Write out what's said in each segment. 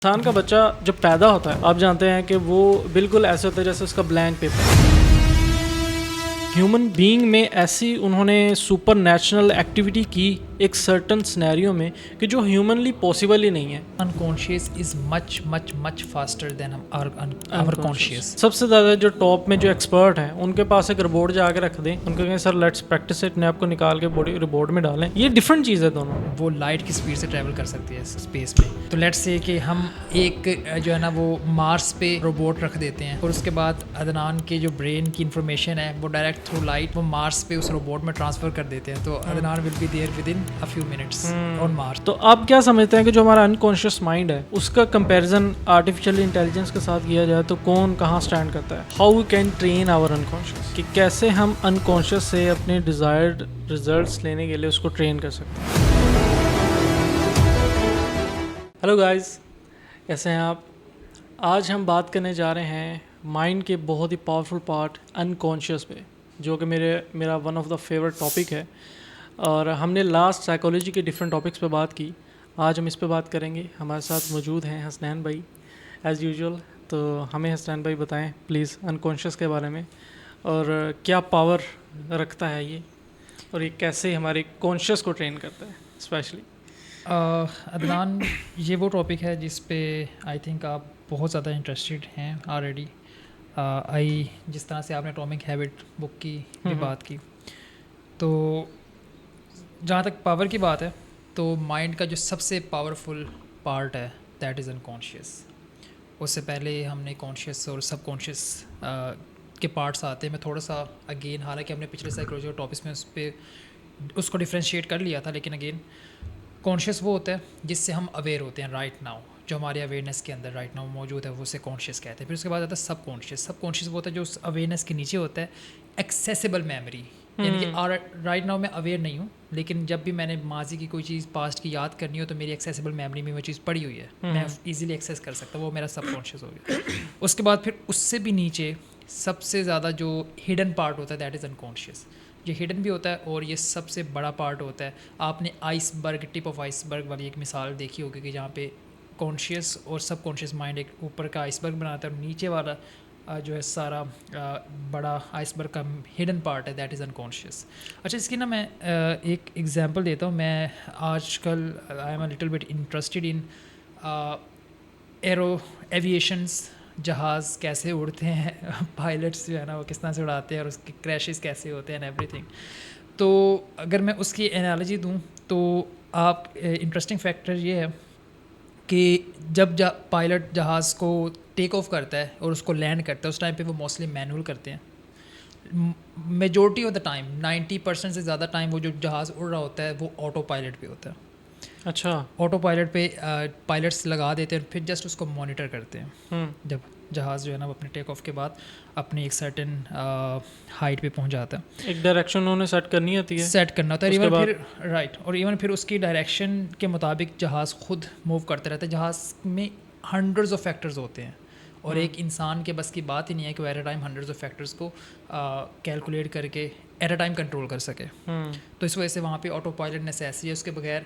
इंसान का बच्चा जब पैदा होता है आप जानते हैं कि वो बिल्कुल ऐसे होता है जैसे उसका ब्लैंक पेपर। ह्यूमन बीइंग में ऐसी उन्होंने सुपर नेचुरल एक्टिविटी की एक सर्टन सिनेरियो में कि जो ह्यूमनली पॉसिबल ही नहीं है। unconscious is much faster than our conscious. सबसे ज़्यादा जो टॉप में जो एक्सपर्ट हैं उनके पास एक रिपोर्ट जाके रख दें, उनको कहें सर लेट्स प्रैक्टिस इट, आपको निकाल के बॉडी रिपोर्ट में डालें। ये डिफरेंट चीज़ है दोनों। वो लाइट की स्पीड से ट्रैवल कर सकती है स्पेस में। तो लेट्स से कि हम एक जो है ना वो मार्स पे रोबोट रख देते हैं और उसके बाद अदनान के जो ब्रेन की इंफॉर्मेशन है वो डायरेक्ट थ्रू लाइट वो मार्स पे उस रोबोट में ट्रांसफर कर देते हैं। तो Adnan will be there within a few minutes on Mars. तो आप क्या समझते हैं कि जो हमारा अनकॉन्शियस माइंड है उसका कंपैरिजन आर्टिफिशियल इंटेलिजेंस के साथ किया जाए तो कौन कहाँ स्टैंड करता है? How we can train our unconscious, कि कैसे हम अनकॉन्शियस से अपने डिज़ायर्ड रिजल्ट्स लेने के लिए उसको ट्रेन कर सकते हैं। हेलो गाइस, कैसे हैं आप? आज हम बात करने जा रहे हैं माइंड के बहुत ही पावरफुल पार्ट अनकॉन्शियस पे, जो कि मेरा one of the favourite topic है। और हमने लास्ट साइकोलॉजी के डिफरेंट टॉपिक्स पे बात की, आज हम इस पे बात करेंगे। हमारे साथ मौजूद हैं हसनैन भाई एज़ यूजुअल। तो हमें हसनैन भाई बताएं प्लीज़ अनकॉन्शियस के बारे में, और क्या पावर रखता है ये, और ये कैसे हमारे कॉन्शियस को ट्रेन करता है स्पेशली। अदनान, ये वो टॉपिक है जिस पे आई थिंक आप बहुत ज़्यादा इंटरेस्टेड हैं ऑलरेडी। जिस तरह से आपने एटॉमिक हैबिट बुक की भी बात की, तो जहाँ तक पावर की बात है तो माइंड का जो सबसे पावरफुल पार्ट है दैट इज़ अनकॉन्शियस। उससे पहले हमने कॉन्शियस और सब कॉन्शियस के पार्ट्स आते हैं। मैं थोड़ा सा अगेन, हालांकि हमने पिछले साइकोलॉजी टॉपिक्स में उसको डिफ्रेंशिएट कर लिया था, लेकिन अगेन कॉन्शियस वो होता है जिससे हम अवेयर होते हैं राइट नाउ, जो हमारे अवेयरनेस के अंदर राइट नाउ मौजूद है, वो उसे कॉन्शियस कहते हैं। फिर उसके बाद आता है सब कॉन्शियस। सब कॉन्शियस वो होता है जो उस अवेयरनेस के नीचे होता है, एक्सेसिबल मेमोरी, यानी कि राइट नाउ मैं अवेयर नहीं हूँ, लेकिन जब भी मैंने माजी की कोई चीज़ पास्ट की याद करनी हो तो मेरी एक्सेसिबल मेमोरी में वो चीज़ पड़ी हुई है, मैं इजीली एक्सेस कर सकता हूँ, वो मेरा सब कॉन्शियस हो गया। उसके बाद फिर उससे भी नीचे सबसे ज़्यादा जो हिडन पार्ट होता है दैट इज़ अनकॉन्शियस। ये हिडन भी होता है और ये सबसे बड़ा पार्ट होता है। आपने आइसबर्ग, टिप ऑफ आइसबर्ग वाली एक मिसाल देखी होगी कि जहाँ पे कॉन्शियस और सब कॉन्शियस माइंड एक ऊपर का आइसबर्ग बनाता है और नीचे वाला जो है सारा बड़ा आइसबर्ग का हिडन पार्ट है दैट इज़ अनकॉन्शियस। अच्छा, इसकी ना मैं एक एग्जांपल देता हूँ। मैं आजकल I am a little bit interested in aviations, जहाज़ कैसे उड़ते हैं, पायलट्स जो है ना वो किस तरह से उड़ाते हैं और उसके क्रैशेस कैसे होते हैं एवरीथिंग। तो अगर मैं उसकी एनालॉजी दूँ तो आप इंटरेस्टिंग फैक्टर ये है कि जब पायलट जहाज़ को टेक ऑफ करता है और उसको लैंड करता है उस टाइम पे वो मोस्टली मैनुअल करते हैं। मेजॉरिटी ऑफ द टाइम 90% से ज़्यादा टाइम वो जो जहाज़ उड़ रहा होता है वो ऑटो पायलट पे होता है। अच्छा, ऑटो पायलट पे पायलट्स लगा देते हैं, फिर जस्ट उसको मॉनिटर करते हैं। जब जहाज़ जो है ना वो अपने टेक ऑफ के बाद अपनी एक सर्टेन हाइट पे पहुंच जाता है, एक डायरेक्शन उन्होंने सेट करनी होती है, सेट करना होता है उसके इवन बाद फिर राइट, और इवन फिर उसकी डायरेक्शन के मुताबिक जहाज़ खुद मूव करते रहते हैं। जहाज़ में हंड्रेड्स ऑफ फैक्टर्स होते हैं और एक इंसान के बस की बात ही नहीं है कि वो eight a time hundreds of factors को कैलकुलेट करके एट अ टाइम कंट्रोल कर सके। तो इस वजह से वहाँ पे ऑटो पायलट नेसेसरी है। उसके बगैर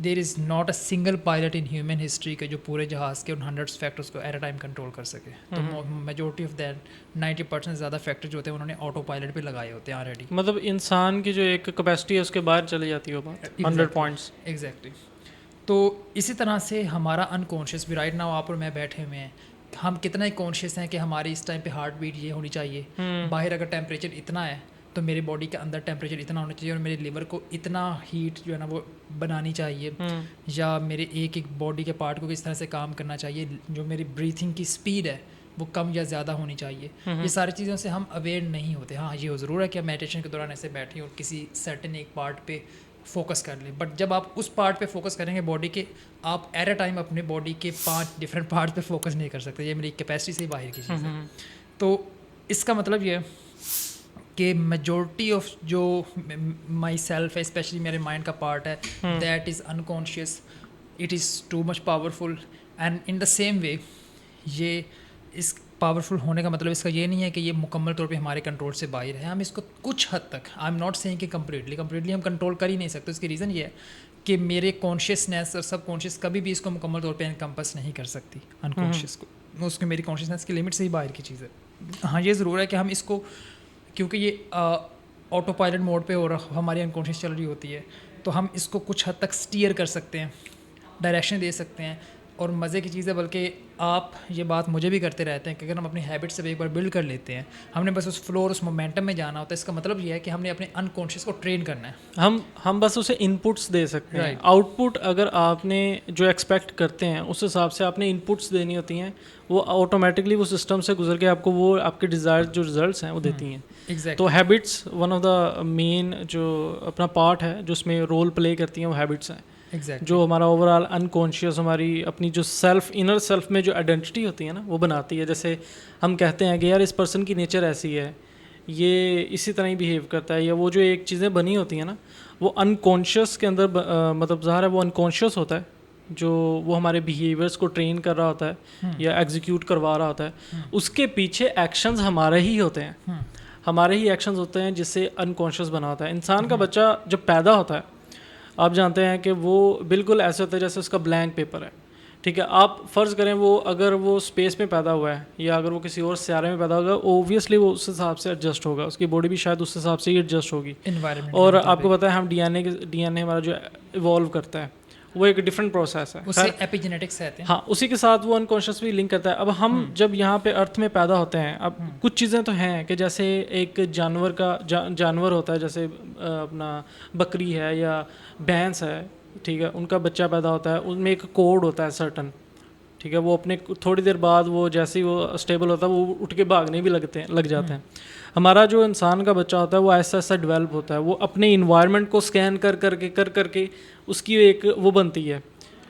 there is not a single pilot in human history के जो पूरे जहाज़ के उन हंड्रेड्स फैक्टर्स को एट अ टाइम कंट्रोल कर सके। तो मेजोरिटी ऑफ दैट 90% से ज़्यादा फैक्टर जो होते हैं उन्होंने ऑटो पायलट पे लगाए होते हैं ऑलरेडी। मतलब इंसान की जो एक कैपेसिटी है उसके बाहर चली जाती है वो बात, 100 पॉइंट्स। एग्जैक्टली। तो इसी तरह से हमारा अनकॉन्शियस भी राइट नाउ आप और मैं बैठे हुए हैं, हम कितना ही कॉन्शियस हैं कि हमारी इस टाइम पे हार्ट बीट ये होनी चाहिए, बाहर अगर टेम्परेचर इतना है तो मेरे बॉडी के अंदर टेम्परेचर इतना होना चाहिए और मेरे लिवर को इतना हीट जो है ना वो बनानी चाहिए, या मेरे एक एक बॉडी के पार्ट को किस तरह से काम करना चाहिए, जो मेरी ब्रीथिंग की स्पीड है वो कम या ज़्यादा होनी चाहिए। ये सारी चीज़ों से हम अवेयर नहीं होते। हाँ, ये ज़रूर है कि आप मेडिटेशन के दौरान ऐसे बैठें और किसी सर्टेन एक पार्ट पे फोकस कर लें, बट जब आप उस पार्ट पे फोकस करेंगे बॉडी के, आप एट अ टाइम अपने बॉडी के 5 डिफरेंट पार्ट पे फोकस नहीं कर सकते। ये मेरी कैपेसिटी से ही बाहर की चीज़ है। तो इसका मतलब ये है कि मेजॉरिटी ऑफ जो माई सेल्फ है, स्पेशली मेरे माइंड का पार्ट है, that is unconscious. It is too much powerful and in the same way ये इस पावरफुल होने का मतलब इसका ये नहीं है कि ये मुकम्मल तौर पे हमारे कंट्रोल से बाहर है। हम इसको कुछ हद तक, आई एम नॉट सेइंग कि कम्प्लीटली हम कंट्रोल कर ही नहीं सकते। उसकी रीज़न ये है कि मेरे कॉन्शियसनेस और सब कॉन्शियस कभी भी इसको मुकम्मल तौर पे एनकम्पस नहीं कर सकती अनकॉन्शियस को, उसको मेरी कॉन्शियसनेस की लिमिट से ही बाहर की चीज़ है। हाँ, ये ज़रूर है कि हम इसको, क्योंकि ये ऑटो पायलट मोड पे और हमारी अनकॉन्शियस चल रही होती है, तो हम इसको कुछ हद तक स्टीयर कर सकते हैं, डायरेक्शन दे सकते हैं। और मज़े की चीज़ है, बल्कि आप ये बात मुझे भी करते रहते हैं कि अगर हम अपनी हैबिट से एक बार बिल्ड कर लेते हैं, हमने बस उस फ्लो और उस मोमेंटम में जाना होता है। इसका मतलब ये है कि हमने अपने अनकॉन्शियस को ट्रेन करना है। हम बस उसे इनपुट्स दे सकते हैं। Right. आउटपुट अगर आपने जो एक्सपेक्ट करते हैं उस हिसाब से आपने इनपुट्स देनी होती हैं, वो ऑटोमेटिकली वो सिस्टम से गुजर के आपको वो आपके डिज़ायर्ड जो रिजल्ट्स हैं वो देती हैं। एग्जैक्ट। तो habits one of the main जो अपना पार्ट है जो उसमें रोल प्ले करती हैं वो हैबिट्स हैं। एग्जैक्ट। जो हमारा ओवरऑल अनकॉन्शियस हमारी अपनी जो सेल्फ इनर सेल्फ में जो आइडेंटिटी होती है ना वो बनाती है। जैसे हम कहते हैं कि यार इस पर्सन की नेचर ऐसी है, ये इसी तरह ही बिहेव करता है, या वो जो एक चीज़ें बनी होती हैं ना वो अनकॉन्शियस के अंदर मतलब ज़ाहिर है वो अनकॉन्शियस होता है, जो वो हमारे बिहेवियर्स को ट्रेन कर रहा होता है या एग्जीक्यूट करवा रहा होता है। उसके पीछे एक्शंस हमारे ही होते हैं, हमारे ही एक्शंस होते हैं जिससे अनकॉन्शियस बना होता है। इंसान का बच्चा जब पैदा होता है, आप जानते हैं कि वो बिल्कुल ऐसे होता है जैसे उसका ब्लैंक पेपर है, ठीक है। आप फ़र्ज़ करें वो अगर वो स्पेस में पैदा हुआ है या अगर वो किसी और सियारे में पैदा होगा, ओबियसली वो उस हिसाब से एडजस्ट होगा, उसकी बॉडी भी शायद उस हिसाब से ही एडजस्ट होगी। एनवायरनमेंट और आपको पता है हम डीएनए हमारा जो इवॉल्व करता है वो एक डिफरेंट प्रोसेस है, उससे एपिजेनेटिक्स कहते हैं। हाँ, उसी के साथ वो अनकॉन्शियस भी लिंक करता है। अब हम जब यहाँ पे अर्थ में पैदा होते हैं, अब कुछ चीज़ें तो हैं कि जैसे एक जानवर का जानवर होता है, जैसे अपना बकरी है या भैंस है, ठीक है, उनका बच्चा पैदा होता है, उनमें एक कोड होता है सर्टन, ठीक है। वो अपने थोड़ी देर बाद वो जैसे ही वो स्टेबल होता है वो उठ के भागने भी लग जाते हैं। हमारा जो इंसान का बच्चा होता है वो ऐसा ऐसा डेवलप होता है, वो अपने इन्वायरमेंट को स्कैन कर करके उसकी एक वो बनती है,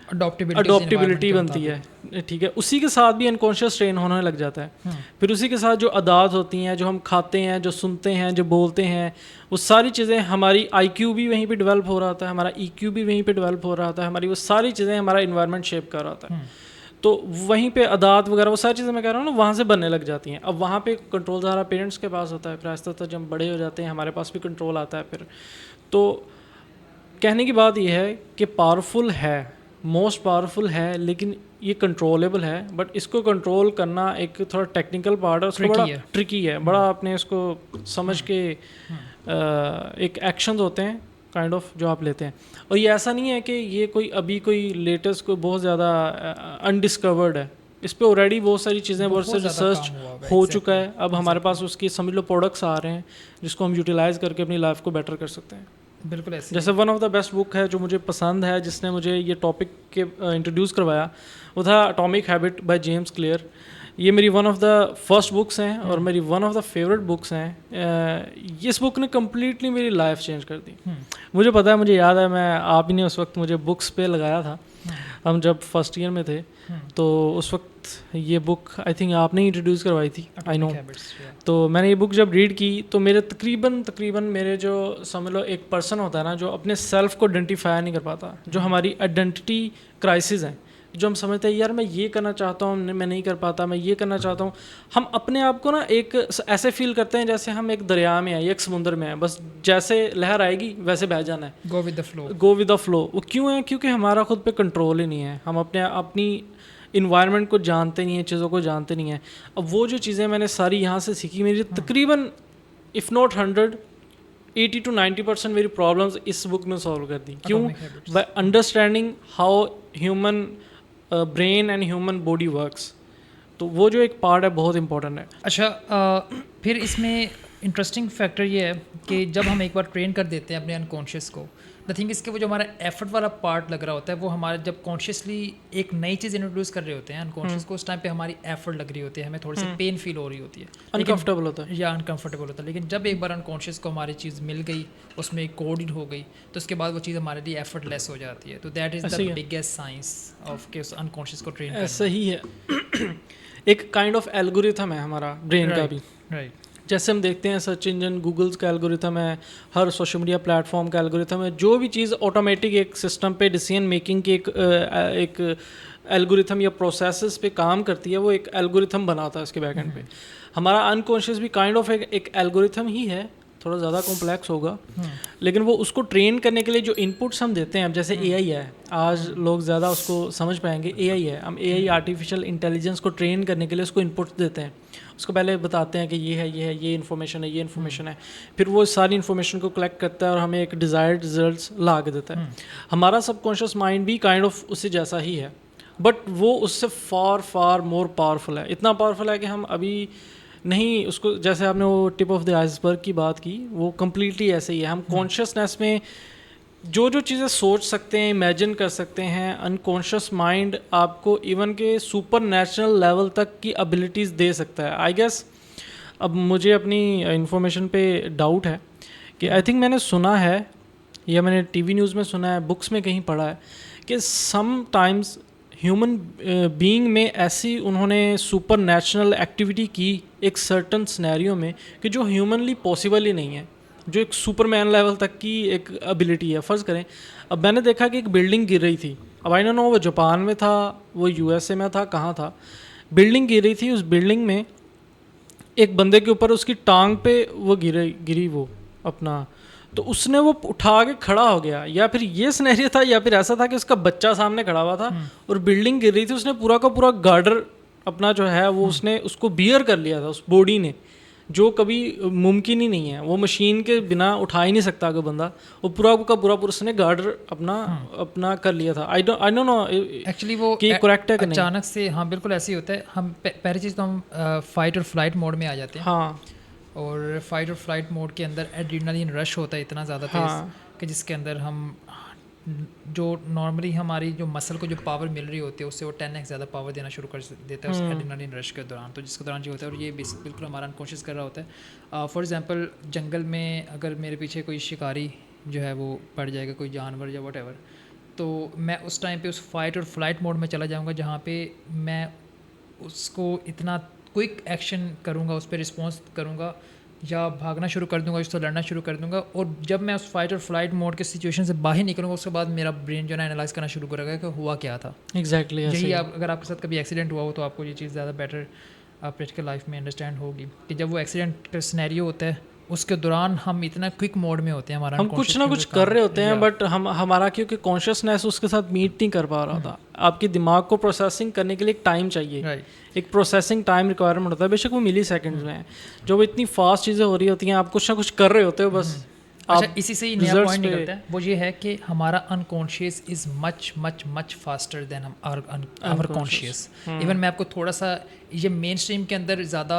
अडोप्टेबिलिटी बनती है, ठीक है। उसी के साथ भी अनकॉन्शियस ट्रेन होने लग जाता है। फिर उसी के साथ जो आदत होती हैं, जो हम खाते हैं, जो सुनते हैं, जो बोलते हैं, वो सारी चीज़ें, हमारी IQ भी वहीं पे डेवलप हो रहा होता है, हमारा EQ भी वहीं पे डेवलप हो रहा होता है, हमारी वो सारी चीज़ें हमारा इन्वायरमेंट शेप कर रहा होता है। तो वहीं पे आदत वगैरह वो सारी चीज़ें मैं कह रहा हूँ ना वहाँ से बनने लग जाती हैं। अब वहाँ पे कंट्रोल सारा पेरेंट्स के पास होता है, फिर आहिस्ता आहिस्ता जब बड़े हो जाते हैं हमारे पास भी कंट्रोल आता है। फिर तो कहने की बात यह है कि पावरफुल है, मोस्ट पावरफुल है, लेकिन ये कंट्रोलेबल है। बट इसको कंट्रोल करना एक थोड़ा टेक्निकल पार्ट है, उसको बड़ा ट्रिकी है, बड़ा आपने इसको समझ के एक एक्शंस होते हैं काइंड ऑफ जो आप लेते हैं। और ये ऐसा नहीं है कि ये कोई अभी कोई लेटेस्ट कोई बहुत ज़्यादा अनडिस्कवर्ड है, इस पे ऑलरेडी बहुत सारी चीज़ें, बहुत से रिसर्च हो चुका है। अब हमारे पास उसकी समझ लो प्रोडक्ट्स आ रहे हैं जिसको हम यूटिलाइज़ करके अपनी लाइफ को बेटर कर सकते हैं। बिल्कुल ऐसे। जैसे one of the best book है जो मुझे पसंद है, जिसने मुझे ये टॉपिक के इंट्रोड्यूस करवाया, वो था atomic habit by James clear. ये मेरी one of the first books हैं और मेरी one of the favourite books हैं। इस बुक ने कम्प्लीटली मेरी लाइफ चेंज कर दी। मुझे पता है, मुझे याद है, मैं आप ही ने उस वक्त मुझे बुक्स पे लगाया था, हम जब फर्स्ट ईयर में थे, तो उस वक्त ये बुक आई थिंक आपने ही इंट्रोड्यूस करवाई थी, आई नो। तो मैंने ये बुक जब रीड की तो मेरे तकरीबन मेरे जो समझ लो एक पर्सन होता है ना जो अपने सेल्फ को आइडेंटिफाई नहीं कर पाता, जो हमारी आइडेंटिटी क्राइसिस हैं, जो हम समझते हैं यार मैं ये करना चाहता हूँ, मैं नहीं कर पाता, मैं ये करना चाहता हूँ। हम अपने आप को ना एक ऐसे फील करते हैं जैसे हम एक दरिया में हैं या एक समुंदर में हैं, बस जैसे लहर आएगी वैसे बह जाना है, go with the flow, go with the flow. वो क्यों है? क्योंकि हमारा खुद पे कंट्रोल ही नहीं है, हम अपनी इन्वायरमेंट को जानते नहीं हैं, चीज़ों को जानते नहीं हैं। अब वो जो चीज़ें मैंने सारी यहाँ से सीखी, मेरी तकरीबन इफ़ नॉट 80 to 90% मेरी प्रॉब्लम्स इस बुक ने सॉल्व कर दी। क्यों? By understanding how human brain and human body works. तो वो जो एक पार्ट है बहुत इंपॉर्टेंट है। अच्छा, फिर इसमें इंटरेस्टिंग फैक्टर ये है कि जब हम एक बार ट्रेन कर देते हैं अपने अनकॉन्शियस को, द थिंग इसके वो जो हमारा एफर्ट वाला पार्ट लग रहा होता है, वो हमारा जब कॉन्शियसली एक नई चीज़ इंट्रोड्यूस कर रहे होते हैं अनकॉन्शियस को, उस टाइम पे हमारी एफर्ट लग रही होती है, हमें थोड़ी सी पेन फील हो रही होती है, अनकंफर्टेबल होता है या अनकंफर्टेबल होता है। लेकिन जब एक बार अनकॉन्शियस को हमारी चीज़ मिल गई, उसमें एक कोडेड हो गई, तो उसके बाद वो चीज़ हमारे लिए एफर्टलेस हो जाती है। तो that is the biggest science of के उस अनकॉन्शियस को ट्रेन करना। सही है। एक काइंड ऑफ एल्गोरिथम है हमारा ब्रेन का भी, राइट। जैसे हम देखते हैं सर्च इंजन गूगल्स का एल्गोरिथम है, हर सोशल मीडिया प्लेटफॉर्म का एल्गोरिथम है। जो भी चीज़ ऑटोमेटिक एक सिस्टम पे डिसीजन मेकिंग की एक एल्गोरिथम या प्रोसेसेस पे काम करती है, वो एक एल्गोरिथम बनाता है उसके बैक एंड पे। हमारा अनकॉन्शियस भी काइंड ऑफ एक एल्गोरिथम ही है, थोड़ा ज़्यादा कॉम्प्लेक्स होगा, लेकिन वो उसको ट्रेन करने के लिए जो इनपुट्स हम देते हैं, अब जैसे एआई है, आज लोग ज़्यादा उसको समझ पाएंगे, एआई है, हम एआई आर्टिफिशियल इंटेलिजेंस को ट्रेन करने के लिए उसको इनपुट्स देते हैं, उसको पहले बताते हैं कि ये है, ये है, ये इन्फॉर्मेशन है, ये इन्फॉर्मेशन है, फिर वो सारी इन्फॉर्मेशन को कलेक्ट करता है और हमें एक डिज़ायर्ड रिजल्ट्स ला के देता है। हमारा सबकॉन्शियस माइंड भी काइंड ऑफ उससे जैसा ही है, बट वो उससे फार फार मोर पावरफुल है, इतना पावरफुल है कि हम अभी नहीं उसको, जैसे आपने वो टिप ऑफ द आइसबर्ग की बात की, वो कम्प्लीटली ऐसे ही है। हम कॉन्शियसनेस में जो जो चीज़ें सोच सकते हैं, इमेजिन कर सकते हैं, अनकॉन्शियस माइंड आपको इवन के सुपर नेचुरल लेवल तक की एबिलिटीज़ दे सकता है। आई गेस अब मुझे अपनी इंफॉर्मेशन पे डाउट है कि आई थिंक मैंने सुना है या मैंने टीवी न्यूज़ में सुना है, बुक्स में कहीं पढ़ा है कि सम टाइम्स ह्यूमन बीइंग में ऐसी उन्होंने सुपर नेचुरल एक्टिविटी की एक सर्टन सिनेरियो में कि जो ह्यूमनली पॉसिबल ही नहीं है, जो एक सुपरमैन लेवल तक की एक एबिलिटी है। फ़र्ज़ करें, अब मैंने देखा कि एक बिल्डिंग गिर रही थी, अब आई डोंट नो वो जापान में था, वो यूएसए में था, कहाँ था, बिल्डिंग गिर रही थी, उस बिल्डिंग में एक बंदे के ऊपर उसकी टांग पे वो गिरी वो अपना, तो उसने वो उठा के खड़ा हो गया, या फिर ये सिनेरियो था, या फिर ऐसा था कि उसका बच्चा सामने खड़ा हुआ था और बिल्डिंग गिर रही थी, उसने पूरा का पूरा गार्डर अपना जो है वो उसने उसको बियर कर लिया था उस बॉडी ने, जो कभी मुमकिन ही नहीं है, वो मशीन के बिना उठा ही नहीं सकता कोई बंदा, वो पूरा का पूरा उसने गार्डर अपना कर लिया था। आई डोंट नो एक्चुअली वो कि करेक्ट है कि नहीं। अचानक से, हाँ बिल्कुल ऐसे ही होता है। हम पहली चीज़ तो हम फाइट और फ्लाइट मोड में आ जाते हैं, हाँ, और फाइट और फ्लाइट मोड के अंदर एड्रेनलिन रश होता है इतना ज़्यादा तेज कि जिसके अंदर हम जो नॉर्मली हमारी जो मसल को जो पावर मिल रही होती है उससे वो 10x ज़्यादा पावर देना शुरू कर देता है उस एड्रेनलिन रश के दौरान। तो जिसके दौरान ये होता है, और ये बिल्कुल हमारा अनकॉन्शियस कर रहा होता है। फॉर एग्जांपल जंगल में अगर मेरे पीछे कोई शिकारी जो है वो पड़ जाएगा, कोई जानवर या वट तो मैं उस टाइम पे उस फाइट और फ्लाइट मोड में चला जाऊँगा, जहाँ पे मैं उसको इतना क्विक एक्शन करूँगा, उस पर रिस्पॉन्स करूँगा, या भागना शुरू कर दूंगा, उससे लड़ना शुरू कर दूंगा। और जब मैं उस फाइट और फ्लाइट मोड के सिचुएशन से बाहर निकलूंगा, उसके बाद मेरा ब्रेन जो है एनालाइज करना शुरू करेगा कि हुआ क्या था। एग्जैक्टली यही आप अगर आपके साथ कभी एक्सीडेंट हुआ हो तो आपको ये चीज़ ज़्यादा बेटर प्रैक्टिकल लाइफ में अंडरस्टैंड होगी कि जब वो एक्सीडेंट का सिनेरियो होता है उसके दौरान हम इतना क्विक मोड में होते हैं, हमारा हम कुछ ना कुछ कर रहे होते हैं, बट हमारा क्योंकि कॉन्शियसनेस उसके साथ मीट नहीं कर पा रहा था। आपके दिमाग को प्रोसेसिंग करने के लिए एक टाइम चाहिए, एक प्रोसेसिंग टाइम रिक्वायरमेंट होता है, बेशक वो मिली सेकेंड्स में है। जब इतनी फास्ट चीज़ें हो रही होती हैं, आप कुछ ना कुछ कर रहे होते हो बस। अच्छा, इसी से ही नया पॉइंट निकलता है, वो ये है कि हमारा unconscious is much much much faster than our conscious. Even मैं आपको थोड़ा सा, ये मेन स्ट्रीम के अंदर ज़्यादा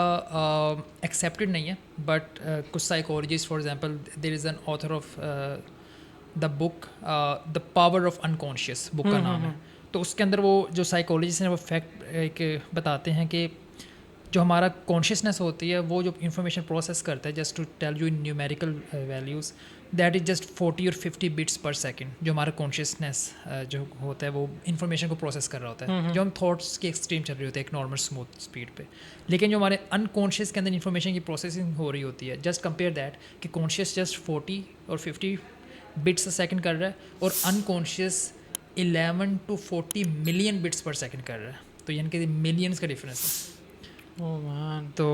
एक्सेप्टेड नहीं है, बट कुछ psychologist, for example there is an author of the book the power of unconscious, book का नाम है। तो उसके अंदर वो जो साइकोलॉजिस्ट हैं वो फैक्ट एक बताते हैं कि जो हमारा कॉन्शियसनेस होती है वो जो इन्फॉर्मेशन प्रोसेस करता है, just to tell you in numerical values, that is just 40 और 50 बिट्स पर सेकंड। जो हमारा कॉन्शियसनेस जो होता है वो इन्फॉर्मेशन को प्रोसेस कर रहा होता है, जो हम थॉट्स के एक्सट्रीम चल रहे होते हैं एक नॉर्मल स्मूथ स्पीड पे। लेकिन जो हमारे अनकॉन्शियस के अंदर इन्फॉर्मेशन की प्रोसेसिंग हो रही होती है, जस्ट कंपेयर दैट कि कॉन्शियस जस्ट 40 और 50 बिट्स अ सेकंड कर रहा है, और अनकॉन्शियस 11 to 40 मिलियन बिट्स पर सेकंड कर रहा है। तो यानी कि मिलियंस का डिफरेंस है। तो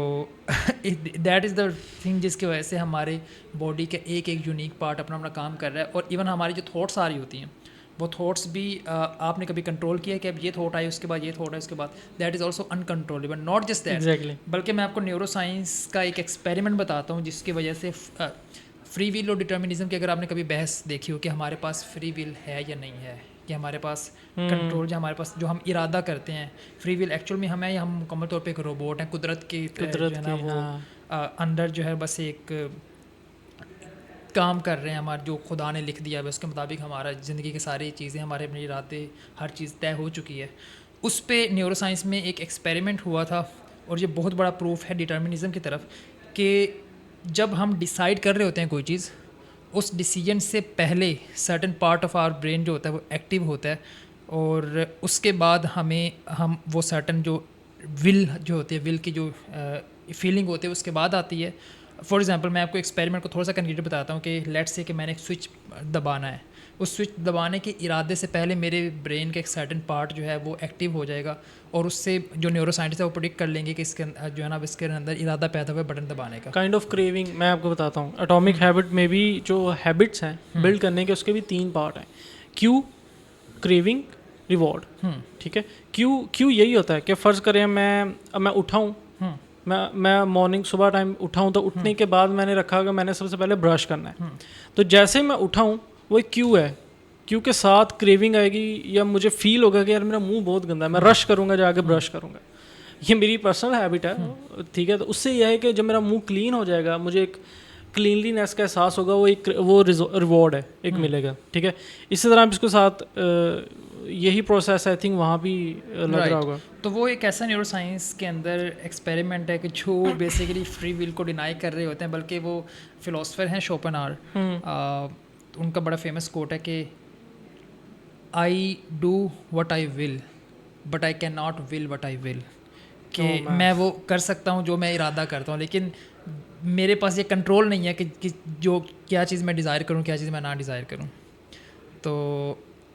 दैट इज़ द थिंग जिसकी वजह से हमारे बॉडी का एक एक यूनिक पार्ट अपना अपना काम कर रहा है। और इवन हमारी जो थॉट्स आ रही होती हैं, वो थॉट्स भी आपने कभी कंट्रोल किया कि अब ये थॉट आई, उसके बाद ये थॉट आई, उसके बाद that is also uncontrollable. Not just that, बल्कि मैं आपको न्यूरो साइंस का एक एक्सपेरिमेंट बताता हूँ जिसकी वजह से फ्री विल और डिटर्मिनिज्म की अगर आपने कभी बहस देखी हो कि हमारे पास फ्री विल है या नहीं है, कि हमारे पास कंट्रोल, जो हमारे पास जो हम इरादा करते हैं, फ्री विल एक्चुअल में हमें, या हम मुकम्मल तौर पे एक रोबोट हैं, कुदरत जो है ना वो अंदर जो है बस एक काम कर रहे हैं, हमारे जो खुदा ने लिख दिया है उसके मुताबिक हमारा ज़िंदगी की सारी चीज़ें, हमारे अपने इरादे, हर चीज़ तय हो चुकी है। उस पे न्यूरो साइंस में एक एक्सपेरिमेंट हुआ था, और ये बहुत बड़ा प्रूफ है डिटर्मिनिज्म की तरफ कि जब हम डिसाइड कर रहे होते हैं कोई चीज़, उस डिसीजन से पहले certain part of our brain जो होता है वो एक्टिव होता है, और उसके बाद हम वो सर्टेन जो विल जो होती है, विल की जो फीलिंग होती है उसके बाद आती है। फॉर एग्जांपल मैं आपको एक्सपेरिमेंट को थोड़ा सा कंक्रीट बताता हूँ कि लेट्स से कि मैंने एक स्विच दबाना है, उस स्विच दबाने के इरादे से पहले मेरे ब्रेन का एक सर्टेन पार्ट जो है वो एक्टिव हो जाएगा और उससे जो न्यूरो साइंटिस्ट है वो प्रेडिक्ट कर लेंगे कि इसके जो है ना इसके अंदर इरादा पैदा हुआ बटन दबाने का। काइंड ऑफ क्रेविंग मैं आपको बताता हूँ, एटॉमिक हैबिट में भी जो हैबिट्स हैं बिल्ड करने के उसके भी 3 पार्ट हैं, क्यू, क्रेविंग, रिवॉर्ड। ठीक है, क्यू यही होता है कि फ़र्ज़ करें मैं उठाऊँ, मैं मॉर्निंग सुबह टाइम उठाऊँ तो उठने के बाद मैंने रखा कि मैंने सबसे पहले ब्रश करना है, तो जैसे मैं उठाऊँ वो एक क्यू है, क्यू के साथ क्रेविंग आएगी या मुझे फील होगा कि यार मेरा मुंह बहुत गंदा है, मैं रश करूँगा जाके ब्रश करूँगा। ये मेरी पर्सनल हैबिट है, ठीक है। तो उससे यह है कि जब मेरा मुंह क्लीन हो जाएगा मुझे एक क्लीनलीनेस का एहसास होगा, वो रिवॉर्ड है एक मिलेगा, ठीक है। इसी तरह आप इसके साथ यही प्रोसेस आई थिंक वहाँ भी लग रहा होगा। तो वो एक ऐसा न्यूरो साइंस के अंदर एक्सपेरिमेंट है कि जो बेसिकली फ्री विल को डिनाई कर रहे होते हैं, बल्कि वो फिलोसफर हैं शोपेनहावर, उनका बड़ा फेमस कोट है कि I do what I will but I can not will what I will, कि मैं वो कर सकता हूँ जो मैं इरादा करता हूँ, लेकिन मेरे पास ये कंट्रोल नहीं है कि जो क्या चीज़ मैं डिज़ायर करूँ क्या चीज़ मैं ना डिज़ायर करूँ। तो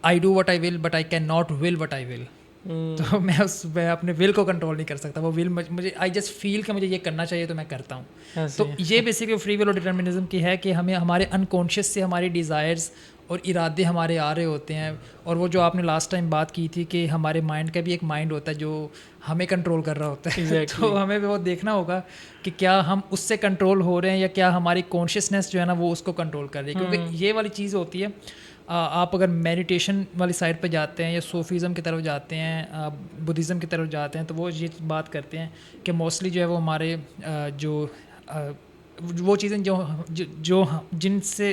I do what I will but I can not will what I will. तो मैं अपने विल को कंट्रोल नहीं कर सकता, वो विल मुझे आई जस्ट फील कि मुझे ये करना चाहिए तो मैं करता हूँ। तो ये बेसिकली फ्री विल और डिटर्मिनिज्म की है कि हमें हमारे अनकॉन्शियस से हमारे डिज़ायर्स और इरादे हमारे आ रहे होते हैं, और वो जो आपने लास्ट टाइम बात की थी कि हमारे माइंड का भी एक माइंड होता है जो हमें कंट्रोल कर रहा होता है। exactly. तो हमें वो देखना होगा कि क्या हम उससे कंट्रोल हो रहे हैं या क्या हमारी कॉन्शियसनेस जो है ना वो उसको कंट्रोल कर रही है, क्योंकि ये वाली चीज़ होती है। आप अगर मेडिटेशन वाली साइड पे जाते हैं या सूफीज़म की तरफ जाते हैं, बुद्धिज़्म की तरफ जाते हैं, तो वो ये बात करते हैं कि मोस्टली जो है वो हमारे वो चीज़ें जो जिनसे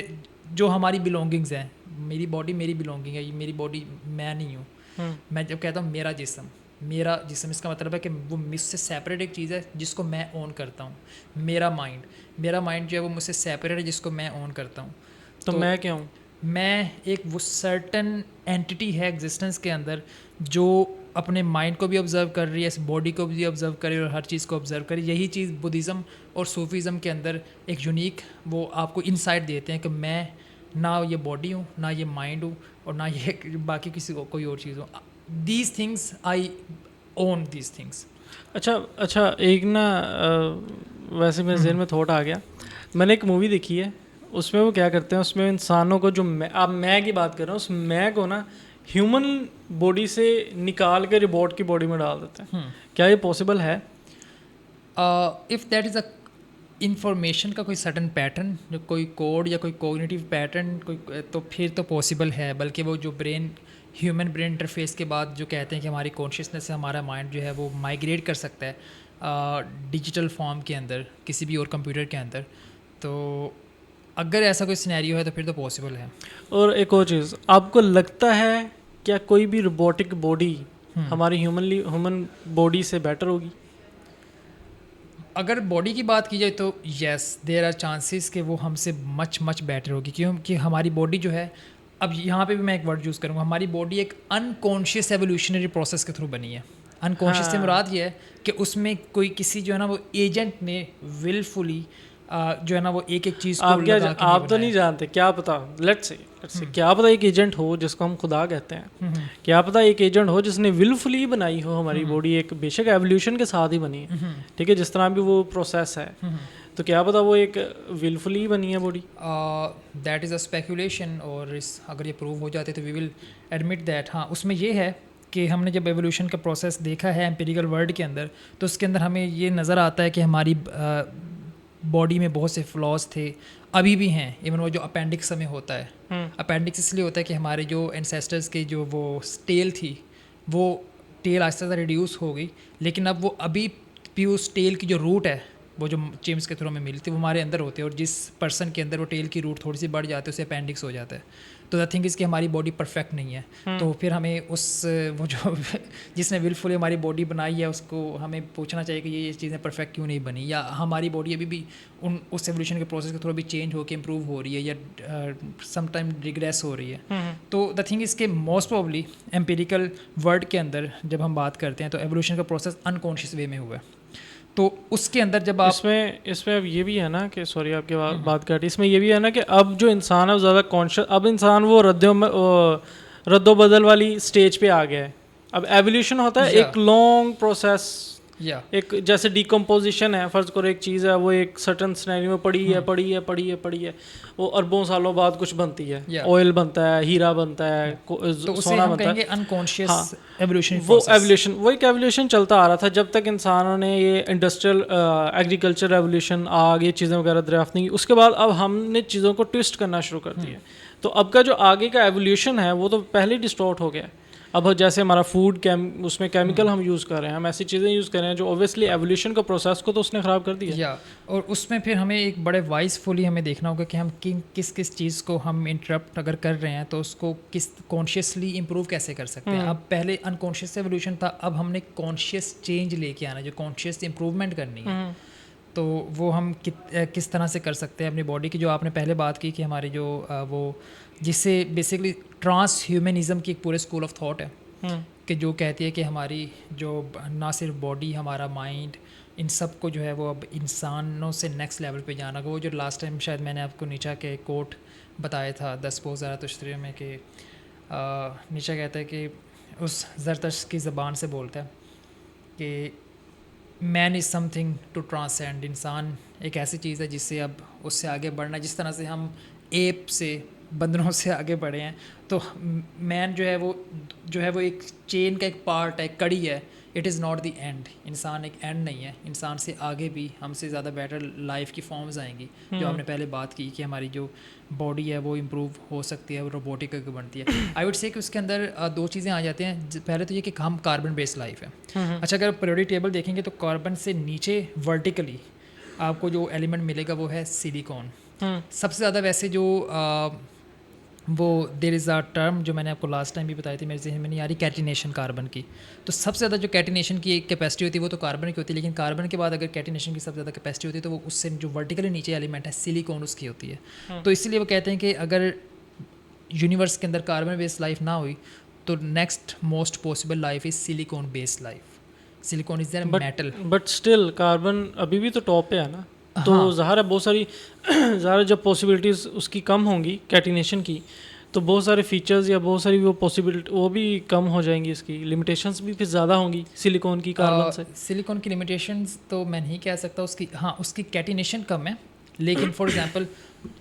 जो हमारी बिलोंगिंग्स हैं, मेरी बॉडी मेरी बिलोंगिंग है, ये मेरी बॉडी मैं नहीं हूँ। मैं जब कहता हूँ मेरा जिस्म इसका मतलब है कि वो मुझसे सेपरेट एक चीज़ है जिसको मैं ओन करता हूँ। मेरा माइंड जो है वो मुझसे सेपरेट है जिसको मैं ओन करता हूँ। तो मैं क्या हूँ? मैं एक वो सर्टन एंटिटी है एग्जिस्टेंस के अंदर जो अपने माइंड को भी ऑब्जर्व कर रही है, इस बॉडी को भी ऑब्जर्व कर रही है और हर चीज़ को ऑब्जर्व कर रही है। यही चीज़ बुद्धिज़्म और सूफीज़म के अंदर एक यूनिक वो आपको इनसाइट देते हैं कि मैं ना ये बॉडी हूँ, ना ये माइंड हूँ, और ना ये बाकी किसी को कोई और चीज़ हो। These things I own these things. अच्छा एक ना वैसे मेरे ज़हन में थॉट आ गया, मैंने एक मूवी देखी है, उसमें वो क्या करते हैं, उसमें इंसानों को जो आप मैं की बात कर रहा हूँ, उस मैं को ना ह्यूमन बॉडी से निकाल के रोबोट की बॉडी में डाल देते हैं। क्या ये पॉसिबल है? If that is a information का कोई सर्टन पैटर्न, जो कोई कोड या कोई कोग्निटिव पैटर्न कोई, तो फिर तो पॉसिबल है। बल्कि वो जो ह्यूमन ब्रेन इंटरफेस के बाद जो कहते हैं कि हमारी कॉन्शियसनेस से हमारा माइंड जो है वो माइग्रेट कर सकता है डिजिटल फॉर्म के अंदर किसी भी और कंप्यूटर के अंदर, तो अगर ऐसा कोई सिनेरियो है तो फिर तो पॉसिबल है। और एक और चीज़, आपको लगता है क्या कोई भी रोबोटिक बॉडी हमारी ह्यूमन बॉडी से बेटर होगी? अगर बॉडी की बात की जाए तो येस, देयर आर चांसेस कि वो हमसे मच बेटर होगी, क्योंकि हमारी बॉडी जो है, अब यहाँ पे भी मैं एक वर्ड यूज़ करूँगा, हमारी बॉडी एक अनकॉन्शियस एवोल्यूशनरी प्रोसेस के थ्रू बनी है। अनकॉन्शियस से मुराद ये है कि उसमें कोई किसी जो है ना वो एजेंट ने विलफुली जो है ना वो एक चीज़ को आप तो नहीं जानते, क्या पता, लेट्स से क्या पता एक एजेंट हो जिसको हम खुदा कहते हैं, क्या पता एक एजेंट हो जिसने विलफुली बनाई हो हमारी बॉडी, एक बेशक एवोल्यूशन के साथ ही बनी है, ठीक है, जिस तरह भी वो प्रोसेस है, तो क्या पता वो एक विलफुली बनी है body. That is a speculation, और अगर ये प्रूव हो जाते तो वी विल एडमिट दैट। हाँ, उसमें ये है कि हमने जब एवोल्यूशन का प्रोसेस देखा है एम्पिरिकल वर्ल्ड के अंदर, तो उसके अंदर हमें ये नज़र आता है कि हमारी बॉडी में बहुत से फ्लॉज थे, अभी भी हैं। इवन वो जो अपेंडिक्स हमें होता है, अपेंडिक्स इसलिए होता है कि हमारे जो एंसेस्टर्स के जो वो टेल थी, वो टेल आहिस्ता आहिस्ता रिड्यूस हो गई, लेकिन अब वो अभी भी उस टेल की जो रूट है, वो जो चिम्स के थ्रू हमें मिलती है, वो हमारे अंदर होती है, और जिस पर्सन के अंदर वो टेल की रूट थोड़ी सी बढ़ जाती है उसे अपेंडिक्स हो जाता है। तो द थिंग इज़ कि हमारी बॉडी परफेक्ट नहीं है, तो फिर हमें वो जो जिसने विलफुली हमारी बॉडी बनाई है उसको हमें पूछना चाहिए कि ये चीज़ें परफेक्ट क्यों नहीं बनी, या हमारी बॉडी अभी भी उस एवोल्यूशन के प्रोसेस के थ्रू भी चेंज होकर इम्प्रूव हो रही है या समटाइम रिग्रेस हो रही है। तो द थिंग इज़ के मोस्ट प्रॉब्ली एम्पिरिकल वर्ल्ड के अंदर जब हम बात करते हैं तो एवोल्यूशन का प्रोसेस अनकॉन्शियस वे में हुआ है। तो उसके अंदर जब आप इसमें अब ये भी है ना कि सॉरी आपकी बात काटी, इसमें ये भी है ना कि अब जो इंसान है वो ज़्यादा कॉन्शियस, अब इंसान वो रद्दो बदल वाली स्टेज पे आ गया है। अब एवोल्यूशन होता है एक लॉन्ग प्रोसेस, एक जैसे डिकम्पोजिशन है, फर्ज करो एक चीज़ है वो एक सर्टन सिनेरियो में पड़ी है, वो अरबों सालों बाद कुछ बनती है, ऑयल बनता है, हीरा बनता है, तो सोना बनता है, अनकॉन्शियस एवोल्यूशन। वो एक एवोल्यूशन चलता आ रहा था जब तक इंसानों ने ये इंडस्ट्रियल एग्रीकल्चर रेवोल्यूशन आग ये चीज़ें वगैरह दरियाफ्त नहीं की। उसके बाद अब हमने चीज़ों को ट्विस्ट करना शुरू कर दिया। तो अब का जो आगे का एवोल्यूशन है वो तो पहले ही डिस्टॉर्ट हो गया। अब जैसे हमारा फूड उसमें केमिकल हम यूज़ कर रहे हैं, हम ऐसी चीज़ें यूज़ कर रहे हैं जो ऑब्वियसली एवोल्यूशन का प्रोसेस को तो उसने ख़राब कर दिया। और उसमें फिर हमें एक बड़े वाइजफुली हमें देखना होगा कि हम किस किस चीज़ को हम इंटरप्ट अगर कर रहे हैं तो उसको किस कॉन्शियसली इम्प्रूव कैसे कर सकते हैं। अब पहले अनकॉन्शियस एवोल्यूशन था, अब हमने कॉन्शियस चेंज लेके आना, जो कॉन्शियस इम्प्रूवमेंट करनी है। तो वो हम किस तरह से कर सकते हैं अपनी बॉडी की, जो आपने पहले बात की कि हमारी जो वो जिससे बेसिकली ट्रांस ह्यूमनिज़म की एक पूरे स्कूल ऑफ थॉट है कि जो कहती है कि हमारी जो ना सिर्फ बॉडी, हमारा माइंड, इन सब को जो है वो अब इंसानों से नेक्स्ट लेवल पे जाना। वो जो लास्ट टाइम शायद मैंने आपको नीचा के कोट बताया था 10 बहुत ज़्यादा तशरीह में कि नीचा कहता है कि उस ज़रतश की ज़बान से बोलता है कि man is something to transcend. इंसान एक ऐसी चीज़ है जिससे अब उससे आगे बढ़ना, जिस तरह से हम एप से बंदरों से आगे बढ़े हैं, तो मैन जो है वो एक चेन का एक पार्ट है, कड़ी है। It is not the end. इंसान एक एंड नहीं है, इंसान से आगे भी हमसे ज़्यादा बेटर लाइफ की फॉर्म्स आएंगी। जो आपने पहले बात की कि हमारी जो बॉडी है वो इम्प्रूव हो सकती है, वो रोबोटिक बनती है। आई वुड से कि उसके अंदर दो चीज़ें आ जाती हैं। पहले तो ये कि हम कार्बन बेस्ड लाइफ है। अच्छा, अगर पीरियोडिक टेबल देखेंगे तो कार्बन से नीचे वर्टिकली आपको जो एलिमेंट मिलेगा वो है सिलिकॉन। सबसे ज़्यादा वैसे जो वो देयर इज़ अ टर्म जो मैंने आपको लास्ट टाइम भी बताई थी, मेरे जहन में नहीं आ रही, कैटिनेशन कार्बन की। तो सबसे ज़्यादा जो कैटिनेशन की एक कैपेसिटी होती है वो तो कार्बन की होती है, लेकिन कार्बन के बाद अगर कैटिनेशन की सबसे ज़्यादा कैपेसिटी होती है तो वो उससे जो वर्टिकली नीचे एलिमेंट है सिलिकॉन उसकी होती है। तो इसलिए वो कहते हैं कि अगर यूनिवर्स के अंदर कार्बन बेस्ड लाइफ ना हुई तो next most possible life is silicon based life. Silicon is metal, but still carbon अभी भी तो टॉप पे है ना। तो ज़ाहिर है बहुत सारी ज़ाहिर जब पॉसिबिलिटीज़ उसकी कम होंगी कैटिनेशन की, तो बहुत सारे फीचर्स या बहुत सारी वो पॉसिबिलिटी वो भी कम हो जाएंगी, इसकी लिमिटेशंस भी फिर ज़्यादा होंगी सिलिकॉन की कार्बन से। सिलिकॉन की लिमिटेशंस तो मैं नहीं कह सकता उसकी, हाँ उसकी कैटिनेशन कम है, लेकिन फॉर एग्जांपल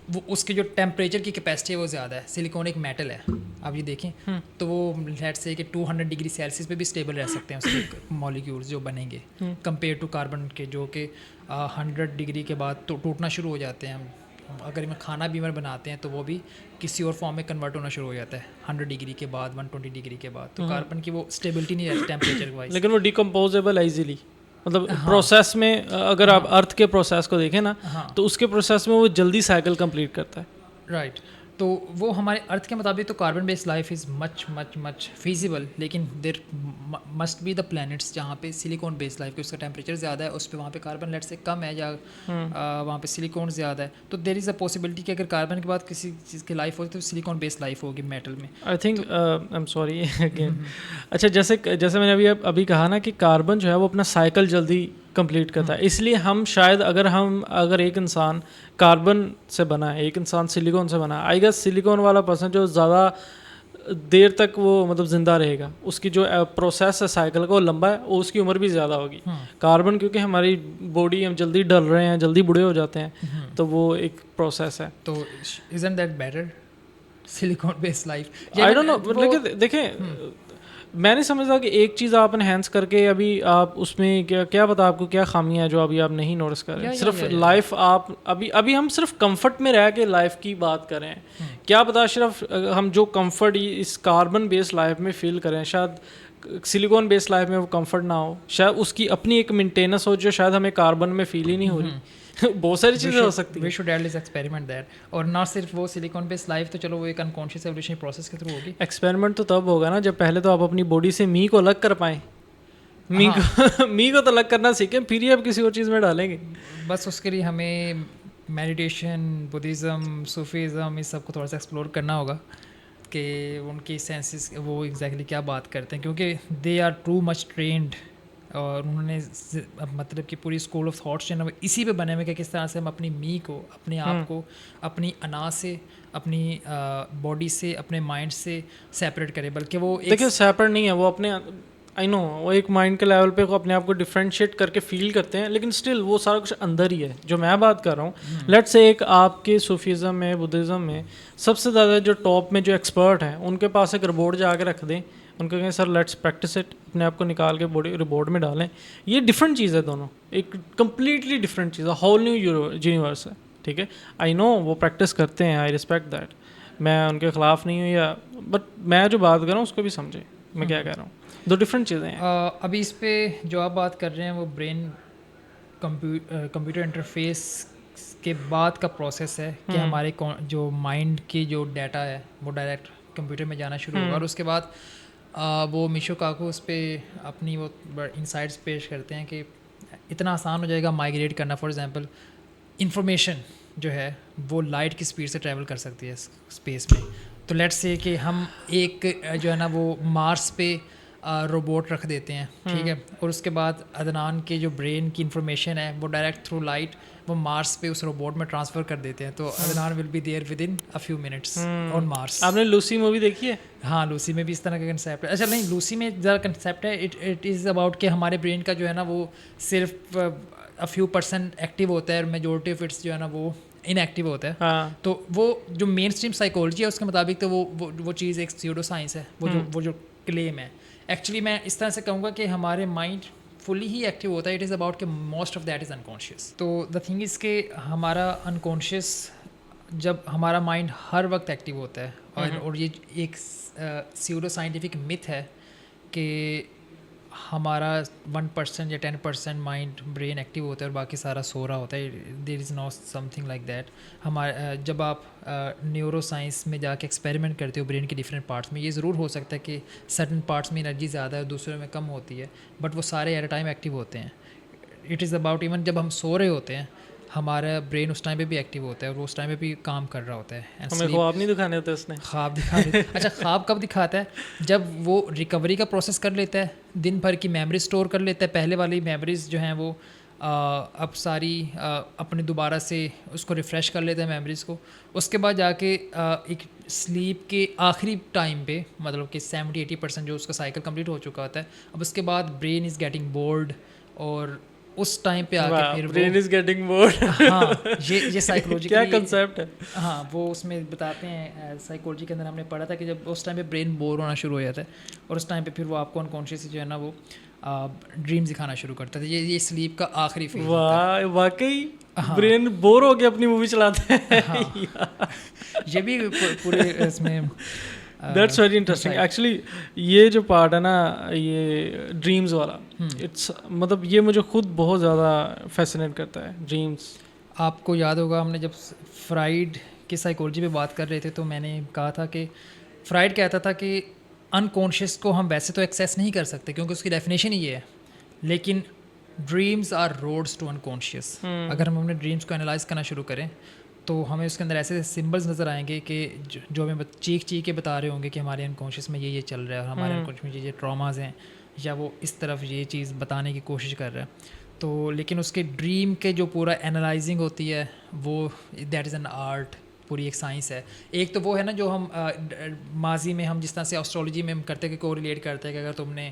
वो उसके जो टेम्परेचर की कैपेसिटी है वो ज़्यादा है। सिलिकॉन एक मेटल है, आप ये देखें तो वो लेट्स से कि 200 डिग्री सेल्सियस पे भी स्टेबल रह सकते हैं उसके मॉलिक्यूल्स जो बनेंगे, कंपेयर टू कार्बन के जो कि 100 डिग्री के बाद तो टूटना शुरू हो जाते हैं। अगर हम खाना भी बनाते हैं तो वो भी किसी और फॉर्म में कन्वर्ट होना शुरू हो जाता है 100 डिग्री के बाद, 120 डिग्री के बाद। तो कार्बन की वो स्टेबिलिटी नहीं रहती टेम्परेचर वाइज, लेकिन वो डिकम्पोजेबल है इजीली। मतलब प्रोसेस में अगर आप अर्थ के प्रोसेस को देखें ना, तो उसके प्रोसेस में वो जल्दी साइकिल कंप्लीट करता है। राइट। तो वो हमारे अर्थ के मुताबिक तो carbon based life is much much much feasible, लेकिन there must be the planets जहाँ पे सिलिकॉन बेस्ड लाइफ, उसका टेम्परेचर ज़्यादा है, उस पर वहाँ पे कार्बन लेट से कम है या वहाँ पे सिलिकॉन ज़्यादा है। तो देर इज़ अ पॉसिबिलिटी कि अगर कार्बन के बाद किसी चीज़ की लाइफ होगी तो सिलिकॉन बेस्ड लाइफ होगी मेटल में। I think I am sorry again. अच्छा, जैसे मैंने अभी कहा ना कि कार्बन जो है वो अपना साइकिल जल्दी कंप्लीट करता है, इसलिए हम शायद अगर एक इंसान कार्बन से बना है, एक इंसान सिलिकॉन से बना है, आई गेस सिलिकॉन वाला पर्सन जो ज़्यादा देर तक वो मतलब ज़िंदा रहेगा, उसकी जो प्रोसेस है साइकिल का वो लंबा है, उसकी उम्र भी ज़्यादा होगी। कार्बन क्योंकि हमारी बॉडी हम जल्दी डल रहे हैं, जल्दी बूढ़े हो जाते हैं, तो वो एक प्रोसेस है। तो isn't that better silicon based life? I don't know, लेकिन देखें मैं नहीं समझता कि एक चीज़ आप एनहेंस करके अभी आप उसमें क्या पता आपको क्या खामियां है जो अभी आप नहीं नोटिस कर रहे हैं। सिर्फ लाइफ आप अभी हम सिर्फ कंफर्ट में रह के लाइफ की बात कर रहे हैं। क्या पता सिर्फ हम जो कंफर्ट इस कार्बन बेस्ड लाइफ में फील करें, शायद सिलिकॉन बेस्ड लाइफ में वो कंफर्ट ना हो, शायद उसकी अपनी एक मेंटेनेंस हो जो शायद हमें कार्बन में फील ही नहीं हो रही। बहुत सारी चीज़ें हो सकती हैं। We should at least experiment that. और ना सिर्फ वो सिलिकॉन बेस्ड लाइफ, तो चलो वो एक अनकॉन्शियस एवोल्यूशन प्रोसेस के थ्रू होगी। एक्सपेरिमेंट तो तब होगा ना जब पहले तो आप अपनी बॉडी से मी को अलग कर पाएँ। मी को तो अलग करना सीखें, फिर ही आप किसी और चीज़ में डालेंगे। बस उसके लिए हमें मेडिटेशन, बुद्धिज़्म, सूफीज़्म, इस सब को थोड़ा सा एक्सप्लोर करना होगा कि उनकी सेंसेस वो एग्जैक्टली क्या बात करते हैं, क्योंकि they are too much trained और उन्होंने मतलब कि पूरी स्कूल ऑफ थॉट्स जो है ना वो इसी पे बने हुए कि किस तरह से हम अपनी मी को, अपने आप को अपनी अना से, अपनी बॉडी से, अपने माइंड से सेपरेट करें। बल्कि वो एक देखिए सेपरेट नहीं है वो, अपने आई नो वो एक माइंड के लेवल पे अपने आप को डिफ्रेंशिएट करके फील करते हैं, लेकिन स्टिल वो सारा कुछ अंदर ही है। जो मैं बात कर रहा हूँ, लेट्स से एक आपके सूफीज़म में, बुद्धिज़्म में सबसे ज़्यादा जो टॉप में जो एक्सपर्ट हैं, उनके पास एक रिपोर्ट जाके रख दें, उनको कहें सर लेट्स प्रैक्टिस इट, अपने आप को निकाल के बॉडी रिपोर्ट में डालें। ये डिफरेंट चीज़ है, दोनों एक कम्प्लीटली डिफरेंट चीज़ है, होल न्यू यूनिवर्स है। ठीक है, आई नो वो प्रैक्टिस करते हैं, आई रिस्पेक्ट दैट, मैं उनके ख़िलाफ़ नहीं हूँ या, बट मैं जो बात कर रहा हूँ उसको भी समझे मैं क्या कह रहा हूँ, दो डिफरेंट चीज़ें हैं। अभी इस पे जो आप बात कर रहे हैं वो ब्रेन कंप्यूटर इंटरफेस के बाद का प्रोसेस है कि हमारे जो माइंड की जो डाटा है वो डायरेक्ट कंप्यूटर में जाना शुरू होगा, और उसके बाद वो मिशो काकू उस पर अपनी वो इंसाइट्स पेश करते हैं कि इतना आसान हो जाएगा माइग्रेट करना। फॉर एग्जांपल इंफॉर्मेशन जो है वो लाइट की स्पीड से ट्रैवल कर सकती है स्पेस में। तो लेट्स से कि हम एक जो है ना वो मार्स पे रोबोट रख देते हैं, ठीक है, और उसके बाद अदनान के जो ब्रेन की इंफॉर्मेशन है वो डायरेक्ट थ्रू लाइट वो मार्स पे उस रोबोट में ट्रांसफ़र कर देते हैं। तो Adnan will be there within a few minutes on Mars. आपने लूसी मूवी देखी है? हाँ, लूसी में भी इस तरह का कंसेप्ट है। अच्छा नहीं, लूसी में ज़रा कंसेप्ट है, इट इज़ अबाउट कि हमारे ब्रेन का जो है ना वो सिर्फ अ फ्यू % एक्टिव होता है और मेजोरिटी ऑफ इट्स जो है ना वो इनएक्टिव होता है। हाँ। तो वो जो मेन स्ट्रीम साइकोलॉजी है उसके मुताबिक तो वो चीज़ एक स्यूडो साइंस है, वो जो क्लेम है। एक्चुअली मैं इस तरह से कहूँगा कि हमारे माइंड फुली ही एक्टिव होता है। इट इज़ अबाउट कि most of that is unconscious. तो द थिंग इज़ के हमारा अनकॉन्शियस, जब हमारा माइंड हर वक्त एक्टिव होता है, और ये एक स्यूडो साइंटिफिक मिथ है कि हमारा 1% या 10% माइंड ब्रेन एक्टिव होता है और बाकी सारा सो रहा होता है। There is not something like that. हमारा जब आप न्यूरो साइंस में जाके एक्सपेरिमेंट करते हो ब्रेन के डिफरेंट पार्ट्स में, ये ज़रूर हो सकता है कि सर्टन पार्ट्स में एनर्जी ज़्यादा है और दूसरे में कम होती है, बट वो सारे एट अ टाइम एक्टिव होते हैं। इट इज़ अबाउट इवन जब हम सो रहे होते हैं हमारा ब्रेन उस टाइम पे भी एक्टिव होता है और वो उस टाइम पे भी काम कर रहा होता है। हमें ख्वाब नहीं दिखाने होते उसने। ख्वाब दिखाने अच्छा, ख्वाब कब दिखाता है? जब वो रिकवरी का प्रोसेस कर लेता है, दिन भर की मेमोरी स्टोर कर लेता है, पहले वाली मेमोरीज जो हैं वो अब सारी अपने दोबारा से उसको रिफ़्रेश कर लेता है मेमोरीज़ को। उसके बाद जाके एक स्लीप के आखिरी टाइम पे, मतलब कि 70-80% जो उसका साइकिल कंप्लीट हो चुका होता है, अब उसके बाद ब्रेन इज़ गेटिंग बोर्ड, और उस टाइम पे आके फिर ब्रेन इज गेटिंग बोर्ड। हाँ, ये साइकोलॉजी क्या कंसेप्ट है? हाँ, वो उसमें बताते हैं साइकोलॉजी के अंदर हमने पढ़ा था कि जब उस टाइम पे ब्रेन बोर होना शुरू हो जाता है और उस टाइम पे फिर वो आपको अनकॉन्शियस जो है ना वो ड्रीम्स दिखाना शुरू करता है। ये स्लीप का आखिरी फेज होता है। वाकई ब्रेन बोर हो गया अपनी मूवी चलाते हैं। हाँ, ये भी पूरे इसमें दैट्स वेरी इंटरेस्टिंग एक्चुअली। ये जो पार्ट है ना, ये ड्रीम्स वाला, इट्स मतलब ये मुझे खुद बहुत ज़्यादा फैसिनेट करता है, ड्रीम्स। आपको याद होगा हमने जब फ्राइड की साइकोलॉजी पे बात कर रहे थे तो मैंने कहा था कि फ्राइड कहता था कि अनकॉन्शियस को हम वैसे तो एक्सेस नहीं कर सकते क्योंकि उसकी डेफिनेशन ही ये है, लेकिन dreams are roads to unconscious. अगर हम अपने ड्रीम्स को एनालाइज करना शुरू करें तो हमें उसके अंदर ऐसे सिंबल्स नज़र आएंगे कि जो हमें चीख के बता रहे होंगे कि हमारे अनकॉन्शियस में ये चल रहा है और हमारे अनकॉन्शियस में ये ट्रॉमास हैं, या वो इस तरफ ये चीज़ बताने की कोशिश कर रहा है। तो लेकिन उसके ड्रीम के जो पूरा एनालाइजिंग होती है वो दैट इज़ एन आर्ट, पूरी एक साइंस है। एक तो वो है ना जो हम माजी में हम जिस तरह से एस्ट्रोलॉजी में हम करते हैं कि कोरिलेट करते हैं कि अगर तुमने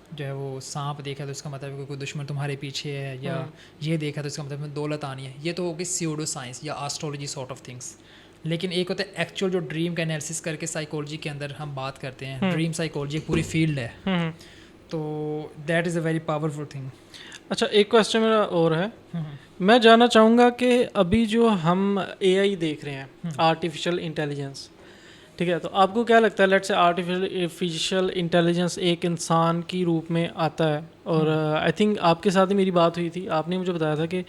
जो है वो सांप देखा तो इसका मतलब है कोई दुश्मन तुम्हारे पीछे है, या ये देखा तो इसका मतलब दौलत आनी है। ये तो होगी स्यूडो साइंस या एस्ट्रोलॉजी सॉर्ट ऑफ थिंग्स। लेकिन एक होता है एक्चुअल जो ड्रीम का एनालिसिस करके साइकोलॉजी के अंदर हम बात करते हैं। ड्रीम साइकोलॉजी एक पूरी फील्ड है, तो that is a very powerful thing. अच्छा, एक क्वेश्चन मेरा और है, मैं जानना चाहूँगा कि अभी जो हम AI देख रहे हैं, आर्टिफिशियल इंटेलिजेंस, ठीक है, तो आपको क्या लगता है, लेट्स से आर्टिफिशियल इंटेलिजेंस एक इंसान की रूप में आता है, और आई थिंक आपके साथ ही मेरी बात हुई थी, आपने मुझे बताया था कि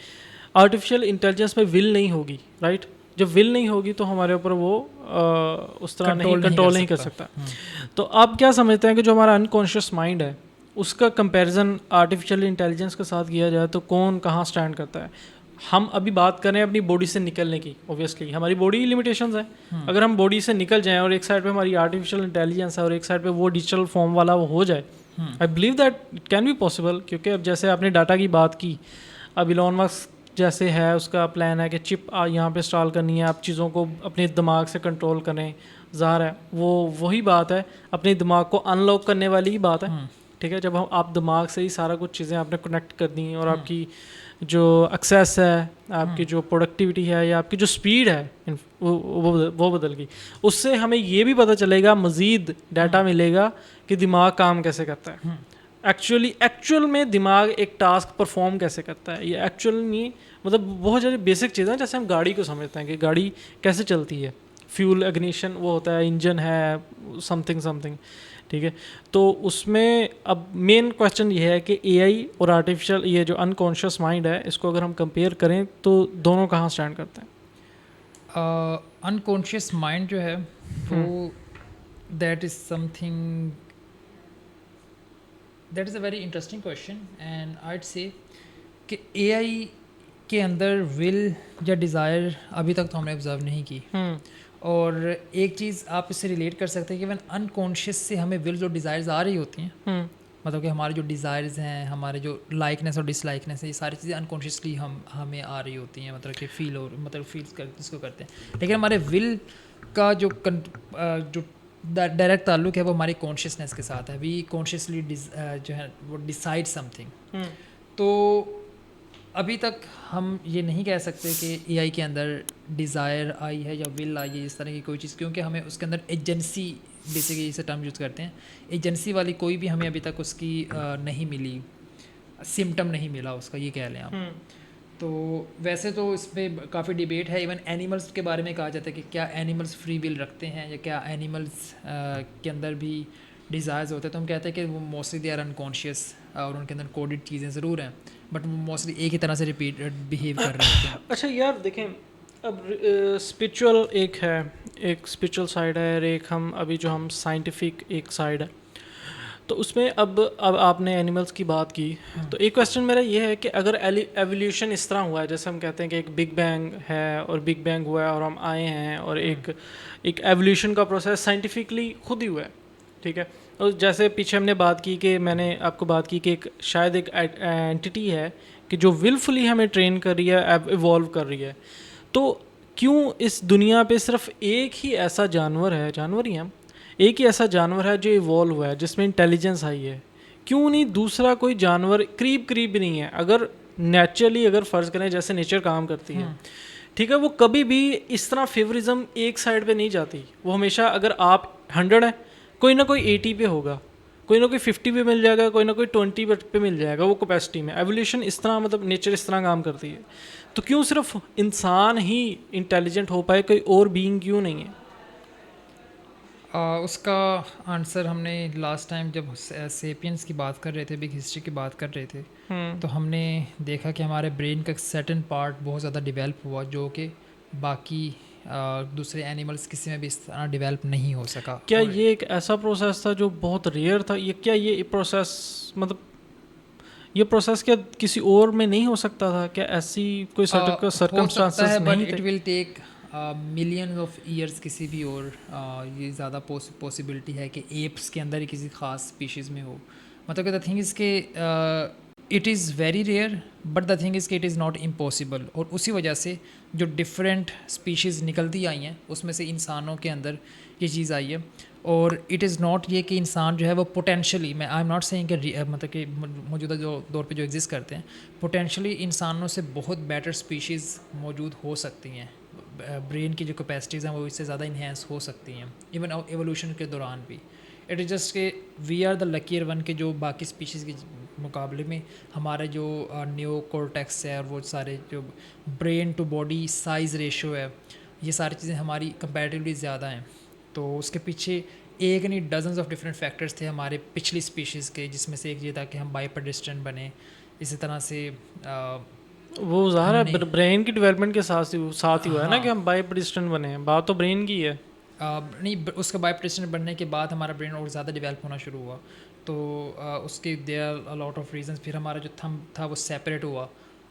आर्टिफिशियल इंटेलिजेंस में विल नहीं होगी, राइट? जब विल नहीं होगी तो हमारे ऊपर वो उस तरह नहीं कंट्रोल नहीं कर सकता। तो आप क्या समझते हैं कि जो हमारा अनकॉन्शियस माइंड है उसका कंपैरिजन आर्टिफिशियल इंटेलिजेंस के साथ किया जाए तो कौन कहाँ स्टैंड करता है? हम अभी बात करें अपनी बॉडी से निकलने की, ऑब्वियसली हमारी बॉडी लिमिटेशंस है। अगर हम बॉडी से निकल जाएं और एक साइड पे हमारी आर्टिफिशियल इंटेलिजेंस है और एक साइड पे वो डिजिटल फॉर्म वाला वो हो जाए, I believe that it can be possible, क्योंकि अब जैसे आपने डाटा की बात की, अब इलॉन मस्क जैसे है उसका प्लान है कि चिप यहाँ पे इंस्टॉल करनी है, आप चीज़ों को अपने दिमाग से कंट्रोल करें, ज़ाहिर है वो वही बात है, अपने दिमाग को अनलॉक करने वाली ही बात है। ठीक है, जब हम आप दिमाग से ही सारा कुछ चीज़ें आपने कनेक्ट कर दी और आपकी जो एक्सेस है, आपकी जो प्रोडक्टिविटी है या आपकी जो स्पीड है वो बदल गई। उससे हमें ये भी पता चलेगा, मज़ीद डाटा मिलेगा कि दिमाग काम कैसे करता है, एक्चुअल में दिमाग एक टास्क परफॉर्म कैसे करता है। ये एक्चुअल नहीं, मतलब बहुत सारी बेसिक चीज़ें हैं, जैसे हम गाड़ी को समझते हैं कि गाड़ी कैसे चलती है, फ्यूल इग्निशन वो होता है, इंजन है, समथिंग, ठीक है। तो उसमें अब मेन क्वेश्चन ये है कि एआई और आर्टिफिशियल ये जो अनकॉन्शियस माइंड है, इसको अगर हम कंपेयर करें तो दोनों कहाँ स्टैंड करते हैं? अनकॉन्शियस माइंड जो है वो that is something, that is a very interesting question and I'd say कि एआई के अंदर विल या डिज़ायर अभी तक तो हमने ऑब्जर्व नहीं की। और एक चीज़ आप इससे रिलेट कर सकते हैं कि इवन अनकॉन्शियस से हमें विल्स और डिज़ायर्स आ रही होती हैं, मतलब कि हमारे जो डिज़ायर्स हैं, हमारे जो लाइकनेस और डिसलाइकनेस है, ये सारी चीज़ें अनकॉन्शियसली हमें आ रही होती हैं, मतलब कि फील कर इसको करते हैं। लेकिन हमारे विल का जो डायरेक्ट ताल्लुक है वो हमारी कॉन्शियसनेस के साथ है। वी कॉन्शियसली जो है वो डिसाइड समथिंग। तो अभी तक हम ये नहीं कह सकते कि एआई के अंदर डिज़ायर आई है या विल आई है, इस तरह की कोई चीज़, क्योंकि हमें उसके अंदर एजेंसी, बेसिकली इसे टर्म यूज़ करते हैं, एजेंसी वाली कोई भी हमें अभी तक उसकी नहीं मिली, सिम्टम नहीं मिला उसका, ये कह लें आप। तो वैसे तो इस पर काफ़ी डिबेट है, इवन एनिमल्स के बारे में कहा जाता है कि क्या एनिमल्स फ्री विल रखते हैं या क्या एनिमल्स के अंदर भी डिज़ायर्स होते हैं। तो हम कहते हैं कि वो मोस्टली दे आर अनकॉन्शियस और उनके अंदर कोडेड चीज़ें ज़रूर हैं, बट वो मोस्टली एक ही तरह से बिहेव कर रहे होते हैं। अच्छा यार देखें, अब स्पिरिचुअल एक है, एक स्पिरिचुअल साइड है, और एक हम अभी जो हम साइंटिफिक एक साइड है। तो उसमें अब आपने एनिमल्स की बात की, तो एक क्वेश्चन मेरा ये है कि अगर एवोल्यूशन इस तरह हुआ है, जैसे हम कहते हैं कि एक बिग बैंग है और बिग बैंग हुआ है और हम आए हैं, और एक एवोल्यूशन का प्रोसेस साइंटिफिकली खुद ही हुआ है, ठीक है। और जैसे पीछे हमने बात की कि मैंने आपको बात की कि एक शायद एक एंटिटी है कि जो विलफुली हमें ट्रेन कर रही है, इवॉल्व कर रही है। तो क्यों इस दुनिया पे सिर्फ एक ही ऐसा जानवर है, जानवर ही हम, एक ही ऐसा जानवर है जो इवॉल्व हुआ है, जिसमें इंटेलिजेंस आई है? क्यों नहीं दूसरा कोई जानवर करीब भी नहीं है? अगर नेचुरली अगर फ़र्ज़ करें जैसे नेचर काम करती है, ठीक है, वो कभी भी इस तरह फेवरिज्म एक साइड पे नहीं जाती। वो हमेशा, अगर आप 100 है, कोई ना कोई 80 पे होगा, कोई ना कोई 50 पे मिल जाएगा, कोई ना कोई 20 पे मिल जाएगा, वो कैपेसिटी में। एवोल्यूशन इस तरह, मतलब नेचर इस तरह काम करती है। तो क्यों सिर्फ इंसान ही इंटेलिजेंट हो पाए, कोई और बीइंग क्यों नहीं है? उसका आंसर हमने लास्ट टाइम जब सेपियंस की बात कर रहे थे, बिग हिस्ट्री की बात कर रहे थे, तो हमने देखा कि हमारे ब्रेन का एक सर्टेन पार्ट बहुत ज़्यादा डेवलप हुआ, जो कि बाकी दूसरे एनिमल्स किसी में भी इस तरह डेवलप नहीं हो सका। क्या ये एक ऐसा प्रोसेस था जो बहुत रेयर था? ये क्या ये प्रोसेस, मतलब ये प्रोसेस क्या किसी और में नहीं हो सकता था? क्या ऐसी कोई सर्कमस्टांसेस नहीं थे? It will take millions of years किसी भी और ये ज़्यादा पॉसिबिलिटी है कि एप्स के अंदर ही किसी ख़ास स्पीशीज़ में हो। मतलब कि द थिंग इज़ के it is very rare, but the thing is कि इट इज़ नॉट इम्पॉसिबल। और उसी वजह से जो डिफरेंट स्पीशीज़ निकलती आई हैं, उसमें से इंसानों के अंदर ये चीज़ आई है। और इट इज़ नॉट ये कि इंसान जो है वो पोटेंशली, मैं आई एम नॉट सेइंग कि मतलब कि मौजूदा जो दौर पे जो एग्जिस्ट करते हैं, पोटेंशली इंसानों से बहुत बेटर स्पीशीज़ मौजूद हो सकती हैं। ब्रेन की जो कैपेसिटीज़ हैं वो इससे ज़्यादा इन्हेंस हो सकती हैं, इवन एवोल्यूशन के दौरान भी। इट इज़ जस्ट के we are the luckier one के जो बाकी स्पीशीज़ के मुकाबले में हमारे जो न्यो कॉर्टेक्स है और वो सारे जो brain to body size ratio है, ये सारी चीज़ें हमारी कंपैरेटिवली ज़्यादा हैं। तो उसके पीछे एक नहीं डजन्स ऑफ डिफरेंट फैक्टर्स थे हमारे पिछली स्पीशीज़ के, जिसमें से एक ये था कि हम बाइपेडेस्ट्रियन बने। इसी तरह से वो ज़ाहिर है ब्रेन की डेवलपमेंट के साथ ही हुआ है ना कि हम बाइपेडेस्ट्रियन बने हैं। बात तो ब्रेन की है। नहीं, उसका बाइपेडेस्ट्रियन बनने के बाद हमारा ब्रेन और ज़्यादा डेवलप होना शुरू हुआ। तो उसके there are a lot of reasons. फिर हमारा जो थंब था वो सेपरेट हुआ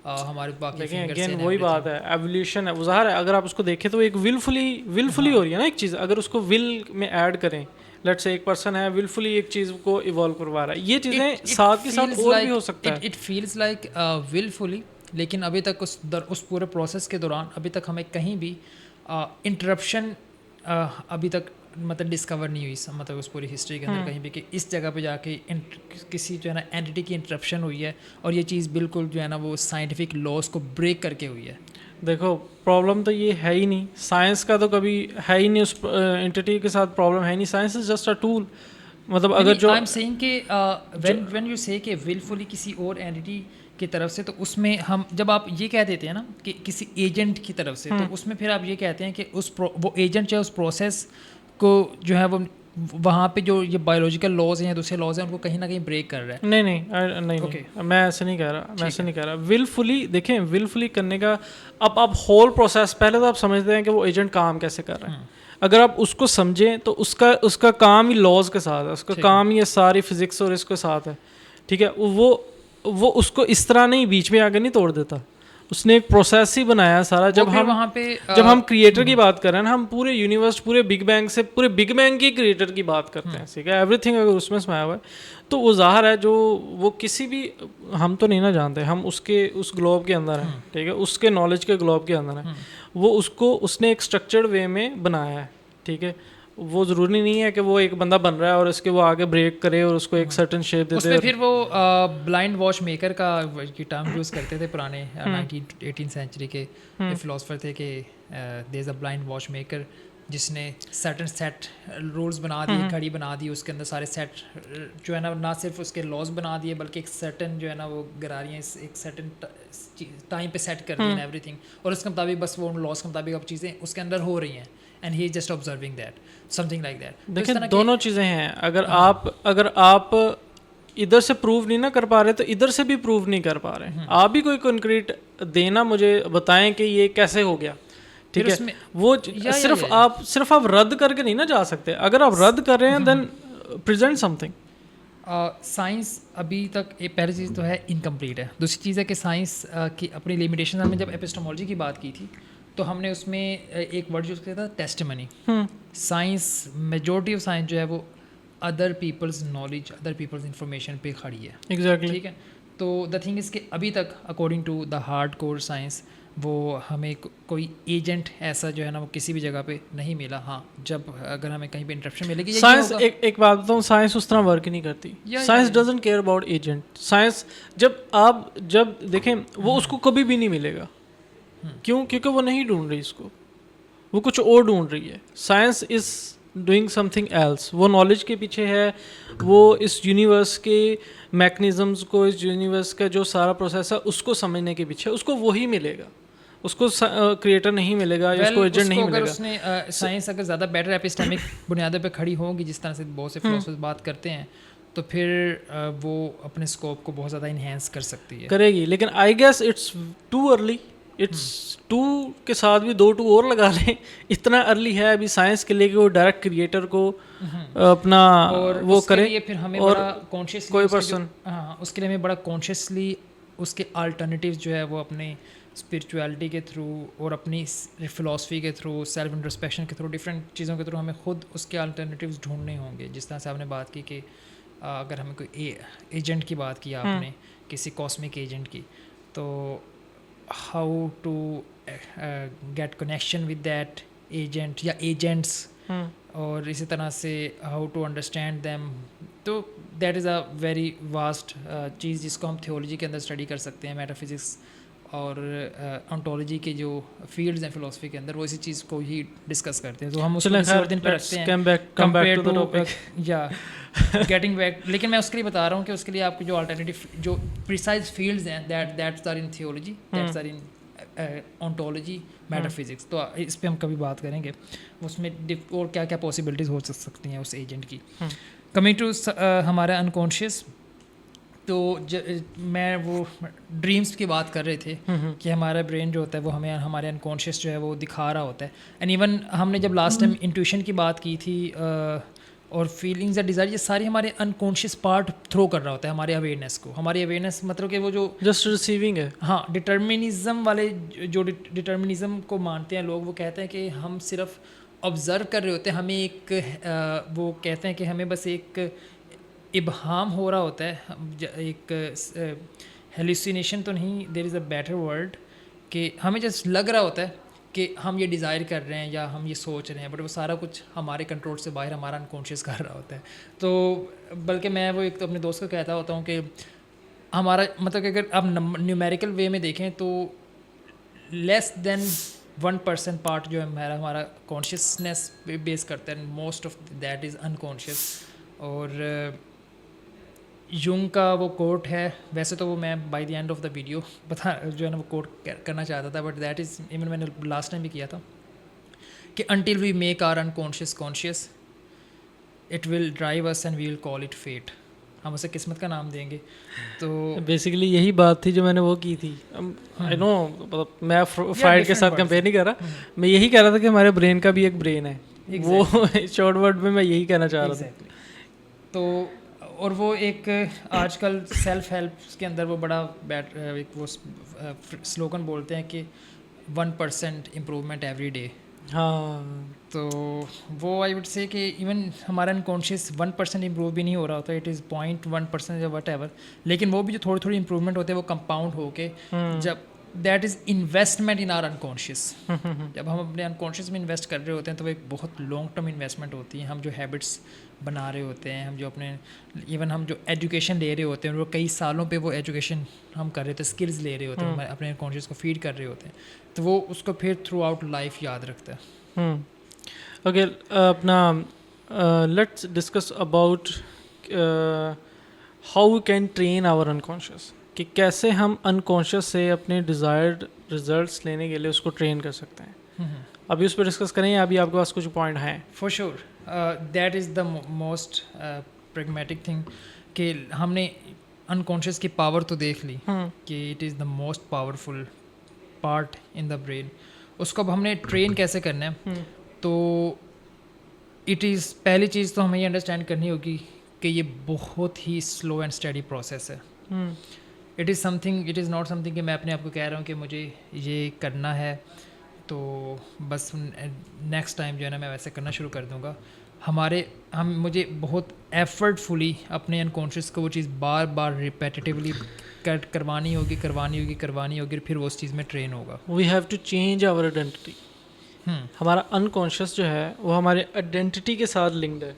हमारे बाकी लेकिन फिंगर्स अगेन से। वही बात है, एवोल्यूशन है वो ज़ाहिर है। अगर आप उसको देखें तो एक विलफुली हो रही है ना एक चीज़, अगर उसको विल में ऐड करें, लेट्स से एक पर्सन है विलफुली एक चीज़ को इवॉल्व करवा रहा है, ये चीज़ें It साथ के साथ feels और like- भी हो सकता है। It feels like willfully, लेकिन अभी तक उस पूरे प्रोसेस के दौरान अभी तक हमें कहीं भी इंटरप्शन अभी तक मतलब डिस्कवर नहीं हुई, मतलब उस पूरी हिस्ट्री के अंदर कहीं भी कि इस जगह पे जाके किसी जो है ना एंटिटी की इंटरप्शन हुई है और ये चीज़ बिल्कुल जो है ना वो साइंटिफिक लॉज को ब्रेक करके हुई है। देखो प्रॉब्लम तो ये है ही नहीं, साइंस का तो कभी है ही नहीं, उस एंटिटी के साथ प्रॉब्लम है नहीं, science is just a tool. मतलब अगर जो आई एम सेइंग कि व्हेन यू से कि विलफुली किसी और एंटिटी की तरफ से, तो उसमें हम जब आप ये कह देते हैं ना कि किसी एजेंट की तरफ से, तो उसमें फिर आप ये कहते हैं कि वो एजेंट जो है उस प्रोसेस को जो है वो वहाँ पे जो ये बायोलॉजिकल लॉज हैं या दूसरे लॉज हैं उनको कहीं ना कहीं ब्रेक कर रहा है। नहीं नहीं Okay. मैं ऐसे नहीं कह रहा, मैं ऐसे नहीं कह रहा। विलफुली देखें, विलफुली करने का अब आप होल प्रोसेस पहले तो आप समझते हैं कि वो एजेंट काम कैसे कर रहा है। अगर आप उसको समझें तो उसका काम ही लॉज के साथ है, उसका काम ही ये सारी फिजिक्स और इसके साथ है, ठीक है। वो उसको इस तरह नहीं बीच में आकर नहीं तोड़ देता, उसने एक प्रोसेस ही बनाया सारा। जब हम क्रिएटर की बात कर रहे हैं ना, हम पूरे यूनिवर्स, पूरे बिग बैंग की क्रिएटर की बात करते हैं, ठीक है। एवरीथिंग अगर उसमें समाया हुआ है तो वो ज़ाहिर है जो वो किसी भी, हम तो नहीं ना जानते, हम उसके उस ग्लोब के अंदर हैं, ठीक है, उसके नॉलेज के ग्लोब के अंदर हैं, वो उसने एक स्ट्रक्चर्ड वे में बनाया है, ठीक है। वो ज़रूरी नहीं है कि वो एक बंदा बन रहा है और उसके वो आगे ब्रेक करे और उसको एक सर्टेन शेप दे दे। उसमें फिर वो ब्लाइंड वॉच मेकर का टर्म यूज़ करते थे पुराने 18th सेंचुरी के फिलोसफर थे कि there is a blind watch maker जिसने सर्टन सेट रूल्स बना दिए, घड़ी बना दी, उसके अंदर सारे सेट जो है ना सिर्फ उसके लॉज बना दिए बल्कि एक सर्टन जो है ना वो गरारियाँ एक सर्टन टाइम पे सेट कर दी एंड एवरीथिंग, और उसके मुताबिक बस वो लॉज के मुताबिक अब चीज़ें उसके अंदर हो रही हैं and he is just observing that, something like that. देखिए दोनों चीज़ें हैं, अगर आप इधर से प्रूव नहीं ना कर पा रहे तो इधर से भी प्रूव नहीं कर पा रहे। आप भी कोई कंक्रीट देना, मुझे बताएं कि ये कैसे हो गया, ठीक है। वो सिर्फ आप रद्द करके नहीं ना जा सकते। अगर आप रद्द कर रहे हैं देन प्रेजेंट समथिंग। साइंस अभी तक पहली चीज़ तो है इनकम्प्लीट है। दूसरी चीज़ है कि साइंस की अपनी लिमिटेशन, हमने जब एपिस्टेमोलॉजी की बात की थी तो हमने उसमें एक वर्ड यूज़ किया था testimony. Science, majority of science जो है वो other people's knowledge, other people's information पे खड़ी है। एग्जैक्टली ठीक है। तो द थिंग इज़ कि अभी तक according to the hard core science वो हमें कोई एजेंट ऐसा जो है ना वो किसी भी जगह पे नहीं मिला। हाँ, जब अगर हमें कहीं पे इंटरप्शन मिलेगी साइंस, एक बात बताऊँ, साइंस उस तरह वर्क ही नहीं करती। Science doesn't care about agent. Science जब देखें वो उसको कभी भी नहीं मिलेगा। क्यों? क्योंकि वो नहीं ढूंढ रही इसको, वो कुछ और ढूंढ रही है। Science is doing something else, वो नॉलेज के पीछे है, वो इस यूनिवर्स के मैकेनिज्म्स को, इस यूनिवर्स का जो सारा प्रोसेस है उसको समझने के पीछे, उसको वही मिलेगा, उसको क्रिएटर नहीं मिलेगा या उसको एजेंट नहीं मिलेगा। उसने साइंस अगर ज़्यादा बेटर एपिस्टेमिक बुनियादों पे खड़ी होगी, जिस तरह से बहुत से फिलोसफर्स बात करते हैं, तो फिर वो अपने स्कोप को बहुत ज़्यादा इन्हेंस कर सकती है, करेगी। लेकिन I guess it's too early. It's too के साथ भी 2 2 और लगा लें, इतना अर्ली है अभी साइंस के लिए कि वो डायरेक्ट क्रिएटर को अपना और वो करे। फिर हमें और बड़ा कॉन्शियसली कोई पर्सन, हाँ, उसके लिए हमें बड़ा कॉन्शियसली उसके अल्टरनेटिव्स जो है वो अपनी स्पिरिचुअलिटी के थ्रू और अपनी फिलॉसफी के थ्रू, सेल्फ इंट्रोस्पेक्शन के थ्रू, डिफरेंट चीज़ों के थ्रू हमें खुद उसके अल्टरनेटिव्स ढूंढने होंगे। जिस तरह से आपने बात की कि अगर हमें कोई एजेंट की बात की आपने, किसी कॉस्मिक एजेंट की, तो how to get connection with that agent या एजेंट्स, और इसी तरह से हाउ टू अंडरस्टैंड देम, तो that is a very vast चीज़ जिसको हम थियोलॉजी के अंदर स्टडी कर सकते हैं। मेटाफिजिक्स और ऑन्टोलॉजी के जो फील्ड्स हैं फिलोसफी के अंदर, वो इसी चीज़ को ही डिस्कस करते हैं। तो हम उसको किसी और दिन पे रखते हैं कंपेयर टू या गेटिंग बैक। लेकिन मैं उसके लिए बता रहा हूँ कि उसके लिए आपको जो अल्टरनेटिव, जो प्रिसाइज फील्ड्स हैं, that's are in theology, that's are in ontology, metaphysics. तो इस पर हम कभी बात करेंगे उसमें और क्या क्या पॉसिबिलिटीज़ हो सकती हैं उस एजेंट की। कमिंग टू हमारा अनकॉन्शियस, तो मैं वो ड्रीम्स की बात कर रहे थे कि हमारा ब्रेन जो होता है वो हमें हमारे अनकॉन्शियस जो है वो दिखा रहा होता है। एंड इवन हमने जब लास्ट टाइम इंट्यूशन की बात की थी और फीलिंग्स या डिज़ायर, ये सारी हमारे अनकॉन्शियस पार्ट थ्रो कर रहा होता है हमारे अवेयरनेस को। हमारी अवेयरनेस मतलब कि वो जो जस्ट रिसीविंग है। हाँ, डिटर्मिनिज्म वाले जो डिटर्मिनिज्म को मानते हैं लोग, वो कहते हैं कि हम सिर्फ ऑब्ज़र्व कर रहे होते हैं, हमें एक वो कहते हैं कि हमें बस एक इबहाम हो रहा होता है, एक हेलुसिनेशन तो नहीं, there is a better word, कि हमें जस्ट लग रहा होता है कि हम ये डिज़ायर कर रहे हैं या हम ये सोच रहे हैं, बट वो सारा कुछ हमारे कंट्रोल से बाहर हमारा अनकॉन्शियस कर रहा होता है। तो बल्कि मैं वो एक तो अपने दोस्त को कहता होता हूँ कि हमारा मतलब कि अगर आप न्यूमेरिकल वे में देखें तो लेस देन 1% पार्ट जो है हमारा कॉन्शियसनेस पे बेस करता है, most of that is unconscious. और यूंग का वो कोट है, वैसे तो वो मैं by the end of the video बता जो है ना वो कोट करना चाहता था, बट दैट इज़ इवन मैंने लास्ट टाइम भी किया था कि until we make our unconscious conscious it will drive us and we will call it fate, हम उसे किस्मत का नाम देंगे। तो बेसिकली यही बात थी जो मैंने वो की थी। आई नो मतलब मैं फ्राइड के साथ कंपेयर नहीं कर रहा, मैं यही कह रहा था कि हमारे ब्रेन का भी एक ब्रेन है, वो शॉर्ट वर्ड में मैं यही कहना चाह रहा था। तो और वो एक आजकल सेल्फ हेल्प के अंदर वो बड़ा एक वो स्लोगन बोलते हैं कि 1% इम्प्रूवमेंट एवरी डे। हाँ, तो वो आई वुड से कि इवन हमारा अनकॉन्शियस 1% इम्प्रूव भी नहीं हो रहा होता, इट इज़ 0.1% या वट एवर, लेकिन वो भी जो थोड़ी थोड़ी इम्प्रूवमेंट होते हैं वो कंपाउंड होके जब that is investment in are unconscious, जब हम अपने अनकॉन्शियस में इन्वेस्ट कर रहे होते हैं तो वो एक बहुत लॉन्ग टर्म इन्वेस्टमेंट होती है। हम जो हैबिट्स बना रहे होते हैं, हम जो अपने इवन हम जो एजुकेशन ले रहे होते हैं, वो कई सालों पे वो एजुकेशन हम कर रहे होते हैं, स्किल्स ले रहे होते हैं, अपने अनकॉन्शियस को फीड कर रहे होते हैं, तो वो उसको फिर थ्रू आउट लाइफ याद रखता है। ओके, अपना let's discuss about how we can train our unconscious, कि कैसे हम अनकॉन्शियस से अपने डिज़ायर्ड रिजल्ट्स लेने के लिए उसको ट्रेन कर सकते हैं। अभी उस पर डिस्कस करें या अभी आपके पास कुछ पॉइंट हैं? For sure, that is the most pragmatic thing कि हमने अनकॉन्शियस की पावर तो देख ली कि it is the most powerful part in the brain. उसको अब हमने ट्रेन कैसे करना है, तो इट इज़ पहली चीज़ तो हमें ये अंडरस्टैंड करनी होगी कि ये बहुत ही स्लो एंड स्टडी प्रोसेस है। It is something, it is not something कि मैं अपने आप को कह रहा हूँ कि मुझे ये करना है तो बस नेक्स्ट टाइम जो है ना मैं वैसे करना शुरू कर दूँगा। मुझे बहुत एफर्टफुली अपने अनकॉन्शियस को वो चीज़ बार बार रिपीटेटिवली करवानी होगी फिर वो उस चीज़ में ट्रेन होगा। We have to change our identity. हमारा अनकॉन्शियस जो है वो हमारे आइडेंटिटी के साथ लिंक्ड है।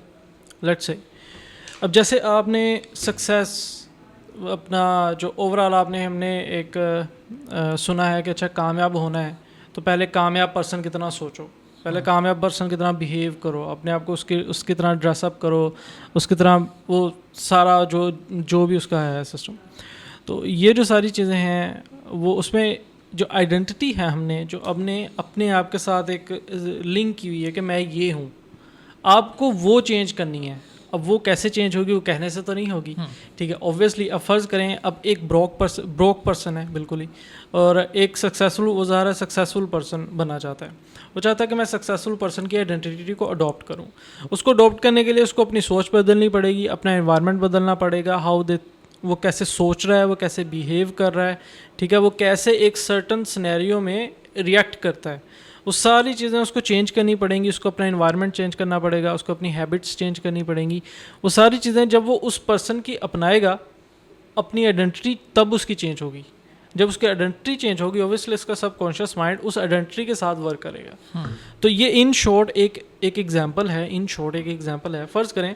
लेट्स से अब जैसे आपने सक्सेस अपना जो ओवरऑल हमने एक सुना है कि अच्छा कामयाब होना है तो पहले कामयाब पर्सन की तरह सोचो, पहले कामयाब पर्सन की तरह बिहेव करो, अपने आप को उसकी तरह ड्रेसअप करो, उसकी तरह वो सारा जो भी उसका है सिस्टम। तो ये जो सारी चीज़ें हैं वो उसमें जो आइडेंटिटी है हमने जो अपने आप के साथ एक लिंक की हुई है कि मैं ये हूँ, आपको वो चेंज करनी है। अब वो कैसे चेंज होगी, वो कहने से तो नहीं होगी, ठीक है। ऑब्वियसली अब फ़र्ज़ करें अब एक ब्रोक पर्सन है बिल्कुल ही, और एक वो ज़ाहिर सक्सेसफुल पर्सन बनना चाहता है। वो चाहता है कि मैं सक्सेसफुल पर्सन की आइडेंटिटी को अडॉप्ट करूं। उसको अडॉप्ट करने के लिए उसको अपनी सोच बदलनी पड़ेगी, अपना एनवायरनमेंट बदलना पड़ेगा, वो कैसे सोच रहा है, वो कैसे बिहेव कर रहा है, ठीक है, वो कैसे एक सर्टन सिनेरियो में रिएक्ट करता है, वो सारी चीज़ें उसको चेंज करनी पड़ेंगी। उसको अपना एनवायरनमेंट चेंज करना पड़ेगा, उसको अपनी हैबिट्स चेंज करनी पड़ेंगी। वो सारी चीज़ें जब वो उस पर्सन की अपनाएगा अपनी आइडेंटिटी, तब उसकी चेंज होगी। जब उसकी आइडेंटिटी चेंज होगी ऑब्वियसली इसका सबकॉन्शियस माइंड उस आइडेंटिटी के साथ वर्क करेगा। तो ये इन शॉर्ट एक एग्जांपल है। फ़र्ज़ करें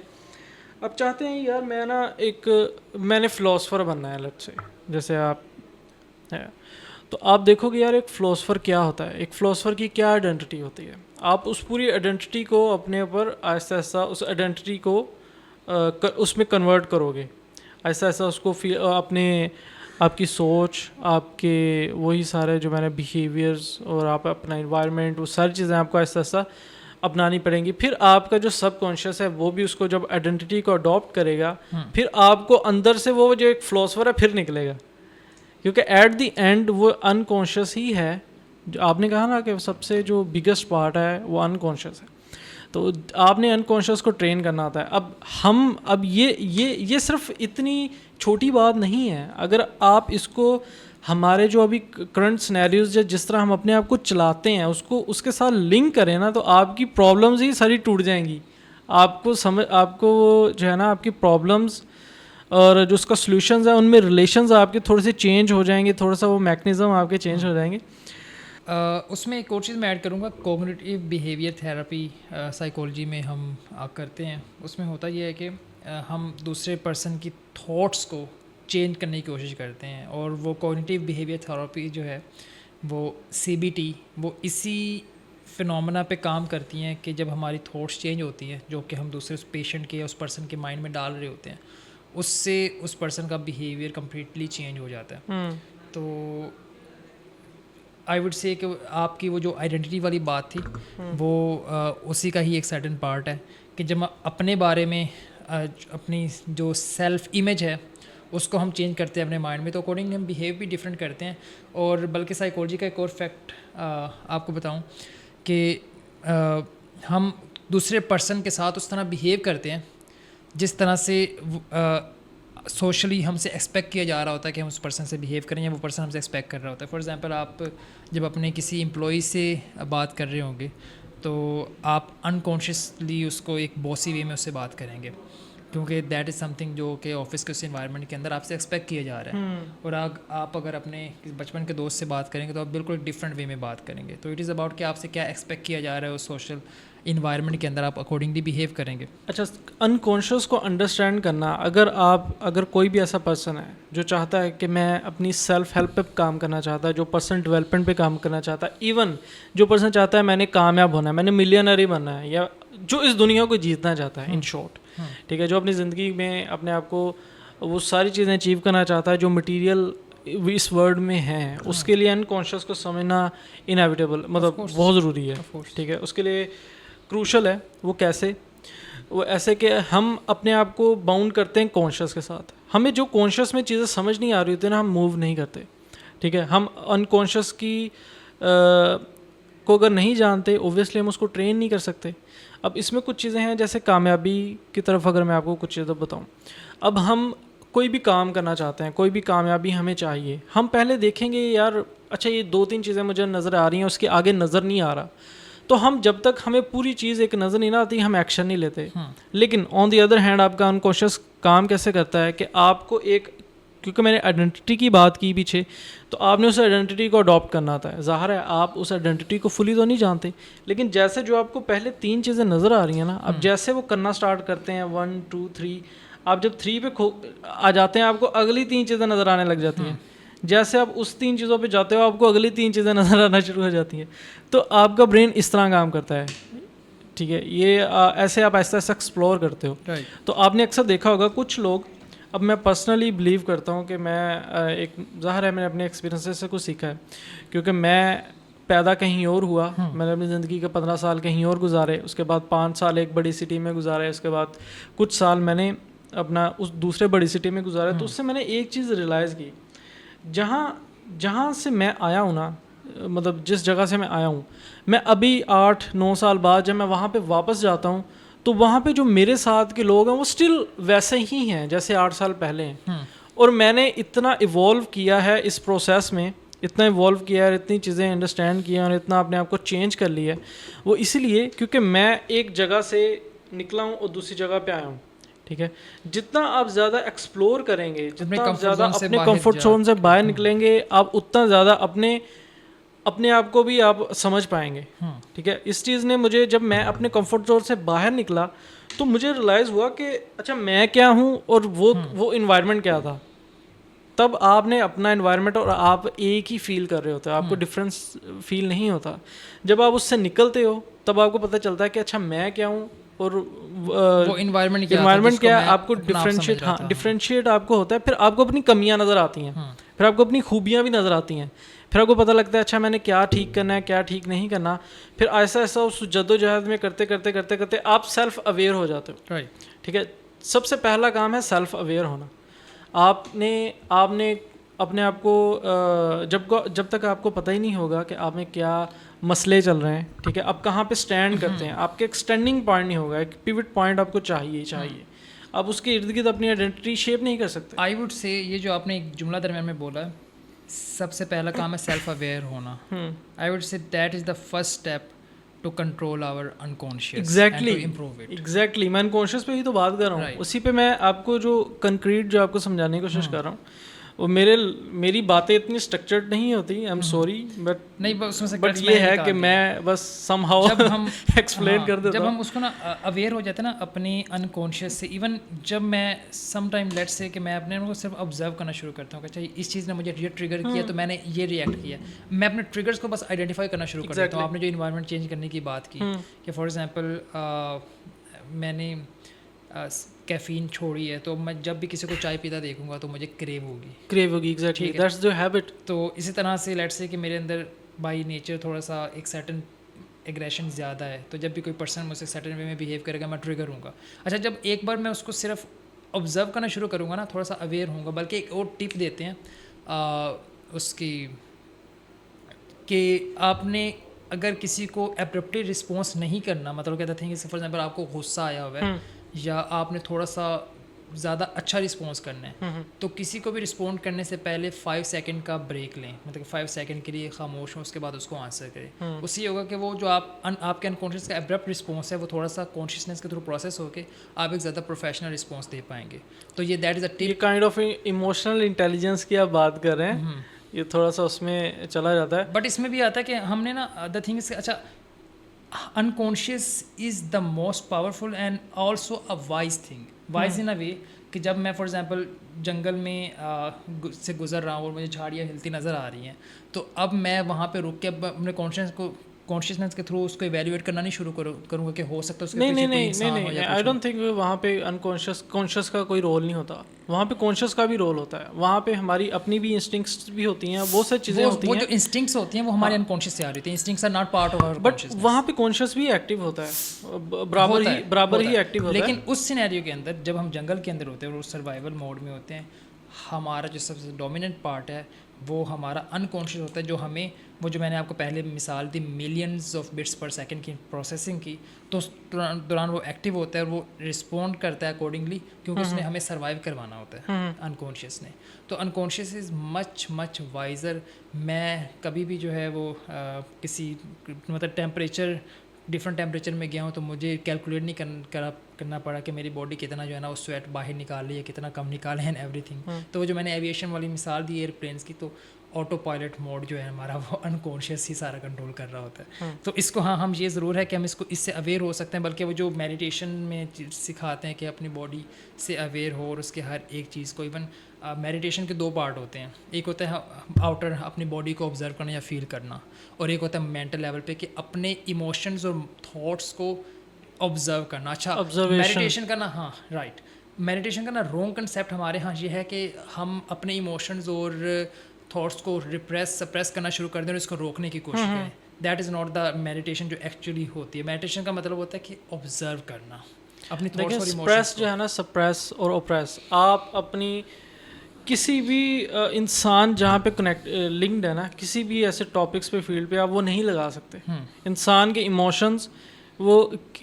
अब चाहते हैं यार मैंने फ़िलासफ़र बनना है, लेट्स से, जैसे आप है, तो आप देखोगे यार एक फ़िलासफ़र क्या होता है, एक फ़िलासफ़र की क्या आइडेंटिटी होती है। आप उस पूरी आइडेंटिटी को अपने ऊपर आहिस्ता आहिस्ता उस आइडेंटिटी को उसमें कन्वर्ट करोगे, आहिस्ता आहिस्ता उसको आपकी सोच, आपके वही सारे जो मैंने बिहेवियर्स और आप अपना इन्वायरमेंट, वो सारी चीज़ें आपको आहिस्ता आहिस्ता अपनानी पड़ेंगी। फिर आपका जो सबकॉन्शियस है वो भी उसको जब आइडेंटिटी को अडॉप्ट करेगा, फिर आपको अंदर से वो जो एक फ़िलासफ़र है फिर निकलेगा, क्योंकि एट द एंड वो अनकॉन्शियस ही है। जो आपने कहा ना कि सबसे जो बिगेस्ट पार्ट है वो अनकॉन्शियस है, तो आपने अनकॉन्शियस को ट्रेन करना होता है। अब ये सिर्फ इतनी छोटी बात नहीं है। अगर आप इसको हमारे जो अभी करंट सिनेरियोज जिस तरह हम अपने आप को चलाते हैं उसको उसके साथ लिंक करें ना, तो आपकी प्रॉब्लम्स ही सारी टूट जाएंगी। आपको जो है ना आपकी प्रॉब्लम्स और जो उसका सॉल्यूशंस है उनमें रिलेशंस आपके थोड़े से चेंज हो जाएंगे, थोड़ा सा वो मैकेनिज्म आपके चेंज हो जाएंगे। उसमें एक और चीज़ मैं ऐड करूँगा, कॉग्निटिव बिहेवियर थेरेपी साइकोलॉजी में हम करते हैं। उसमें होता ये है कि हम दूसरे पर्सन की थॉट्स को चेंज करने की कोशिश करते हैं, और वो कॉग्निटिव बिहेवियर थेरेपी जो है वो CBT वो इसी फिनोमेना पे काम करती हैं कि जब हमारी थॉट्स चेंज होती हैं जो कि हम दूसरे उस पेशेंट के या उस पर्सन के माइंड में डाल रहे होते हैं, उससे उस पर्सन का बिहेवियर कम्प्लीटली चेंज हो जाता है। तो आई वुड से कि आपकी वो जो आइडेंटिटी वाली बात थी वो उसी का ही एक सर्टेन पार्ट है कि जब हम अपने बारे में अपनी जो सेल्फ इमेज है उसको हम चेंज करते हैं अपने माइंड में, तो अकॉर्डिंगली हम बिहेव भी डिफरेंट करते हैं। और बल्कि साइकोलॉजी का एक और फैक्ट आपको बताऊं कि हम दूसरे पर्सन के साथ उस तरह बिहेव करते हैं जिस तरह से सोशली हमसे एक्सपेक्ट किया जा रहा होता है कि हम उस पर्सन से बिहेव करें या वो पर्सन हमसे एक्सपेक्ट कर रहा होता है। फॉर एग्जांपल, आप जब अपने किसी एम्प्लॉय से बात कर रहे होंगे तो आप अनकॉन्शियसली उसको एक बॉसी वे में उससे बात करेंगे, क्योंकि दैट इज़ समथिंग जो कि ऑफिस के उस इन्वायरमेंट के अंदर आपसे एक्सपेक्ट किया जा रहा है। और आप अगर अपने बचपन के दोस्त से बात करेंगे तो आप बिल्कुल एक डिफरेंट वे में बात करेंगे। तो इट इज़ अबाउट कि आपसे क्या एक्सपेक्ट किया जा रहा है उस सोशल इन्वायरमेंट के अंदर, आप अकॉर्डिंगली बिहेव करेंगे। अच्छा, अनकॉन्शियस को अंडरस्टैंड करना, अगर कोई भी ऐसा पर्सन है जो चाहता है कि मैं अपनी सेल्फ हेल्प पे काम करना चाहता है, जो पर्सन डेवलपमेंट पे काम करना चाहता है, इवन जो पर्सन चाहता है मैंने कामयाब होना है, मैंने मिलियनर ही बनना है, या जो इस दुनिया को जीतना चाहता है इन शॉर्ट, ठीक है, जो अपनी ज़िंदगी में अपने आप को वो सारी चीज़ें अचीव करना चाहता है जो मटीरियल इस वर्ल्ड में है, उसके लिए अनकॉन्शियस को समझना इनएविटेबल मतलब बहुत ज़रूरी है। ठीक है, उसके लिए क्रूशल है। वो कैसे? वो ऐसे कि हम अपने आप को बाउंड करते हैं कॉन्शियस के साथ। हमें जो कॉन्शियस में चीज़ें समझ नहीं आ रही होती ना, हम मूव नहीं करते। ठीक है, हम अनकॉन्शियस की को अगर नहीं जानते, ओब्वियसली हम उसको ट्रेन नहीं कर सकते। अब इसमें कुछ चीज़ें हैं, जैसे कामयाबी की तरफ अगर मैं आपको कुछ चीज़ें बताऊं, अब हम कोई भी काम करना चाहते हैं, कोई भी कामयाबी हमें चाहिए, हम पहले देखेंगे यार अच्छा ये 2-3 चीज़ें मुझे नज़र आ रही हैं, उसके आगे नज़र नहीं आ रहा, तो हम जब तक हमें पूरी चीज़ एक नज़र नहीं ना आती हम एक्शन नहीं लेते। लेकिन ऑन द अदर हैंड आपका अनकॉन्शियस काम कैसे करता है कि आपको एक, क्योंकि मैंने आइडेंटिटी की बात की पीछे, तो आपने उस आइडेंटिटी को अडॉप्ट करना था। ज़ाहिर है आप उस आइडेंटिटी को फुली तो नहीं जानते, लेकिन जैसे जो आपको पहले 3 चीज़ें नज़र आ रही हैं ना, अब जैसे वो करना स्टार्ट करते हैं 1 2 3, आप जब 3 पे आ जाते हैं आपको अगली 3 चीज़ें नज़र आने लग जाती हैं। जैसे आप उस 3 चीज़ों पे जाते हो आपको अगली 3 चीज़ें नज़र आना शुरू हो जाती हैं। तो आपका ब्रेन इस तरह काम करता है। ठीक है, ये ऐसे आप ऐसा एक्सप्लोर करते हो। तो आपने अक्सर देखा होगा कुछ लोग, अब मैं पर्सनली बिलीव करता हूँ कि मैं एक, ज़ाहिर है मैंने अपने एक्सपीरियंसेस से कुछ सीखा है, क्योंकि मैं पैदा कहीं और हुआ, मैंने अपनी ज़िंदगी के 15 साल कहीं और गुजारे, उसके बाद 5 साल एक बड़ी सिटी में गुजारे, उसके बाद कुछ साल मैंने अपना उस दूसरे बड़ी सिटी में गुजारे। तो उससे मैंने एक चीज़ रियलाइज़ की, जहाँ से मैं आया हूँ ना, मतलब जिस जगह से मैं आया हूँ, मैं अभी 8-9 साल बाद जब मैं वहाँ पे वापस जाता हूँ तो वहाँ पे जो मेरे साथ के लोग हैं वो स्टिल वैसे ही हैं जैसे 8 साल पहले हैं। और मैंने इतना इवॉल्व किया है इस प्रोसेस में, इतना इवॉल्व किया है, इतनी चीज़ें अंडरस्टैंड किया और इतना अपने आप को चेंज कर लिया है, वो इसलिए क्योंकि मैं एक जगह से निकला हूँ और दूसरी जगह पे आया हूँ। ठीक है, जितना आप ज़्यादा एक्सप्लोर करेंगे, जितना आप ज़्यादा अपने कंफर्ट जोन से बाहर निकलेंगे, आप उतना ज़्यादा अपने आप को भी आप समझ पाएंगे। ठीक है, इस चीज़ ने मुझे, जब मैं अपने कंफर्ट जोन से बाहर निकला तो मुझे रियलाइज़ हुआ कि अच्छा मैं क्या हूँ और वो इन्वायरमेंट क्या था। तब आपने अपना इन्वायरमेंट और आप एक ही फील कर रहे होते हो, आपको डिफरेंस फील नहीं होता। जब आप उससे निकलते हो तब आपको पता चलता है कि अच्छा मैं क्या हूँ और वो इन्वायरमेंट क्या है। आपको डिफरेंशिएट आपको होता है, फिर आपको अपनी कमियां नज़र आती हैं, फिर आपको अपनी खूबियां भी नज़र आती हैं, फिर आपको पता लगता है अच्छा मैंने क्या ठीक करना है क्या ठीक नहीं करना। फिर ऐसा ऐसा उस जद्दोजहद में करते करते करते करते आप सेल्फ अवेयर हो जाते हो। ठीक है, सबसे पहला काम है सेल्फ अवेयर होना। आपने अपने आप को जब तक आपको पता ही नहीं होगा कि आप में क्या मसले चल रहे हैं, ठीक है, आप कहाँ पे स्टैंड करते हैं, आपके एक स्टैंडिंग पॉइंट नहीं होगा, एक पिवट पॉइंट आपको चाहिए। आप उसके इर्द गिर्द अपनी आइडेंटिटी शेप नहीं कर सकते। आई वुड से ये जो आपने एक जुमला दरम्यान में बोला, सबसे पहला काम है सेल्फ अवेयर होना. I would say that is the first step to control our unconscious exactly and to improve it. Exactly मैं अनकॉन्शियस पे ही तो बात कर रहा हूँ. Right. उसी पे मैं आपको जो कंक्रीट जो आपको समझाने की कोशिश कर रहा हूँ, वो मेरी बातें इतनी स्ट्रक्चर्ड नहीं होती. आई एम सॉरी बट नहीं, बस उसमें से बट cuts ये मैंने है निकाल कि दिए. मैं बस समहाउ जब हम एक्सप्लेन कर देता जब हूँ. हम उसको ना अवेयर हो जाते हैं ना अपनी अनकॉन्शियस से, इवन जब मैं सम टाइम लेट्स से कि मैं अपने को सिर्फ ऑब्जर्व करना शुरू करता हूँ कि अच्छा इस चीज़ ने मुझे ये ट्रिगर किया तो मैंने ये रिएक्ट किया. मैं अपने ट्रिगर्स को बस आइडेंटिफाई करना शुरू कर देता हूँ. आपने जो इन्वायरमेंट चेंज करने की बात की कि फॉर एग्जांपल मैंने कैफीन छोड़ी है तो मैं जब भी किसी को चाय पीता देखूंगा तो मुझे क्रेव होगी. Exactly that's the habit. तो इसी तरह से लेट्स से कि मेरे अंदर बाय नेचर थोड़ा सा एक सर्टन एग्रेशन ज़्यादा है, तो जब भी कोई पर्सन मुझसे सर्टन वे में बिहेव करेगा मैं ट्रिगर हूँगा. अच्छा, जब एक बार मैं उसको सिर्फ ऑब्जर्व करना शुरू करूँगा ना, थोड़ा सा अवेयर होऊंगा. बल्कि एक और टिप देते हैं उसकी कि आपने अगर किसी को एब्रप्टली रिस्पॉन्स नहीं करना, मतलब कहते हैं कि फॉर एग्जाम्पल आपको गुस्सा आया हुआ है या आपने थोड़ा सा ज़्यादा अच्छा रिस्पॉन्स करना है, तो किसी को भी रिस्पॉन्ड करने से पहले 5 सेकंड का ब्रेक लें. मतलब 5 सेकंड के लिए खामोश हो, उसके बाद उसको आंसर करें. उससे होगा कि वो जो आपके अनकॉन्शियस का एब्रप्ट रिस्पॉन्स है वो थोड़ा सा कॉन्शियसनेस के थ्रू प्रोसेस होकर आप एक ज़्यादा प्रोफेशनल रिस्पॉन्स दे पाएंगे. तो ये that is a tip. Kind of emotional intelligence की आप बात कर रहे हैं, ये थोड़ा सा उसमें चला जाता है. बट इसमें भी आता है कि हमने ना द थिंग इज, अच्छा unconscious is the most powerful and also a wise thing. Wise in a way कि जब मैं फॉर एग्जांपल जंगल में से गुजर रहा हूँ और मुझे झाड़ियाँ हिलती नज़र आ रही हैं, तो अब मैं वहाँ पे रुक के अपने कॉन्शियसनेस के थ्रू उसको इवैल्यूएट करना नहीं शुरू करूँगा कि हो सकता है उसके पीछे कोई इंसान हो या आई डोंट थिंक वहाँ पे कॉन्शियस का कोई रोल नहीं होता. वहाँ पे कॉन्शियस का भी रोल होता है. वहाँ पे हमारी अपनी भी इंस्टिंक्ट्स भी होती हैं, वो सब चीज़ें होती हैं. वो जो इंस्टिंक्ट्स होती हैं वो हमारे अनकॉन्शियस से आ रही थी. Instincts are not part of our but consciousness. वहाँ पे कॉन्शियस भी एक्टिव होता है, बराबर ही एक्टिव होता है. लेकिन उस सिनेरियो के अंदर जब हम जंगल के अंदर होते हैं और सर्वाइवल मोड में होते हैं, हमारा जो सबसे डोमिनेंट पार्ट है वो हमारा अनकॉन्शियस होता है, जो हमें वो जो मैंने आपको पहले मिसाल दी मिलियंस ऑफ बिट्स पर सेकंड की प्रोसेसिंग की, तो उस दौरान वो एक्टिव होता है और वो रिस्पॉन्ड करता है अकॉर्डिंगली, क्योंकि उसने हमें सर्वाइव करवाना होता है अनकॉन्शियस ने. तो अनकॉन्शियस इज़ मच वाइजर. मैं कभी भी जो है वो किसी मतलब डिफरेंट टेम्परेचर में गया हूँ तो मुझे कैलकुलेट नहीं करना पड़ा कि मेरी बॉडी कितना जो है ना वो स्वेट बाहर निकाल रही है, कितना कम निकाले एंड एवरीथिंग. तो वो जो मैंने एविएशन वाली मिसाल दी एयरप्लेन्स की, तो ऑटो पायलट मोड जो है हमारा वो अनकॉन्शियस ही सारा कंट्रोल कर रहा होता है. तो इसको हम ये ज़रूर है कि हम इसको इससे अवेयर हो सकते हैं. बल्कि वो जो मेडिटेशन में सिखाते हैं कि अपनी बॉडी से अवेयर हो और उसके हर एक चीज़ को, इवन मेडिटेशन के 2 पार्ट होते हैं. एक होता है आउटर अपनी बॉडी को ऑब्जर्व करना या फील करना, और एक होता है मेंटल लेवल पे कि अपने इमोशंस और थॉट्स को ऑब्जर्व करना. अच्छा, मेडिटेशन करना, हाँ राइट, मेडिटेशन करना रॉन्ग कंसेप्ट हमारे यहाँ ये है कि हम अपने इमोशंस और थॉट्स को सप्रेस करना शुरू कर दें और इसको रोकने की कोशिश करें. That is not the meditation जो एक्चुअली होती है. मेडिटेशन का मतलब होता है कि ऑब्जर्व करना अपनी थॉट्स और इमोशंस जो है ना, सप्रेस और ओप्रेस, आप अपनी किसी भी इंसान जहाँ पे लिंक्ड है ना, किसी भी ऐसे टॉपिक्स पे फील्ड पे आप वो नहीं लगा सकते. इंसान के इमोशंस, वो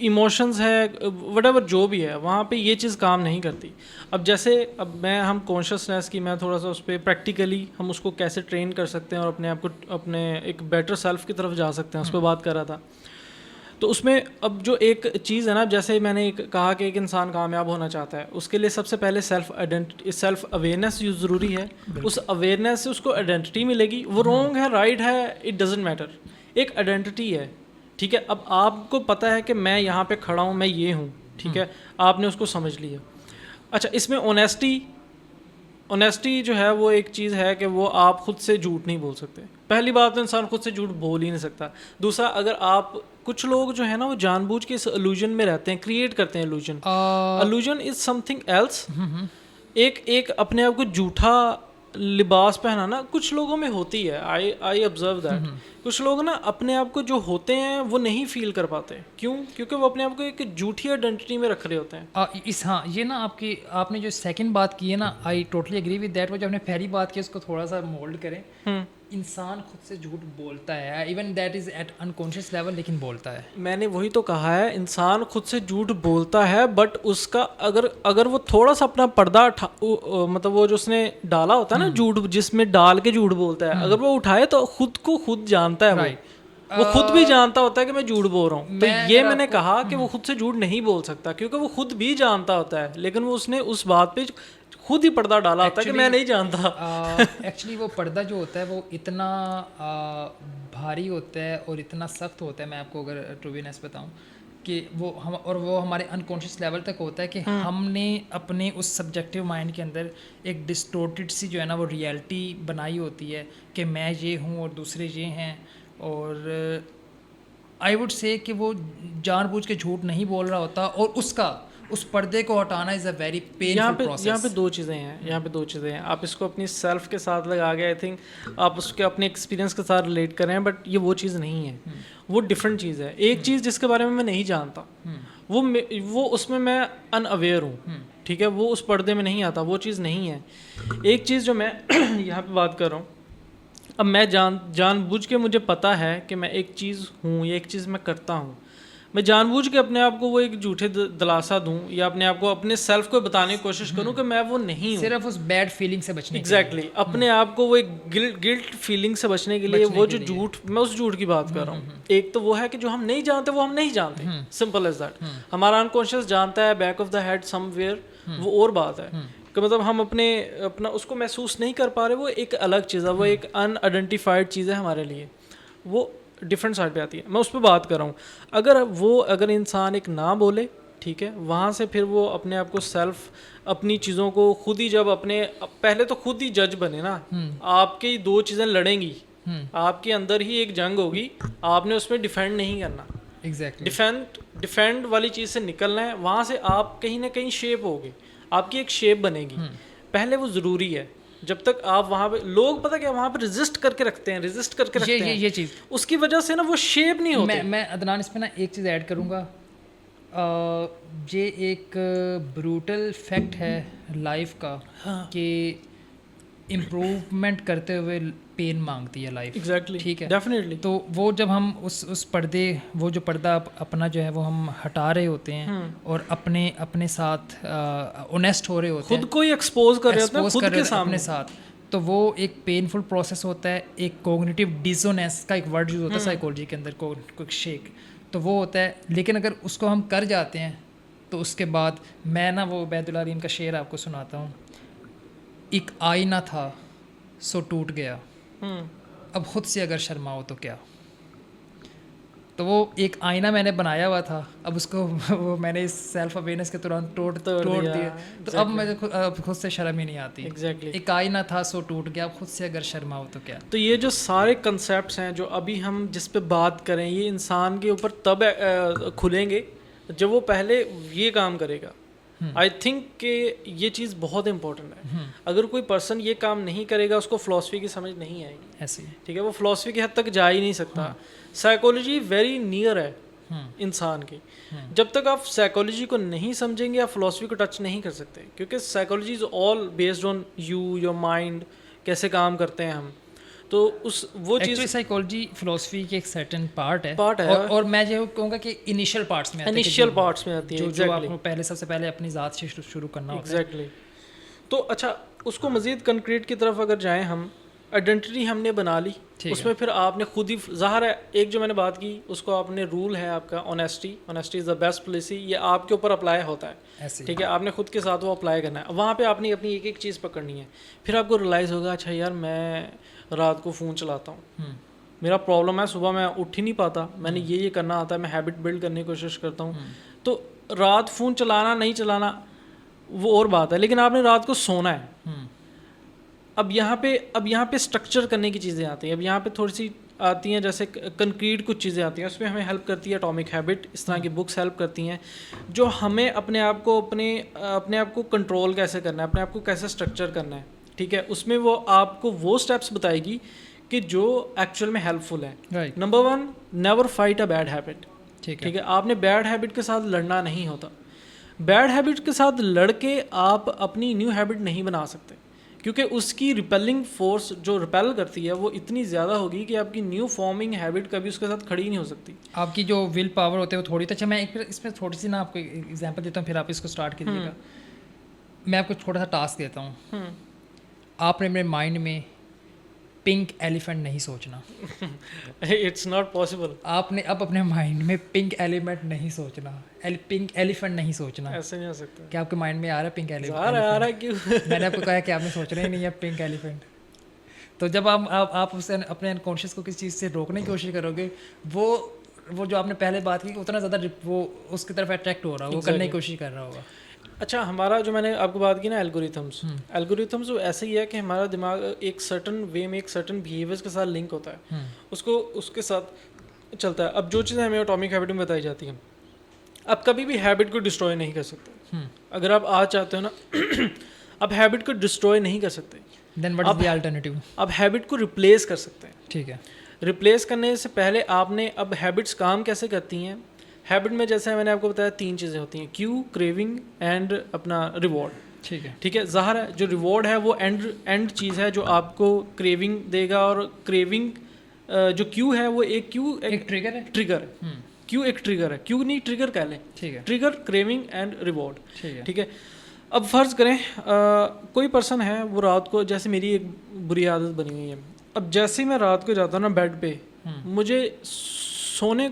इमोशंस है व्हाटएवर जो भी है, वहाँ पे ये चीज़ काम नहीं करती. अब जैसे हम कॉन्शियसनेस की, मैं थोड़ा सा उस पर प्रैक्टिकली हम उसको कैसे ट्रेन कर सकते हैं और अपने आप को अपने एक बेटर सेल्फ की तरफ जा सकते हैं, उस पर बात कर रहा था. तो उसमें अब जो एक चीज़ है ना, जैसे मैंने कहा कि एक इंसान कामयाब होना चाहता है, उसके लिए सबसे पहले सेल्फ अवेयरनेस ज़रूरी है. उस अवेयरनेस से उसको आइडेंटिटी मिलेगी. वो रॉन्ग है, राइट है, इट डजेंट मैटर. एक आइडेंटिटी है, ठीक है. अब आपको पता है कि मैं यहाँ पे खड़ा हूँ, मैं ये हूँ, ठीक है, आपने उसको समझ लिया. अच्छा, इसमें ऑनेस्टी जो है वो एक चीज़ है कि वो आप खुद से झूठ नहीं बोल सकते. पहली बात तो इंसान खुद से झूठ बोल ही नहीं सकता. दूसरा, अगर आप कुछ लोग जो है ना वो जानबूझ के इस इल्यूजन में रहते हैं, क्रिएट करते हैं इल्यूजन इज समथिंग एल्स. एक अपने आप को झूठा लिबास पहनाना कुछ लोगों में होती है. I observe that. कुछ लोग ना अपने आप को जो होते हैं वो नहीं फील कर पाते. क्यों? क्योंकि वो अपने आप को एक झूठी आइडेंटिटी में रख रहे होते हैं. हाँ, ये ना आपने जो सेकंड बात की है ना, I totally agree with that. वो जो आपने पहली बात की उसको थोड़ा सा मोल्ड करें. इंसान खुद से झूठ बोलता है, even that is at unconscious level, लेकिन बोलता है। मैंने वही तो कहा है, इंसान खुद से झूठ बोलता है, बट उसका अगर वो थोड़ा सा अपना पर्दा मतलब वो जो उसने डाला होता है ना झूठ, जिसमें डाल के झूठ बोलता है, अगर वो उठाए तो खुद को खुद जानता है राइट, वो खुद भी जानता होता है कि मैं झूठ बोल रहा हूँ। तो ये मैंने कहा कि वो खुद से झूठ नहीं बोल सकता, क्योंकि वो खुद भी जानता होता है, लेकिन वो उसने उस बात पे खुद ही पर्दा डाला होता है कि मैं नहीं जानता। एक्चुअली वो पर्दा जो होता है वो इतना भारी होता है और इतना सख्त होता है, मैं आपको अगर टू बी ऑनेस्ट बताऊं, कि वो हमारे अनकॉन्शियस लेवल तक होता है कि हमने अपने उस सब्जेक्टिव माइंड के अंदर एक डिस्टोर्टेड सी जो है ना वो रियलिटी बनाई होती है कि मैं ये हूँ और दूसरे ये हैं। और आई वुड से कि वो जानबूझ के झूठ नहीं बोल रहा होता, और उस पर्दे को हटाना is a very painful process. यहाँ पे दो चीज़ें हैं, आप इसको अपनी सेल्फ के साथ लगा के, आई थिंक आप उसके अपने एक्सपीरियंस के साथ रिलेट कर रहे हैं, बट ये वो चीज़ नहीं है, वो डिफरेंट चीज़ है। एक चीज़ जिसके बारे में मैं नहीं जानता, वो उसमें मैं अनअवेयर हूँ, ठीक है, वो उस पर्दे में नहीं आता, वो चीज़ नहीं है। एक चीज़ जो मैं यहाँ पे बात कर रहा हूँ, अब मैं जानबूझ के मुझे पता है कि मैं एक चीज़ हूँ या एक चीज़ मैं करता हूँ, मैं जानबूझ के अपने आप को वो एक झूठे दिलासा दूं या अपने आप को अपने सेल्फ को बताने की कोशिश करूं कि मैं वो नहीं हूं, सिर्फ उस बैड फीलिंग से बचने एग्जैक्टली अपने आप को वो एक गिल्ट फीलिंग से बचने के लिए, वो जो झूठ, मैं उस झूठ की बात कर रहा हूँ। एक तो वो है कि जो हम नहीं जानते वो हम नहीं जानते, सिंपल एज दैट। हमारा अनकॉन्शियस जानता है back of the head somewhere, वो और बात है कि मतलब हम अपना उसको महसूस नहीं कर पा रहे, वो एक अलग चीज़ है, वो एक अनआइडेंटिफाइड चीज़ है हमारे लिए, वो डिफरेंट साइड पे आती है। मैं उस पर बात कर रहा हूँ। अगर इंसान एक ना बोले, ठीक है, वहाँ से फिर वो अपने आप को अपनी चीज़ों को खुद ही जब पहले तो खुद ही जज बने ना, आपकी दो चीज़ें लड़ेंगी, आपके अंदर ही एक जंग होगी, आपने उसमें डिफेंड नहीं करना, एग्जैक्टली डिफेंड वाली चीज़ से निकलना है, वहाँ से आप कहीं ना कहीं शेप होगे, आपकी एक शेप बनेगी, पहले वो ज़रूरी है। जब तक आप वहाँ पे, लोग पता क्या वहाँ पे रेजिस्ट करके रखते हैं, ये चीज़, उसकी वजह से ना वो शेप नहीं होते। मैं अदनान इसमें ना एक चीज़ ऐड करूँगा, ये एक ब्रूटल फैक्ट है लाइफ का, कि इम्प्रूवमेंट करते हुए पेन मांगती है लाइफ। एग्जैक्टली, ठीक है, डेफिनेटली। तो वो जब हम उस पर्दे, वो जो पर्दा अपना जो है वो हम हटा रहे होते हैं और अपने साथ ऑनेस्ट हो रहे होते हैं, खुद को ही एक्सपोज कर रहे होते हैं खुद के सामने अपने साथ, तो वो एक पेनफुल प्रोसेस होता है। एक कॉग्निटिव डिसोनेंस का एक वर्ड यूज होता है साइकोलॉजी के अंदर, कोई शेक, तो वो होता है। लेकिन अगर उसको हम कर जाते हैं तो उसके बाद मैं ना वो बैदुल अलीम का शेर आपको सुनाता हूँ। एक आईना था सो टूट गया, अब खुद से अगर शर्माओ तो क्या। तो वो एक आईना मैंने बनाया हुआ था, अब उसको वो मैंने इस सेल्फ अवेयरनेस के तुरंत तोड़ दिया, तो अब मुझे खुद से शर्म ही नहीं आती। एग्जैक्टली, एक आईना था सो टूट गया, अब खुद से अगर शर्माओ तो क्या। तो ये जो सारे कंसेप्ट्स हैं जो अभी हम जिस पे बात करें, ये इंसान के ऊपर तब खुलेंगे जब वो पहले ये काम करेगा। आई थिंक कि ये चीज़ बहुत इंपॉर्टेंट है। अगर कोई पर्सन ये काम नहीं करेगा, उसको फ़िलासफ़ी की समझ नहीं आएगी, ऐसे, ठीक है, वो फ़िलासफ़ी की हद तक जा ही नहीं सकता। साइकोलॉजी वेरी नियर है इंसान की। जब तक आप साइकोलॉजी को नहीं समझेंगे, आप फ़िलासफ़ी को टच नहीं कर सकते, क्योंकि psychology is all based on your mind, कैसे काम करते हैं हम। तो वो चीज़ साइकोलॉजी फिलोसफी के एक सर्टेन पार्ट है और मैं जो कहूँगा कि इनिशियल पार्ट्स में आती है जो आपको सबसे पहले अपनी ज़ात से शुरू करना होता है। एग्जैक्टली। तो अच्छा, उसको मज़ीद कंक्रीट की तरफ अगर जाएं हम, आइडेंटिटी हमने बना ली, उसमें फिर आपने खुद ही, ज़ाहिर है एक जो मैंने बात की उसको आपने, रूल है आपका honesty is the best policy, ये आपके ऊपर अप्लाई होता है, ठीक है, आपने खुद के साथ वो अप्लाई करना है। वहाँ पे आपने अपनी एक एक चीज़ पकड़नी है, फिर आपको रियलाइज़ होगा अच्छा यार मैं रात को फ़ोन चलाता हूँ, मेरा प्रॉब्लम है, सुबह मैं उठ ही नहीं पाता, मैंने ये करना आता है, मैं हैबिट बिल्ड करने की कोशिश करता हूँ। तो रात फ़ोन चलाना नहीं चलाना वो और बात है, लेकिन आपने रात को सोना है। अब यहाँ पे स्ट्रक्चर करने की चीज़ें आती हैं, अब यहाँ पे थोड़ी सी आती हैं, जैसे कंक्रीट कुछ चीज़ें आती हैं, उसमें हमें हेल्प करती है एटॉमिक हैबिट, इस तरह की बुक्स हेल्प करती हैं जो हमें अपने आप को कंट्रोल कैसे करना है, अपने आप को कैसे स्ट्रक्चर करना है, ठीक है। उसमें वो आपको वो स्टेप्स बताएगी कि जो एक्चुअल में हेल्पफुल है। Number 1, never fight a bad habit, ठीक है। आपने बैड हैबिट के साथ लड़ना नहीं होता, बैड हैबिट के साथ लड़ के आप अपनी न्यू हैबिट नहीं बना सकते, क्योंकि उसकी रिपेलिंग फोर्स जो रिपेल करती है वो इतनी ज़्यादा होगी कि आपकी न्यू फॉर्मिंग हैबिट कभी उसके साथ खड़ी ही नहीं हो सकती। आपकी जो विल पावर होते है वो थोड़ी, तो अच्छा मैं एक इसमें थोड़ी सी ना आपको एग्जांपल देता हूँ, फिर आप इसको स्टार्ट कीजिएगा। मैं आपको छोटा सा टास्क देता हूँ, आपने मेरे माइंड में पिंक एलिफेंट नहीं सोचना। It's not possible. आपने अब अपने माइंड में पिंक एलिमेंट नहीं सोचना, पिंक एलिफेंट नहीं सोचना। ऐसे नहीं हो सकता। क्या आपके माइंड में आ रहा है पिंक एलिफेंट? आ रहा है क्यों? मैंने आपको कहा कि आपने सोचना ही नहीं है पिंक एलिफेंट। तो जब आप उससे अपने अनकॉन्शियस को किसी चीज़ से रोकने की कोशिश करोगे, वो जो आपने पहले बात की उतना ज़्यादा वो उसकी तरफ अट्रैक्ट हो रहा है, वो करने की कोशिश कर रहा होगा। अच्छा, हमारा जो मैंने आपको बात की ना एल्गोरिथम्स वो ऐसे ही है कि हमारा दिमाग एक सर्टन वे में एक सर्टन बिहेवियर्स के साथ लिंक होता है, उसको उसके साथ चलता है। अब जो चीज़ें हमें एटॉमिक हैबिट में बताई जाती हैं, आप कभी भी हैबिट को डिस्ट्रॉय नहीं कर सकते। अगर आप आज चाहते हो ना आप हैबिट को डिस्ट्रॉय नहीं कर सकते। Then what is the alternative? आप हैबिट को रिप्लेस कर सकते हैं। ठीक है। रिप्लेस करने से पहले आपने, अब हैबिट्स काम कैसे करती हैं? हैबिट में जैसे मैंने आपको बताया 3 चीज़ें होती हैं, क्यू, क्रेविंग एंड अपना रिवॉर्ड। ठीक है, ज़ाहिर है जो रिवॉर्ड है वो एंड चीज़ है जो आपको क्रेविंग देगा, और क्रेविंग जो क्यू है वो एक ट्रिगर है। क्यू एक ट्रिगर है, क्यू नहीं ट्रिगर कह लें। ठीक है। Trigger, craving and reward. ठीक है। अब फ़र्ज़ करें कोई पर्सन है, वो रात को, जैसे मेरी एक बुरी आदत बनी हुई है, अब जैसे ही मैं रात को जाता हूँ ना बेड पे, मुझे सोने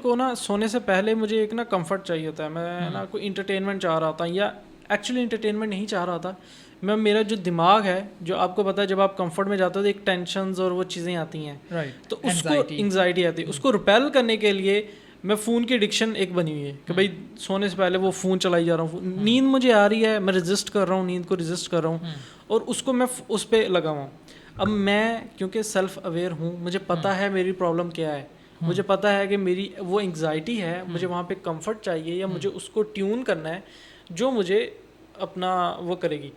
से पहले मुझे एक ना कंफर्ट चाहिए होता है। मैं ना कोई इंटरटेनमेंट चाह रहा था, या एक्चुअली इंटरटेनमेंट नहीं चाह रहा था मैं, मेरा जो दिमाग है, जो आपको पता है जब आप कंफर्ट में जाते हो तो एक टेंशन्स और वो चीज़ें आती हैं, राइट, तो उसको एंग्जाइटी आती है, उसको रिपेल करने के लिए मैं फ़ोन की एडिक्शन एक बनी हुई है कि भाई सोने से पहले वो फ़ोन चलाई जा रहा हूँ, नींद मुझे आ रही है, मैं रजिस्ट कर रहा हूँ, नींद को रजिस्ट कर रहा हूँ, और उसको मैं उस पर लगा हुआ हूँ। अब मैं क्योंकि सेल्फ अवेयर हूँ, मुझे पता है मेरी प्रॉब्लम क्या है, मुझे पता है कि मेरी वो एंग्जाइटी है, मुझे वहाँ पे कंफर्ट चाहिए, या मुझे उसको ट्यून करना है जो मुझे अपना वो करेगी।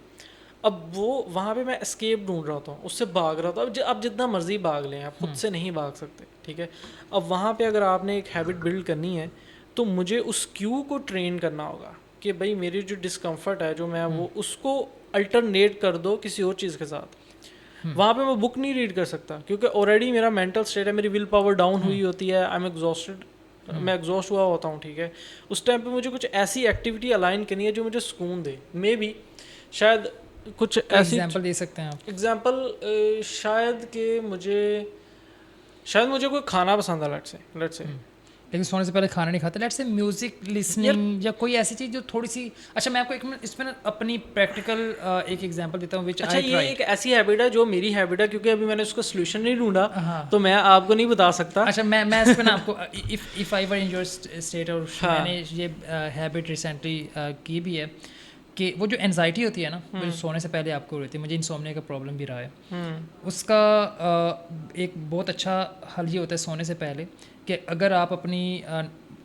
अब वो वहाँ पे मैं एस्केप ढूंढ रहा था, उससे भाग रहा था। अब आप जितना मर्जी भाग लें, आप खुद से नहीं भाग सकते। ठीक है। अब वहाँ पे अगर आपने एक हैबिट बिल्ड करनी है तो मुझे उस क्यू को ट्रेन करना होगा कि भाई मेरी जो डिस्कम्फर्ट है, जो मैं वो उसको अल्टरनेट कर दो किसी और चीज़ के साथ। वहाँ पे मैं बुक नहीं रीड कर सकता क्योंकि ऑलरेडी मेरा मेंटल स्टेट है, मेरी विल पावर डाउन हुई होती है, आई एम एग्जॉस्टेड, मैं एग्जॉस्ट हुआ होता हूँ। ठीक है। उस टाइम पे मुझे कुछ ऐसी एक्टिविटी अलाइन करनी है जो मुझे सुकून दे। मे बी शायद कुछ ऐसी एग्जांपल दे सकते हैं आप? एग्जांपल शायद मुझे कोई खाना पसंद है, लेट्स से लेकिन सोने से पहले खाना नहीं खाता, लेट्स से म्यूजिक लिसनिंग या कोई ऐसी चीज़ जो थोड़ी सी। अच्छा, मैं आपको एक मिनट इसमें अपनी प्रैक्टिकल एक एग्जांपल देता हूँ विच आई ट्राइड। ये एक ऐसी हैबिट है जो मेरी हैबिट है, क्योंकि अभी मैंने उसका सोल्यूशन नहीं ढूंढा, तो मैं आपको नहीं बता सकता। अच्छा, मैं इस पे ना आपको if I were in your state, और मैंने ये हैबिट रिसेंटली की भी है कि वो जो एनजाइटी होती है ना, वो सोने से पहले आपको रहती है, मुझे इंसोम्निया का प्रॉब्लम भी रहा है। उसका एक बहुत अच्छा हल ये होता है सोने से पहले कि अगर आप अपनी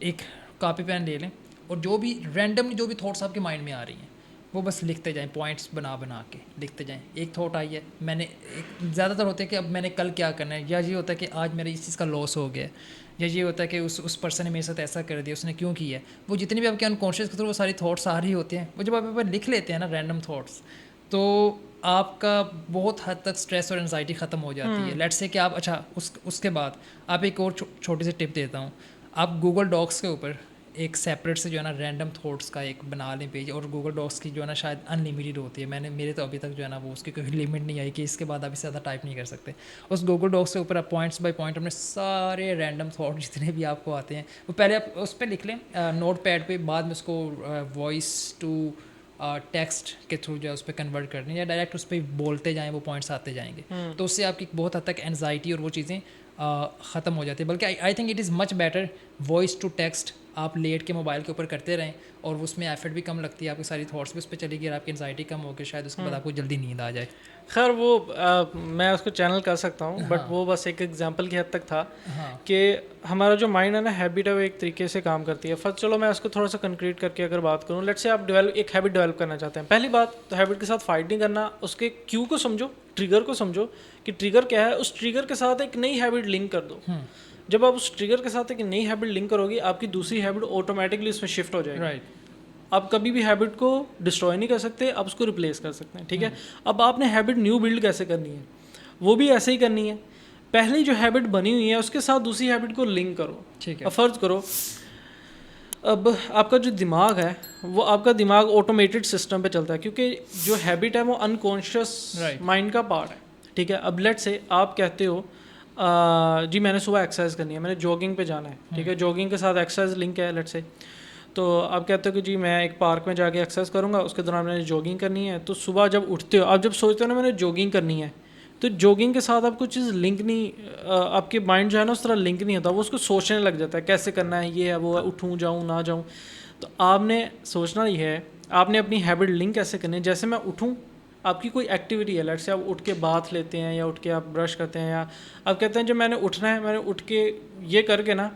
एक कॉपी पेन ले लें और जो भी रैंडमली जो भी थॉट्स आपके माइंड में आ रही हैं वो बस लिखते जाएं, पॉइंट्स बना के लिखते जाएं। एक थॉट आई है, मैंने ज़्यादातर होता है कि अब मैंने कल क्या करना है, या ये होता है कि आज मेरे इस चीज़ का लॉस हो गया, या ये होता है कि उस पर्सन ने मेरे साथ ऐसा कर दिया, उसने क्यों किया। वो जितनी भी आपके अनकॉन्शियस के थ्रू वो सारी थॉट्स आ रही होती हैं, वो जब आप लिख लेते हैं ना रैंडम थॉट्स, तो आपका बहुत हद तक स्ट्रेस और एंजाइटी ख़त्म हो जाती है। लेट्स से कि आप, अच्छा उसके बाद आप एक और छोटी सी टिप देता हूँ, आप गूगल डॉक्स के ऊपर एक सेपरेट से जो है ना रैंडम थॉट्स का एक बना लें पेज, और गूगल डॉक्स की जो है ना शायद अनलिमिटेड होती है, मेरे तो अभी तक जो है ना वो उसकी कोई लिमिट नहीं आई कि इसके बाद आप इससे ज़्यादा टाइप नहीं कर सकते। उस गूगल डॉक्स के ऊपर आप पॉइंट्स बाय पॉइंट अपने सारे रैंडम थॉट जितने भी आपको आते हैं वो पहले आप उस पर लिख लें नोट पैड पर, बाद में उसको वॉइस टू टेक्स्ट के थ्रू जो है उस पर कन्वर्ट करनी, या डायरेक्ट उस पर बोलते जाएँ, वो पॉइंट्स आते जाएंगे। तो उससे आपकी बहुत हद तक एनजाइटी और वो चीज़ें ख़त्म हो जाती है। बल्कि I think it is much better voice to text आप लेट के मोबाइल के ऊपर करते रहें, और उसमें एफर्ट भी कम लगती है, आपकी सारी थॉट्स भी उस पर चलेगी, और आपकी एंजाइटी कम होकर शायद उसके बाद आपको जल्दी नींद आ जाए। खैर वो मैं उसको चैनल कर सकता हूँ, बट वो बस एक एग्जांपल की हद तक था कि हमारा जो माइंड है ना, हैबिट है, वो एक तरीके से काम करती है। फर्स्ट चलो मैं उसको थोड़ा सा कंक्रीट करके अगर बात करूँ, लेट्स से आप एक हैबिट डेवलप करना चाहते हैं। पहली बात तो हैबिट के साथ फाइट नहीं करना, उसके क्यू को समझो, ट्रिगर को समझो कि ट्रिगर क्या है, उस ट्रिगर के साथ एक नई हैबिट लिंक कर दो। जब आप उस ट्रिगर के साथ एक नई हैबिट लिंक करोगे, आपकी दूसरी हैबिट ऑटोमेटिकली उसमें शिफ्ट हो जाएगी। राइट। आप कभी भी हैबिट को डिस्ट्रॉय नहीं कर सकते, आप उसको रिप्लेस कर सकते हैं, ठीक है। अब आपने हैबिट न्यू बिल्ड कैसे करनी है, वो भी ऐसे ही करनी है। पहले जो हैबिट बनी हुई है उसके साथ दूसरी हैबिट को लिंक करो, ठीक है। अब फ़र्ज़ करो अब आपका जो दिमाग है वो आपका दिमाग ऑटोमेटेड सिस्टम पे चलता है, क्योंकि जो हैबिट है वो अनकॉन्शियस माइंड का पार्ट है, ठीक है। अब लेट से आप कहते हो जी मैंने सुबह एक्सरसाइज करनी है, मैंने जॉगिंग पे जाना है, ठीक है, जॉगिंग के साथ एक्सरसाइज लिंक है लेट से, तो आप कहते हो कि जी मैं एक पार्क में जाके एक्सरसाइज करूँगा, उसके दौरान मैंने जॉगिंग करनी है। तो सुबह जब उठते हो, आप जब सोचते हो ना मैंने जॉगिंग करनी है, तो जॉगिंग के साथ आपको चीज़ लिंक नहीं, आपके माइंड जो है ना उस तरह लिंक नहीं होता, वो उसको सोचने लग जाता है कैसे करना है, ये है वो है, उठूँ जाऊँ ना जाऊँ। तो आपने सोचना ही है, आपने अपनी हैबिट लिंक कैसे करनी है। जैसे मैं उठूँ, आपकी कोई एक्टिविटी है, लेट से आप उठ के बाथ लेते हैं या उठ के आप ब्रश करते हैं, या आप कहते हैं जब मैंने उठना है, मैंने उठ के ये करके ना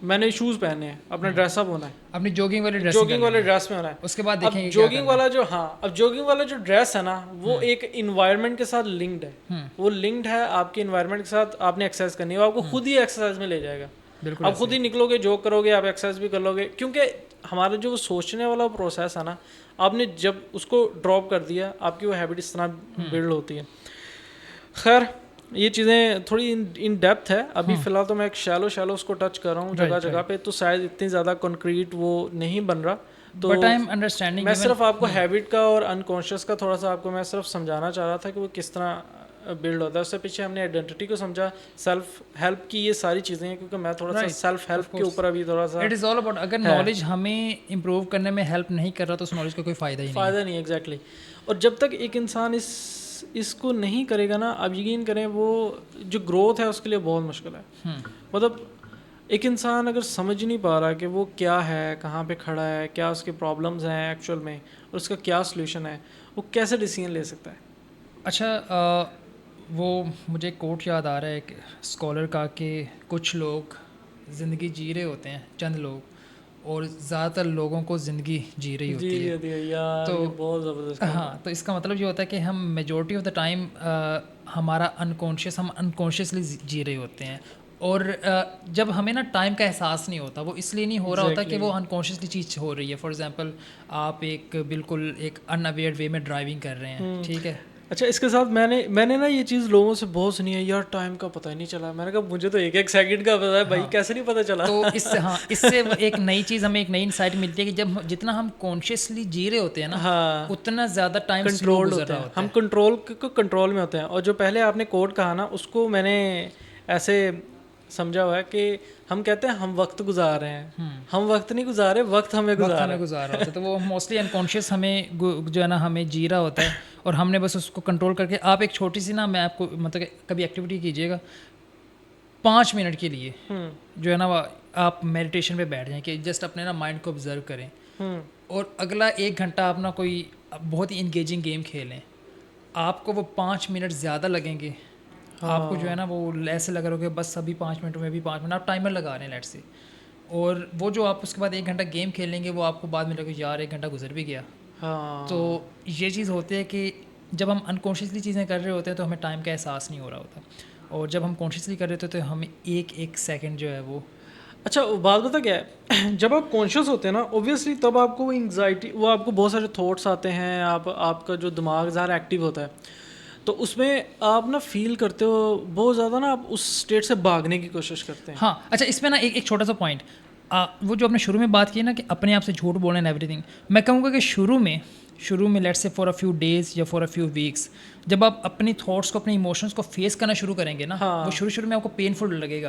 मैंने शूज़ पहने हैं, अपना ड्रेसअप होना है, अपनी जॉगिंग वाले ड्रेस में होना है। उसके बाद अब देखेंगे जॉगिंग वाला जो अब जॉगिंग वाला जो ड्रेस है ना वो एक इन्वायरमेंट के साथ लिंक्ड है, वो लिंक्ड है आपके इन्वायरमेंट के साथ। आपने एक्सरसाइज करनी है, वो आपको खुद ही एक्सरसाइज में ले जाएगा, आप खुद ही निकलोगे, जॉग करोगे, आप एक्सरसाइज भी कर लोगे, क्योंकि हमारा जो सोचने वाला प्रोसेस है ना, आपने जब उसको ड्रॉप कर दिया, आपकी वो हैबिट इस तरह बिल्ड होती है। खैर ये चीज़ें थोड़ी इन डेप्थ है, अभी फ़िलहाल तो मैं एक शैलो उसको टच कर रहा हूँ जगह जगह पे, तो शायद इतनी ज़्यादा कंक्रीट वो नहीं बन रहा। तो बट आई एम अंडरस्टैंडिंग, मैं सिर्फ आपको हैबिट का और अनकॉन्शियस का थोड़ा सा आपको मैं सिर्फ समझाना चाह रहा था कि वो किस तरह बिल्ड होता है। उससे पीछे हमने आइडेंटिटी को समझा, सेल्फ हेल्प की ये सारी चीज़ें हैं, क्योंकि मैं थोड़ा सा सेल्फ हेल्प के ऊपर अभी थोड़ा सा इट इज़ ऑल अबाउट, अगर नॉलेज हमें इम्प्रूव करने में हेल्प नहीं कर रहा तो उस नॉलेज का कोई फ़ायदा नहीं, एग्जैक्टली। और जब तक एक इंसान इसको नहीं करेगा ना, आप यकीन करें वो जो ग्रोथ है उसके लिए बहुत मुश्किल है। मतलब एक इंसान अगर समझ नहीं पा रहा कि वो क्या है, कहाँ पे खड़ा है, क्या उसके प्रॉब्लम्स हैं एक्चुअल में, और उसका क्या सलूशन है, वो कैसे डिसीजन ले सकता है। अच्छा, वो मुझे एक कोट याद आ रहा है एक स्कॉलर का कि कुछ लोग ज़िंदगी जी रहे होते हैं, चंद लोग, और ज़्यादातर लोगों को ज़िंदगी जी रही होती है। यार तो ये बहुत ज़बरदस्त। हाँ, तो इसका मतलब ये होता है कि हम मेजॉरिटी ऑफ द टाइम हमारा हम अनकॉन्शियसली जी रहे होते हैं, और जब हमें ना टाइम का एहसास नहीं होता, वो इसलिए नहीं हो रहा होता कि वो अनकॉन्शियसली चीज़ हो रही है। फॉर एग्जांपल आप बिल्कुल एक अनअवेयर वे में ड्राइविंग कर रहे हैं, ठीक है। अच्छा, इसके साथ मैंने ना ये चीज़ लोगों से बहुत सुनी है, यार टाइम का पता ही नहीं चला। मैंने कहा मुझे तो एक सेकंड का पता है भाई, कैसे नहीं पता चला। तो इससे एक नई चीज़, हमें एक नई इंसाइट मिलती है कि जब जितना हम कॉन्शियसली जी रहे होते हैं ना, उतना ज़्यादा टाइम कंट्रोल होता है, हम कंट्रोल में होते हैं। और जो पहले आपने कोड कहा ना, उसको मैंने ऐसे समझा हुआ है कि हम कहते हैं हम वक्त गुजार रहे हैं, हम वक्त नहीं गुजारे, वक्त हमें गुजार रहा होता है। तो वो मोस्टली अनकॉन्शियस हमें जो है ना हमें जी रहा होता है, और हमने बस उसको कंट्रोल करके, आप एक छोटी सी ना, मैं आपको मतलब कभी एक्टिविटी कीजिएगा 5 मिनट के लिए, जो है ना आप मेडिटेशन पे बैठ जाएं कि जस्ट अपने ना माइंड को ऑब्जर्व करें, और अगला 1 घंटा आप ना कोई बहुत ही इंगेजिंग गेम खेलें, आपको वो 5 मिनट ज़्यादा लगेंगे। आपको जो है ना वो ऐसे लग रहा होगा बस अभी 5 मिनट में भी 5 मिनट, आप टाइमर लगा रहे हैं लेट से, और वो जो आप उसके बाद 1 घंटा गेम खेलेंगे, वो आपको बाद में लगेगा यार 1 घंटा गुजर भी गया। तो ये चीज़ होती है कि जब हम अनकॉन्शियसली चीज़ें कर रहे होते हैं तो हमें टाइम का एहसास नहीं हो रहा होता, और जब हम कॉन्शियसली कर रहे होते हैं तो हमें एक सेकंड जो है वो। अच्छा, बात पता क्या है, जब आप कॉन्शियस होते हैं ना, ऑब्वियसली तब आपको वो एंग्जाइटी, वो आपको बहुत सारे थॉट्स आते हैं, आपका जो दिमाग ज़्यादा एक्टिव होता है, तो उसमें आप ना फील करते हो बहुत ज़्यादा ना, आप उस स्टेट से भागने की कोशिश करते हैं। हाँ, अच्छा, इसमें ना एक छोटा सा पॉइंट, वो जो आपने शुरू में बात की ना कि अपने आप से झूठ बोलना एंड एवरीथिंग, मैं कहूँगा कि शुरू में let's say for a few days या फॉर अ फ्यू वीक्स, जब आप अपनी थॉट्स को, अपने इमोशंस को फेस करना शुरू करेंगे ना, वो शुरू में आपको पेनफुल लगेगा,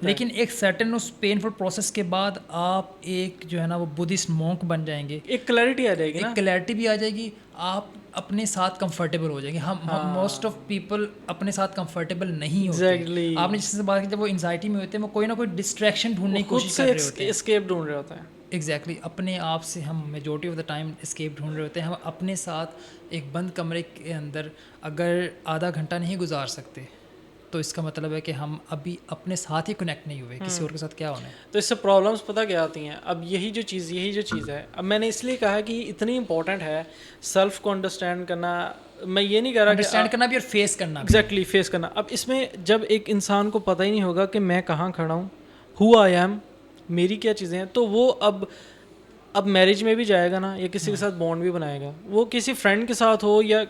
लेकिन एक सर्टेन उस पेनफुल प्रोसेस के बाद आप एक जो है ना वो बुद्धिस्ट मॉन्क बन जाएंगे, एक क्लैरिटी आ जाएगी, एक क्लैरिटी भी आ जाएगी, आप अपने साथ कंफर्टेबल हो जाएंगे। हम मोस्ट ऑफ पीपल अपने साथ कंफर्टेबल नहीं होते। आपने जिससे बात की, जब वो एंजाइटी में होते हैं, वो कोई ना कोई डिस्ट्रैक्शन ढूंढने की कोशिश कर रहे होते हैं, एस्केप ढूंढ रहे होते हैं। एग्जैक्टली, अपने आप से हम majority of the time escape ढूंढ रहे होते हैं। हम अपने साथ एक बंद कमरे के अंदर अगर आधा घंटा नहीं गुजार सकते, तो इसका मतलब है कि हम अभी अपने साथ ही कनेक्ट नहीं हुए, किसी और के साथ क्या होना है। तो इससे प्रॉब्लम्स पता क्या आती हैं। अब यही जो चीज़ है, अब मैंने इसलिए कहा कि इतनी इंपॉर्टेंट है सेल्फ को अंडरस्टैंड करना। मैं ये नहीं कह रहा अंडरस्टैंड करना भी और फेस करना, एग्जैक्टली फेस करना। अब इसमें जब एक इंसान को पता ही नहीं होगा कि मैं कहाँ खड़ा हूँ, हु आई एम, मेरी क्या चीज़ें हैं, तो वो अब अब मैरिज में भी जाएगा ना, या किसी के साथ बॉन्ड भी बनाएगा, वो किसी फ्रेंड के साथ हो या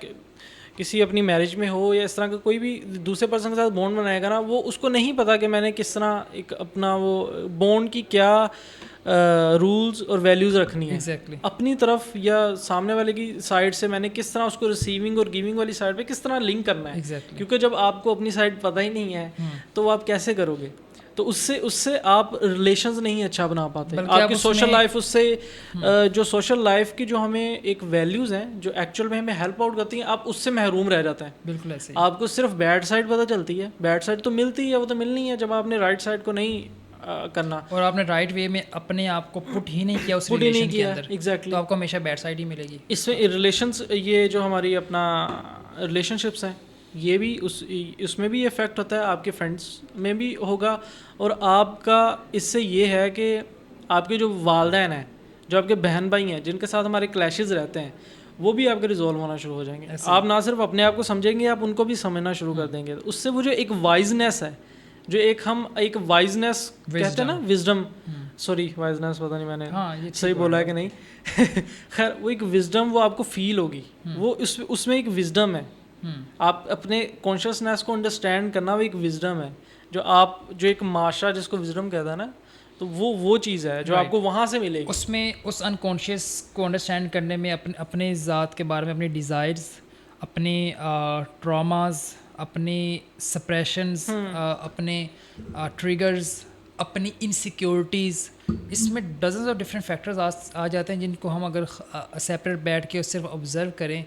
किसी अपनी मैरिज में हो या इस तरह का कोई भी दूसरे पर्सन के साथ बॉन्ड बनाएगा ना, वो उसको नहीं पता कि मैंने किस तरह एक अपना वो बॉन्ड की क्या रूल्स और वैल्यूज़ रखनी है Exactly. अपनी तरफ या सामने वाले की साइड से, मैंने किस तरह उसको रिसीविंग और गिविंग वाली साइड पे किस तरह लिंक करना है। Exactly. क्योंकि जब आपको अपनी साइड पता ही नहीं है तो वो आप कैसे करोगे, तो उससे आप रिलेशंस नहीं अच्छा बना पाते। बल्कि आपकी आप सोशल उसमें- लाइफ उससे जो सोशल लाइफ की जो हमें एक वैल्यूज़ हैं जो एक्चुअल में हमें हेल्प आउट करती हैं, आप उससे महरूम रह जाते हैं। बिल्कुल ऐसे ही। आपको सिर्फ बैड साइड पता चलती है, बैड साइड तो मिलती है, वो तो मिलनी है जब आपने राइट साइड को नहीं करना, और आपने राइट वे में अपने आप को पुट ही नहीं किया उस पुट ही नहीं रिलेशन के किया। अंदर, एग्जैक्टली तो आपको हमेशा बैड साइड ही मिलेगी। इसमें रिलेशंस, ये जो हमारी अपना रिलेशनशिप्स हैं, ये भी उसमें भी इफ़ेक्ट होता है, आपके फ्रेंड्स में भी होगा। और आपका इससे ये है कि आपके जो वालदैन हैं, जो आपके बहन भाई हैं, जिनके साथ हमारे क्लैशेस रहते हैं, वो भी आपके रिजॉल्व होना शुरू हो जाएंगे। ऐसे आप ना सिर्फ अपने आप को समझेंगे, आप उनको भी समझना शुरू कर देंगे। उससे वो जो एक वाइजनेस है, जो एक वाइजनेस कहते हैं ना, विजडम, सॉरी वाइजनेस पता नहीं मैंने हाँ, ये सही बोला है कि नहीं खैर वो एक विजडम वो आपको फील होगी, वो उसमें एक विजडम है। आप अपने कॉन्शियसनेस को अंडरस्टैंड करना, वो एक विजडम है जो एक माशा जिसको विजडम कहता है ना, तो वो चीज़ है जो आपको वहाँ से मिलेगी। उसमें उस अनकॉन्शियस को अंडरस्टैंड करने में अपने ज़ात के बारे में, अपने डिज़ायर्स, अपने ट्रॉमास, अपने सप्रेशंस, अपने ट्रिगर्स, अपनी इनसिक्योरिटीज़, इसमें डजन्स ऑफ डिफरेंट फैक्टर्स आ जाते हैं जिनको हम अगर सेपरेट बैठ के सिर्फ ऑब्ज़र्व करें।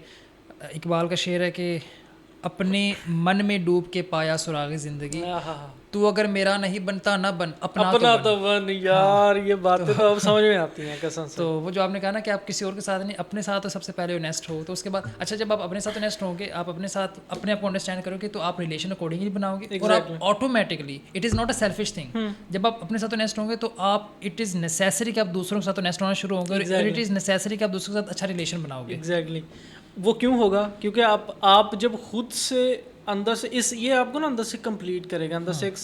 इकबाल का शेर है कि अपने मन में डूब के पाया सुराग ज़िंदगी, तू अगर मेरा नहीं बनता ना बन, अपना तो बन यार। ये बातें तो अब समझ में आती हैं कसम से। तो वो जो आपने कहा ना कि आप किसी और के साथ नहीं, अपने साथ तो सबसे पहले नेस्ट हो, तो उसके बाद अच्छा जब आप अपने साथ नेस्ट होंगे, आप अपने साथ अपने आप को अंडरस्टैंड करोगे, तो आप रिलेशन अकॉर्डिंगली बनाओगे। और आप automatically, it is not a selfish thing, जब आप अपने साथ नेस्ट होंगे तो आप, इट इज़ नेसेसरी कि आप दूसरों के साथ नेस्ट होना शुरू होंगे, और इट इज़ नेसेसरी कि आप दूसरों के साथ अच्छा रिलेशन बनाओगे। एग्जैक्टली वो क्यों होगा? क्योंकि आप जब खुद से अंदर से ये आपको ना अंदर से कंप्लीट करेगा, अंदर से एक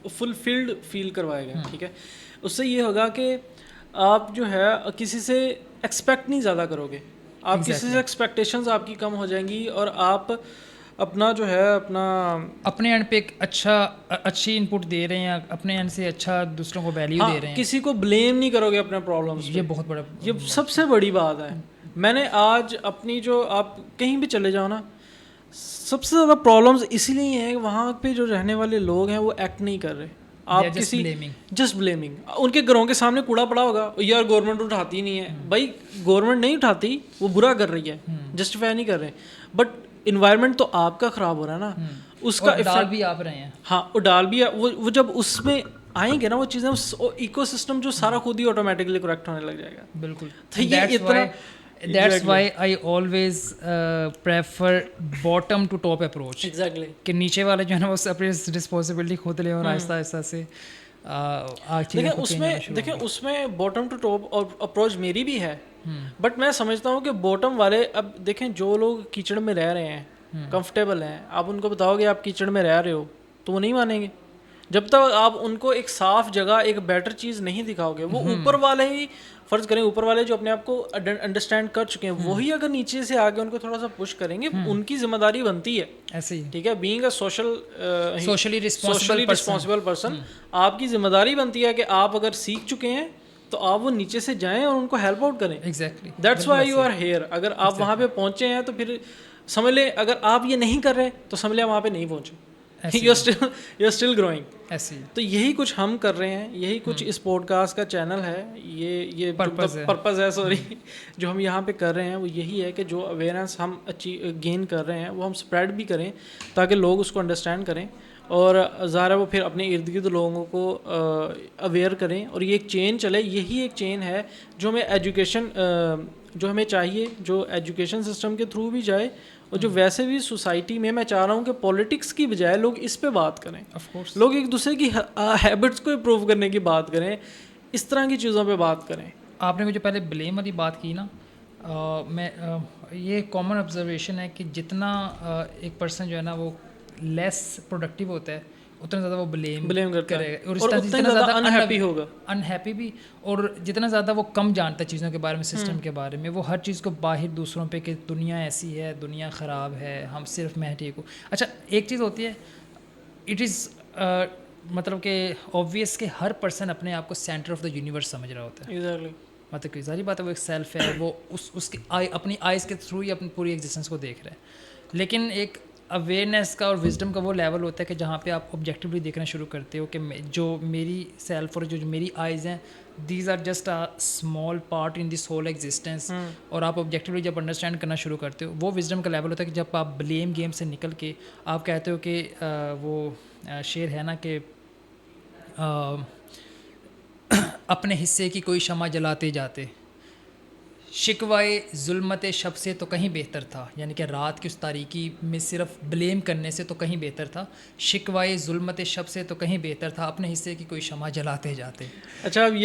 फुलफिल्ड फील करवाएगा। ठीक है, उससे ये होगा कि आप जो है किसी से एक्सपेक्ट नहीं ज़्यादा करोगे, आप किसी से एक्सपेक्टेशंस आपकी कम हो जाएंगी, और आप अपना जो है अपने एंड पे एक अच्छी इनपुट दे रहे हैं, अपने एंड से अच्छा दूसरों को वैल्यू दे रहे हैं। किसी को ब्लेम नहीं करोगे अपने प्रॉब्लम्स। ये बहुत बड़ा, ये सबसे बड़ी बात है। मैंने आज अपनी जो, आप कहीं भी चले जाओ ना, सबसे ज़्यादा प्रॉब्लम्स इसीलिए हैं कि वहाँ पे जो रहने वाले लोग हैं वो एक्ट नहीं कर रहे। आप किसी जस्ट ब्लेमिंग, उनके घरों के सामने कूड़ा पड़ा होगा, यार गवर्नमेंट उठाती नहीं है। भाई गवर्नमेंट नहीं उठाती, वो बुरा कर रही है, जस्टिफाई नहीं कर रहे, बट इन्वायरमेंट तो आपका ख़राब हो रहा है ना, उसका इफेक्ट भी आप रहे हैं। हाँ, वो डाल भी है, वो जब उसमें आएंगे ना वो चीज़ें, इकोसिस्टम जो सारा खुद ही ऑटोमेटिकली करेक्ट होने लग जाएगा। बिल्कुल, तो ये इतना, that's why I always prefer bottom to top approach। Exactly। कि नीचे वाले जो है ना वो अपनी रिस्पॉन्सिबिलिटी खुद ले, और आहिस्ता आहिस्ता से देखिए उसमें बॉटम टू टॉप अप्रोच मेरी भी है, बट मैं समझता हूँ कि बॉटम वाले, अब देखें जो लोग कीचड़ में रह रहे हैं, कंफर्टेबल हैं, आप उनको बताओगे आप कीचड़ में रह रहे हो तो वो नहीं मानेंगे। जब तक आप उनको एक साफ जगह, एक बेटर चीज़ नहीं दिखाओगे, वो ऊपर वाले ही, फर्ज करें ऊपर वाले जो अपने आप को अंडरस्टैंड कर चुके हैं, वही अगर नीचे से आगे उनको थोड़ा सा पुश करेंगे, उनकी जिम्मेदारी बनती है ऐसे ही। ठीक है, being a socially responsible person, आपकी जिम्मेदारी बनती है कि आप अगर सीख चुके हैं तो आप वो नीचे से जाएं और उनको हेल्प आउट करें। Exactly, that's why you are here. अगर आप वहाँ पे पहुँचे हैं तो फिर समझ लें, अगर आप ये नहीं कर रहे तो समझ लें वहाँ पे नहीं पहुँचे, यू आर स्टिल ग्रोइंग। ऐसे तो यही कुछ हम कर रहे हैं, यही कुछ इस पॉडकास्ट का चैनल है, ये पर्पस है सॉरी जो हम यहाँ पे कर रहे हैं वो यही है कि जो अवेयरनेस हम गेन कर रहे हैं वो हम स्प्रेड भी करें ताकि लोग उसको अंडरस्टैंड करें, और ज़ाहिर है वो फिर अपने इर्द गिर्द लोगों को अवेयर करें, और ये एक चेन चले। यही एक चेन है जो हमें एजुकेशन, जो हमें चाहिए, जो एजुकेशन सिस्टम के थ्रू भी जाए, और जो वैसे भी सोसाइटी में मैं चाह रहा हूँ कि पॉलिटिक्स की बजाय लोग इस पे बात करें, लोग एक दूसरे की हैबिट्स को इम्प्रूव करने की बात करें, इस तरह की चीज़ों पे बात करें। आपने मुझे पहले ब्लेम वाली बात की ना, ये कॉमन ऑब्जर्वेशन है कि जितना एक पर्सन जो है ना वो लेस प्रोडक्टिव होता है, उतना ज़्यादा वो ब्लेम करता है करेगा और उतना ज़्यादा अनहैप्पी होगा, अनहैप्पी भी। और जितना ज़्यादा वो कम जानता है चीज़ों के बारे में, सिस्टम के बारे में, वो हर चीज़ को बाहर दूसरों पे कि दुनिया ऐसी है, दुनिया ख़राब है, हम सिर्फ मैं ठीक हूँ। अच्छा, एक चीज़ होती है, इट इज़ मतलब कि ऑब्वियस कि हर पर्सन अपने आप को सेंटर ऑफ द यूनिवर्स समझ रहा होता है। एग्जैक्टली। मतलब कि सारी बात है, वो एक सेल्फ है, वो उसकी अपनी आइज़ के थ्रू ही अपनी पूरी एग्जिस्टेंस को देख रहे हैं। लेकिन एक अवेयरनेस का और विजडम का वो लेवल होता है कि जहाँ पे आप ऑब्जेक्टिवली देखना शुरू करते हो कि जो मेरी सेल्फ और जो मेरी आइज़ हैं, these are just a small part in this whole existence. और आप ऑब्जेक्टिवली जब अंडरस्टैंड करना शुरू करते हो, वो विजडम का लेवल होता है कि जब आप ब्लेम गेम से निकल के आप कहते हो कि वो शेर है ना कि अपने हिस्से की कोई शमा जलाते जाते, शिकवाए जुल्मत शब से तो कहीं बेहतर था, यानी कि रात की उस तारीकी में सिर्फ ब्लेम करने से तो कहीं बेहतर था, शिकवाए जुल्मत शब से तो कहीं बेहतर था, अपने हिस्से की कोई शमा जलाते जाते। अच्छा, अब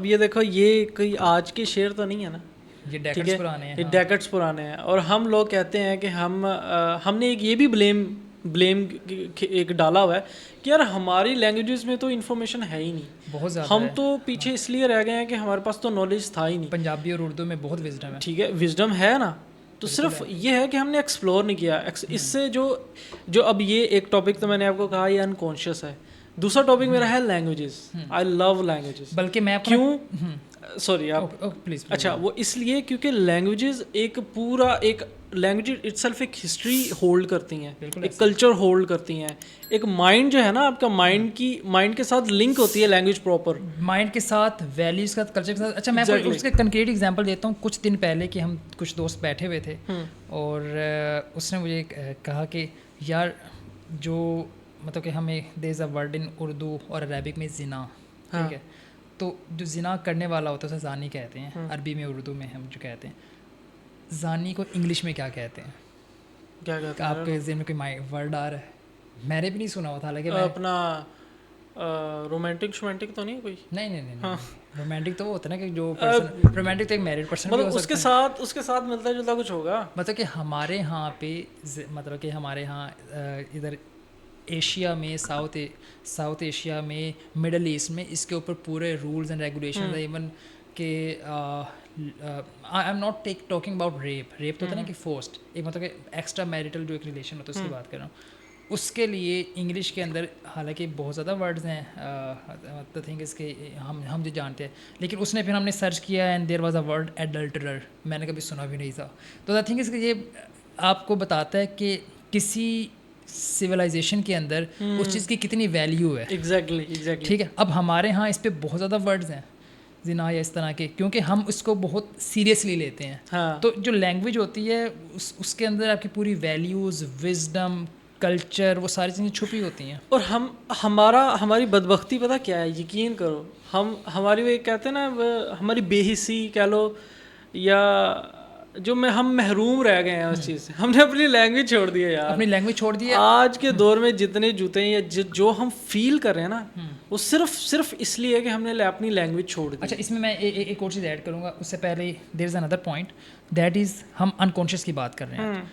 ये देखो ये कोई आज के शेर तो नहीं है ना, ये ठीक डेकेड्स है, पुराने हैं। ये हाँ। डेकेड्स पुराने हैं। और हम लोग कहते हैं कि हमने एक ये भी ब्लेम ब्लेम एक डाला हुआ है कि यार हमारी लैंग्वेजेस में तो इन्फॉर्मेशन है ही नहीं, बहुत ज़्यादा हम है। तो पीछे इसलिए रह गए हैं कि हमारे पास तो नॉलेज था ही नहीं। पंजाबी और उर्दू में बहुत विजडम है। ठीक है, विजडम है ना, तो सिर्फ ये है कि हमने एक्सप्लोर नहीं किया। इससे जो अब ये एक टॉपिक तो मैंने आपको कहा ये अनकॉन्शियस है, दूसरा टॉपिक मेरा है लैंग्वेजेस। I love languages. बल्कि मैं क्यों, सॉरी आप, प्लीज़। अच्छा, वो इसलिए क्योंकि लैंग्वेजेस एक पूरा एक लैंग्वेज इटसेल्फ एक हिस्ट्री होल्ड करती हैं, एक कल्चर होल्ड करती हैं, एक माइंड जो है ना आपका, माइंड के साथ लिंक होती है लैंग्वेज प्रॉपर, माइंड के साथ, वैल्यूज़ के साथ, कल्चर के साथ। अच्छा, मैं उसके कंक्रीट एग्जांपल देता हूँ। कुछ दिन पहले कि हम कुछ दोस्त बैठे हुए थे और उसने मुझे कहा कि यार जो मतलब कि हमें there is a word in Urdu और अरबिक में ज़िना, ठीक है, तो जो ज़िना करने वाला होता है उसे ज़ानी कहते हैं, अरबी में, उर्दू में हम जो कहते हैं। ज़ानी को इंग्लिश में क्या कहते हैं? क्या कहते हैं? आपके ज़हन में कोई वर्ड आ रहा है? मैंने भी नहीं सुना हुआ था, हालांकि अपना रोमांटिक तो नहीं कोई? नहीं। रोमांटिक तो वो होता है ना कि जो पर्सन रोमांटिक तो एक मैरिड पर्सन भी हो सकता है। उसके साथ मिलता जुलता कुछ होगा। मतलब कि हमारे यहाँ पे, मतलब कि हमारे यहाँ इधर एशिया में, साउथ एशिया में, मिडल ईस्ट में इसके ऊपर पूरे रूल्स एंड रेगुलेशन है। इवन कि I am not talking about rape तो होता है ना कि फोर्स्ड, एक मतलब कि एक्स्ट्रा मैरिटल जो एक रिलेशन होता है उसकी बात कर रहा हूँ। उसके लिए इंग्लिश के अंदर हालांकि बहुत ज़्यादा वर्ड्स हैं, द थिंग इसके हम जो जानते हैं, लेकिन उसने फिर हमने सर्च किया and there was a word adulterer, मैंने कभी सुना भी नहीं था। तो द थिंग इसके ये आपको बताता है कि किसी सिविलाइजेशन के अंदर उस चीज़ की कितनी वैल्यू है। एग्जैक्टली। ठीक है, अब हमारे यहाँ इस पर बहुत ज़्यादा वर्ड्स हैं जिना या इस तरह के, क्योंकि हम इसको बहुत सीरियसली लेते हैं। हाँ। तो जो लैंग्वेज होती है उसके अंदर आपकी पूरी वैल्यूज़, विजडम, कल्चर, वो सारी चीज़ें छुपी होती हैं। और हमारी बदबख्ती पता क्या है, यकीन करो, हमारी वो एक कहते हैं ना, हमारी बेहिसी कह लो, या हम महरूम रह गए हैं उस चीज़ से। हमने अपनी लैंग्वेज छोड़ दी है यार, अपनी लैंग्वेज छोड़ दी है। आज के दौर में जितने जूते हैं या जो हम फील कर रहे हैं ना, वो सिर्फ इसलिए है कि हमने अपनी लैंग्वेज छोड़ दी। अच्छा, इसमें मैं एक और चीज़ ऐड करूँगा, उससे पहले there is another point, that is हम अनकॉन्शियस की बात कर रहे हैं।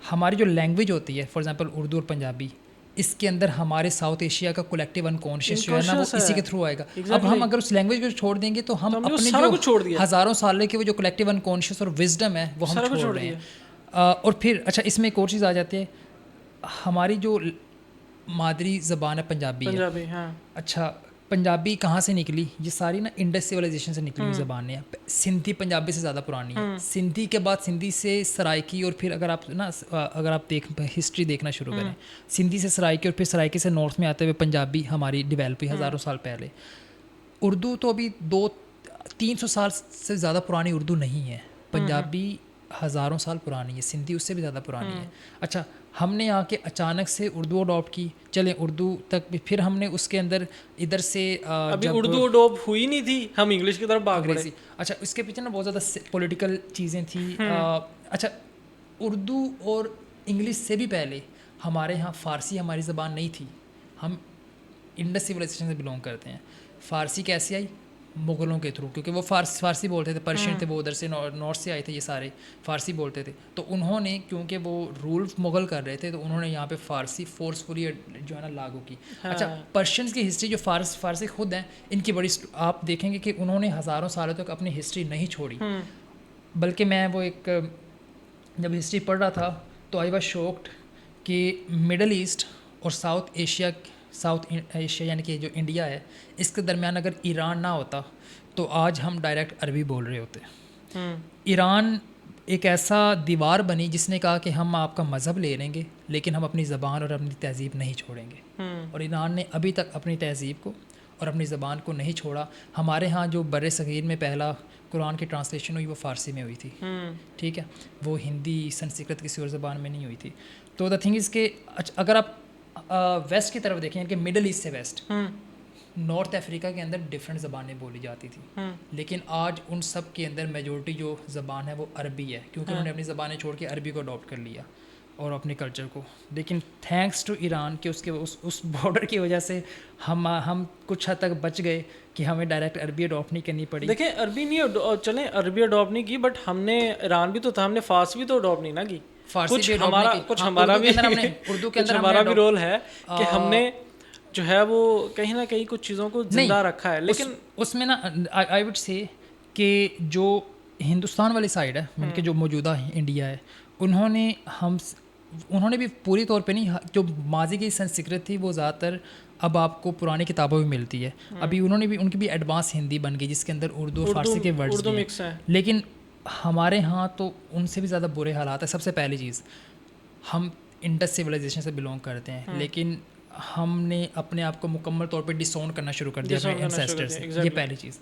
हमारी जो लैंग्वेज होती है, फॉर एग्जांपल उर्दू और पंजाबी, इसके अंदर हमारे साउथ एशिया का कलेक्टिव अनकॉन्शियस जो है ना, वो इसी के थ्रू आएगा। अब हम अगर उस लैंग्वेज को छोड़ देंगे तो हम अपने जो हज़ारों साल के वो जो कलेक्टिव अनकॉन्शियस और विजडम है वो हम छोड़ रहे हैं। और फिर अच्छा, इसमें एक और चीज़ आ जाती है, हमारी जो मादरी ज़बान है पंजाबी है। हाँ। अच्छा, पंजाबी कहाँ से निकली? ये सारी ना इंडस सिविलाइजेशन से निकली हुई ज़बान है। सिंधी पंजाबी से ज़्यादा पुरानी है। सिंधी के बाद सिंधी से सराइकी, और फिर अगर आप हिस्ट्री देखना शुरू करें, सिंधी से सराइकी और फिर सराइकी से नॉर्थ में आते हुए पंजाबी हमारी डेवलप हुई हज़ारों साल पहले। उर्दू तो अभी 200-300 साल से ज़्यादा पुरानी उर्दू नहीं है। पंजाबी हज़ारों साल पुरानी है, सिंधी उससे भी ज़्यादा पुरानी है। अच्छा, हमने आके अचानक से उर्दू अडॉप्ट की, चले उर्दू तक भी, फिर हमने उसके अंदर इधर से अभी उर्दू अडॉप्ट हुई नहीं थी, हम इंग्लिश की तरफ भाग गए। अच्छा, इसके पीछे ना बहुत ज़्यादा पॉलिटिकल चीज़ें थी। अच्छा, उर्दू और इंग्लिश से भी पहले हमारे यहाँ फ़ारसी हमारी ज़बान नहीं थी। हम इंडस सिविलाइजेशन से बिलोंग करते हैं। फ़ारसी कैसे आई? मुग़लों के थ्रू, क्योंकि वो फ़ारसी बोलते थे, पर्शियन थे, वो उधर से नॉर्थ से आए थे, ये सारे फ़ारसी बोलते थे। तो उन्होंने, क्योंकि वो रूल मुग़ल कर रहे थे, तो उन्होंने यहाँ पे फ़ारसी फोर्सफुली जो है ना लागू की। अच्छा, पर्शियंस की हिस्ट्री जो फ़ारसी खुद हैं, इनकी बड़ी आप देखेंगे कि उन्होंने हज़ारों सालों तक अपनी हिस्ट्री नहीं छोड़ी। बल्कि मैं वो एक जब हिस्ट्री पढ़ रहा था तो आई वाज शॉक्ड कि मिडल ईस्ट और साउथ एशिया यानी कि जो इंडिया है, इसके दरमियान अगर ईरान ना होता तो आज हम डायरेक्ट अरबी बोल रहे होते। ईरान एक ऐसा दीवार बनी जिसने कहा कि हम आपका मज़हब ले लेंगे लेकिन हम अपनी ज़बान और अपनी तहज़ीब नहीं छोड़ेंगे। और ईरान ने अभी तक अपनी तहज़ीब को और अपनी ज़बान को नहीं छोड़ा। हमारे यहाँ जो बर्रे सग़ीर में पहला कुरान की ट्रांसलेशन हुई वो फ़ारसी में हुई थी, ठीक है, वो हिंदी संस्कृत किसी और ज़बान में नहीं हुई थी। तो द थिंग इज़ के अगर आप वेस्ट की तरफ देखें कि मिडल ईस्ट से वेस्ट, नॉर्थ अफ्रीका के अंदर डिफरेंट ज़बानें बोली जाती थी, लेकिन आज उन सब के अंदर मेजॉरिटी जो ज़बान है वो अरबी है, क्योंकि उन्होंने अपनी ज़बानें छोड़ के अरबी को अडॉप्ट कर लिया और अपने कल्चर को। लेकिन थैंक्स टू ईरान के उसके उस बॉर्डर की वजह से हम कुछ हद तक बच गए कि हमें डायरेक्ट अरबी अडॉप्ट नहीं करनी पड़ी। देखें, अरबी नहीं चलें, अरबी अडॉप्ट नहीं की, बट हमने ईरान भी तो था, हमने फारसी भी तो अडॉप्ट नहीं ना की। कुछ हमारा भी रोल है कि हमने जो है वो कहीं ना कहीं कुछ चीज़ों को जिंदा रखा है। लेकिन उसमें ना आई वुड से कि जो हिंदुस्तान वाली साइड है, मतलब जो मौजूदा इंडिया है, उन्होंने भी पूरी तौर पे नहीं, जो माजी की संस्कृत थी वो ज़्यादातर अब आपको पुरानी किताबों में मिलती है। अभी उनकी भी एडवांस हिंदी बन गई जिसके अंदर उर्दू और फारसी के वर्ड्स भी मिक्स हैं। लेकिन हमारे यहाँ तो उनसे भी ज़्यादा बुरे हालात है। सबसे पहली चीज़, हम इंडस सिविलाइजेशन से बिलोंग करते हैं, लेकिन हमने अपने आप को मुकम्मल तौर पे डिसोन करना शुरू कर दिया अपने एंसेस्टर्स से। ये पहली चीज़।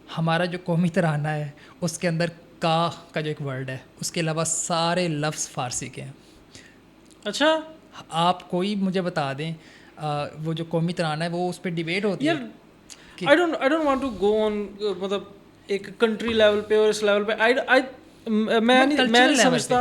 हमारा जो कौमी तराना है उसके अंदर का जो एक वर्ड है, उसके अलावा सारे लफ्ज़ फ़ारसी के हैं। अच्छा, आप कोई मुझे बता दें वो जो कौमी तराना है वो उस पर डिबेट होती है। I don't want to go on, मतलब एक कंट्री लेवल पे और इस लेवल पे मैं नहीं समझता।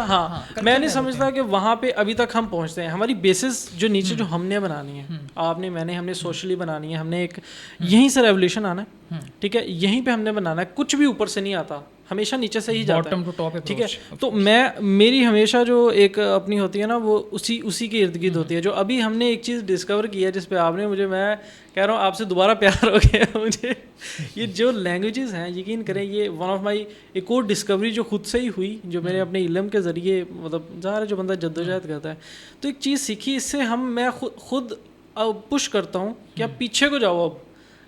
मैं नहीं समझता कि वहाँ पे अभी तक हम पहुँचते हैं। हमारी बेसिस जो नीचे जो हमने बनानी है, आपने मैंने हमने सोशली बनानी है, हमने एक यहीं से रेवोल्यूशन आना है, ठीक है, यहीं पे हमने बनाना है। कुछ भी ऊपर से नहीं आता, हमेशा नीचे से ही जाता है, ठीक है। तो मेरी हमेशा जो एक अपनी होती है ना, वो उसी के इर्द गिर्द होती है। जो अभी हमने एक चीज़ डिस्कवर की है जिस पे आपने मुझे, मैं कह रहा हूँ आपसे दोबारा प्यार हो गया मुझे। ये जो लैंग्वेजेस हैं, यकीन करें, ये वन ऑफ माई एक और डिस्कवरी जो खुद से ही हुई, जो मैंने अपने इल्म के ज़रिए, मतलब ज़ाहिर है जो बंदा जद्दोजहद करता है तो एक चीज़ सीखी। इससे मैं खुद पुश करता हूँ कि आप पीछे को जाओ, अब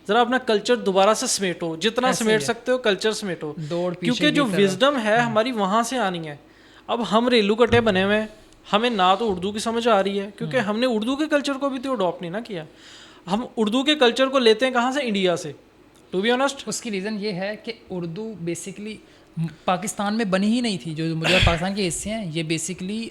ज़रा अपना कल्चर दोबारा से समेटो, जितना समेट सकते हो कल्चर समेटो, क्योंकि जो विजडम है हमारी वहाँ से आनी है। अब हम रेलू कट्टे बने हुए हैं, हमें ना तो उर्दू की समझ आ रही है, क्योंकि हमने उर्दू के कल्चर को भी तो अडॉप्ट नहीं ना किया। हम उर्दू के कल्चर को लेते हैं कहाँ से? इंडिया से, टू बी ऑनेस्ट। उसकी रीज़न ये है कि उर्दू बेसिकली पाकिस्तान में बनी ही नहीं थी। जो मौजूदा पाकिस्तान के हिस्से हैं, ये बेसिकली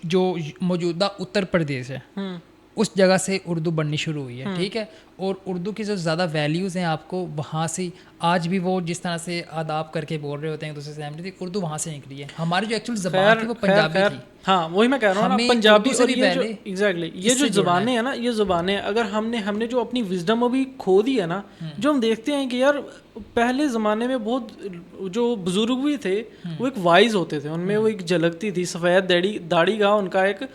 जो मौजूदा उत्तर प्रदेश है उस जगह से उर्दू बननी शुरू हुई है, ठीक है। और उर्दू की जो ज़्यादा वैल्यूज़ हैं आपको वहाँ से, आज भी वो जिस तरह से आदाब करके बोल रहे होते हैं दूसरे से सहमति, उर्दू वहाँ से निकली है। हमारी जो एक्चुअल ज़बान थी वो पंजाबी थी। हाँ, वही मैं कह रहा हूँ, पंजाबी से भी पहले। एग्जैक्टली, ये जो ज़बानें हैं ना, ये ज़बानें अगर हमने जो अपनी विजडम अभी खो दी है ना, जो हम देखते हैं कि यार पहले ज़माने में बहुत जो बुजुर्ग भी थे वो एक वाइज होते थे, उनमें वो एक झलकती थी, सफ़ेद दाढ़ी का उनका एक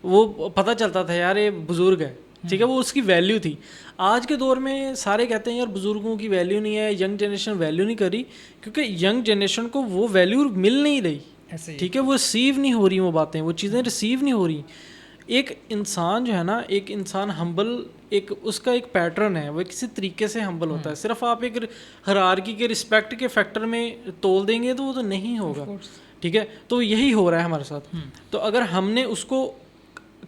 वो पता चलता था यार ये बुज़ुर्ग है, ठीक है, वो उसकी वैल्यू थी। आज के दौर में सारे कहते हैं यार बुज़ुर्गों की वैल्यू नहीं है, यंग जनरेशन वैल्यू नहीं कर रही, क्योंकि यंग जनरेशन को वो वैल्यू मिल नहीं रही, ठीक है, वो रिसीव नहीं हो रही, वो बातें, वो चीज़ें रिसीव नहीं हो रही। एक इंसान जो है ना, एक इंसान हम्बल, एक उसका एक पैटर्न है, वो किसी तरीके से हम्बल होता है। सिर्फ आप एक हायरार्की के रिस्पेक्ट के फैक्टर में तोल देंगे तो वो तो नहीं होगा, ठीक है। तो यही हो रहा है हमारे साथ। तो अगर हमने उसको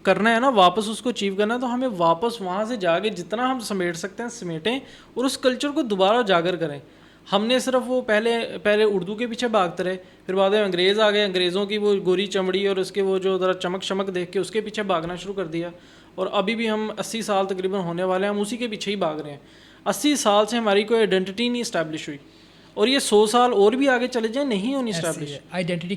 करना है ना, वापस उसको अचीव करना है, तो हमें वापस वहाँ से जाके जितना हम समेट सकते हैं समेटें और उस कल्चर को दोबारा उजागर करें। हमने सिर्फ वो पहले उर्दू के पीछे भागते रहे, फिर बाद में अंग्रेज़ आ गए, अंग्रेज़ों की वो गोरी चमड़ी और उसके वो जो ज़रा चमक शमक देख के उसके पीछे भागना शुरू कर दिया। और अभी भी हम 80 साल तकरीबन होने वाले हैं, हम उसी के पीछे ही भाग रहे हैं। 80 साल से हमारी कोई आइडेंटिटी नहीं इस्टेब्लिश हुई, और ये 100 साल और भी आगे चले जाएं नहीं होनी इस्टेब्लिश। आइडेंटिटी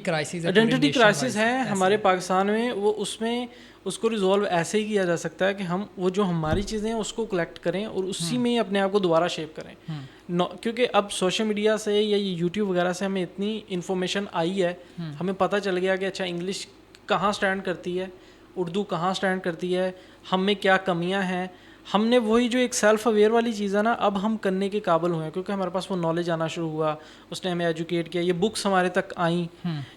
क्राइसिस है हमारे पाकिस्तान में। वो उसमें उसको रिजॉल्व ऐसे ही किया जा सकता है कि हम वो जो हमारी चीज़ें हैं उसको कलेक्ट करें और उसी में ही अपने आप को दोबारा शेप करें। क्योंकि अब सोशल मीडिया से या यूट्यूब वगैरह से हमें इतनी इन्फॉर्मेशन आई है, हमें पता चल गया कि अच्छा इंग्लिश कहाँ स्टैंड करती है, उर्दू कहाँ स्टैंड करती है, हम में क्या कमियाँ हैं। हमने वही जो एक सेल्फ अवेयर वाली चीज़ है ना, अब हम करने के काबिल हुए हैं क्योंकि हमारे पास वो नॉलेज आना शुरू हुआ, उसने हमें एजुकेट किया, ये बुक्स हमारे तक आई।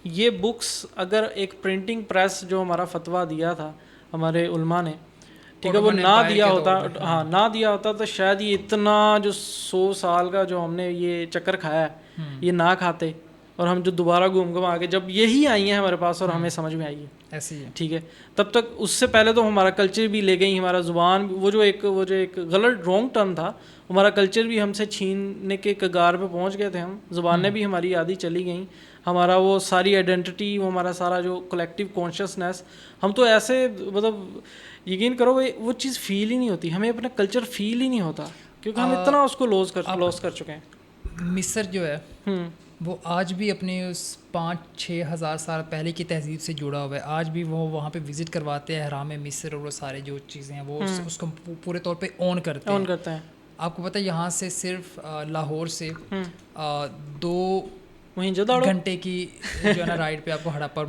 ये बुक्स अगर एक प्रिंटिंग प्रेस जो हमारा फतवा दिया था हमारे उलमा ने, ठीक है, वो ना दिया होता, हाँ ना दिया होता तो शायद ये इतना जो 100 साल का जो हमने ये चक्कर खाया है ये ना खाते, और हम जो दोबारा घूम घूम आके जब यही आई हैं हमारे पास और हमें समझ में आई है ऐसी है, ठीक है, तब तक उससे पहले तो हमारा कल्चर भी ले गई, हमारा ज़ुबान, वो जो एक गलत रॉन्ग टर्न था, हमारा कल्चर भी हमसे छीनने के कगार पे पहुंच गए थे हम, ज़ुबानें भी हमारी आधी चली गई, हमारा वो सारी आइडेंटिटी, वो हमारा सारा जो कलेक्टिव कॉन्शियसनेस, हम तो ऐसे मतलब यकीन करो वो चीज़ फील ही नहीं होती, हमें अपना कल्चर फील ही नहीं होता क्योंकि हम इतना उसको लॉस कर चुके हैं। मिस्र जो है वो आज भी अपने उस 5-6 हज़ार साल पहले की तहजीब से जुड़ा हुआ है। आज भी वो वहाँ पे विज़िट करवाते हैं हराम मिस्र, और वो सारे जो चीज़ें हैं वो उसको पूरे तौर पे ऑन करते हैं। आपको पता है यहाँ से सिर्फ लाहौर से 2 घंटे की जो है ना राइड पे आपको हड़प्पा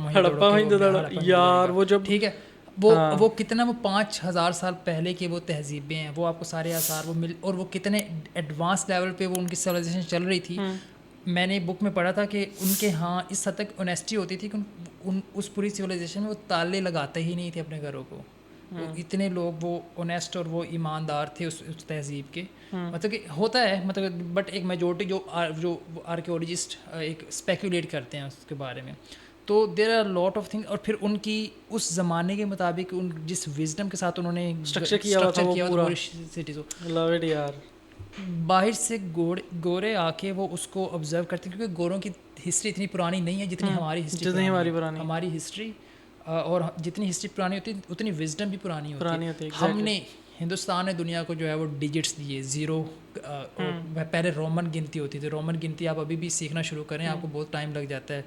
यार वो जब, ठीक है, वो कितना, वो 5,000 साल पहले के वो तहजीबें हैं, वो आपको सारे आसार वो मिल, और वो कितने एडवांस लेवल पे वो उनकी सिविलाइजेशन चल रही थी। मैंने बुक में पढ़ा था कि उनके यहाँ इस हद तक ऑनेस्टी होती थी कि उस पूरी सिविलाइजेशन में वो ताले लगाते ही नहीं थे अपने घरों को। वो इतने लोग वो ऑनेस्ट और वो ईमानदार थे उस तहजीब के। मतलब कि होता है, मतलब बट एक मेजोरिटी जो आर्कियोलॉजिस्ट एक स्पेकुलेट करते हैं उसके बारे में, तो there are lot of thing. और फिर उनकी उस ज़माने के मुताबिक उन जिस विजडम के साथ उन्होंने स्ट्रक्चर किया पूरी सिटी को, लव इट यार। बाहर से गोरे आके वो उसको ऑब्जर्व करते हैं, क्योंकि गोरों की हिस्ट्री इतनी पुरानी नहीं है जितनी हमारी हिस्ट्री, हमारी हिस्ट्री और जितनी हिस्ट्री पुरानी होती है उतनी विजडम भी पुरानी होती है। हमने हिंदुस्तान ने दुनिया को जो है वो डिजिट्स दिए, 0 पहले रोमन गिनती होती थी, रोमन गिनती आप अभी भी सीखना शुरू करें आपको बहुत टाइम लग जाता है।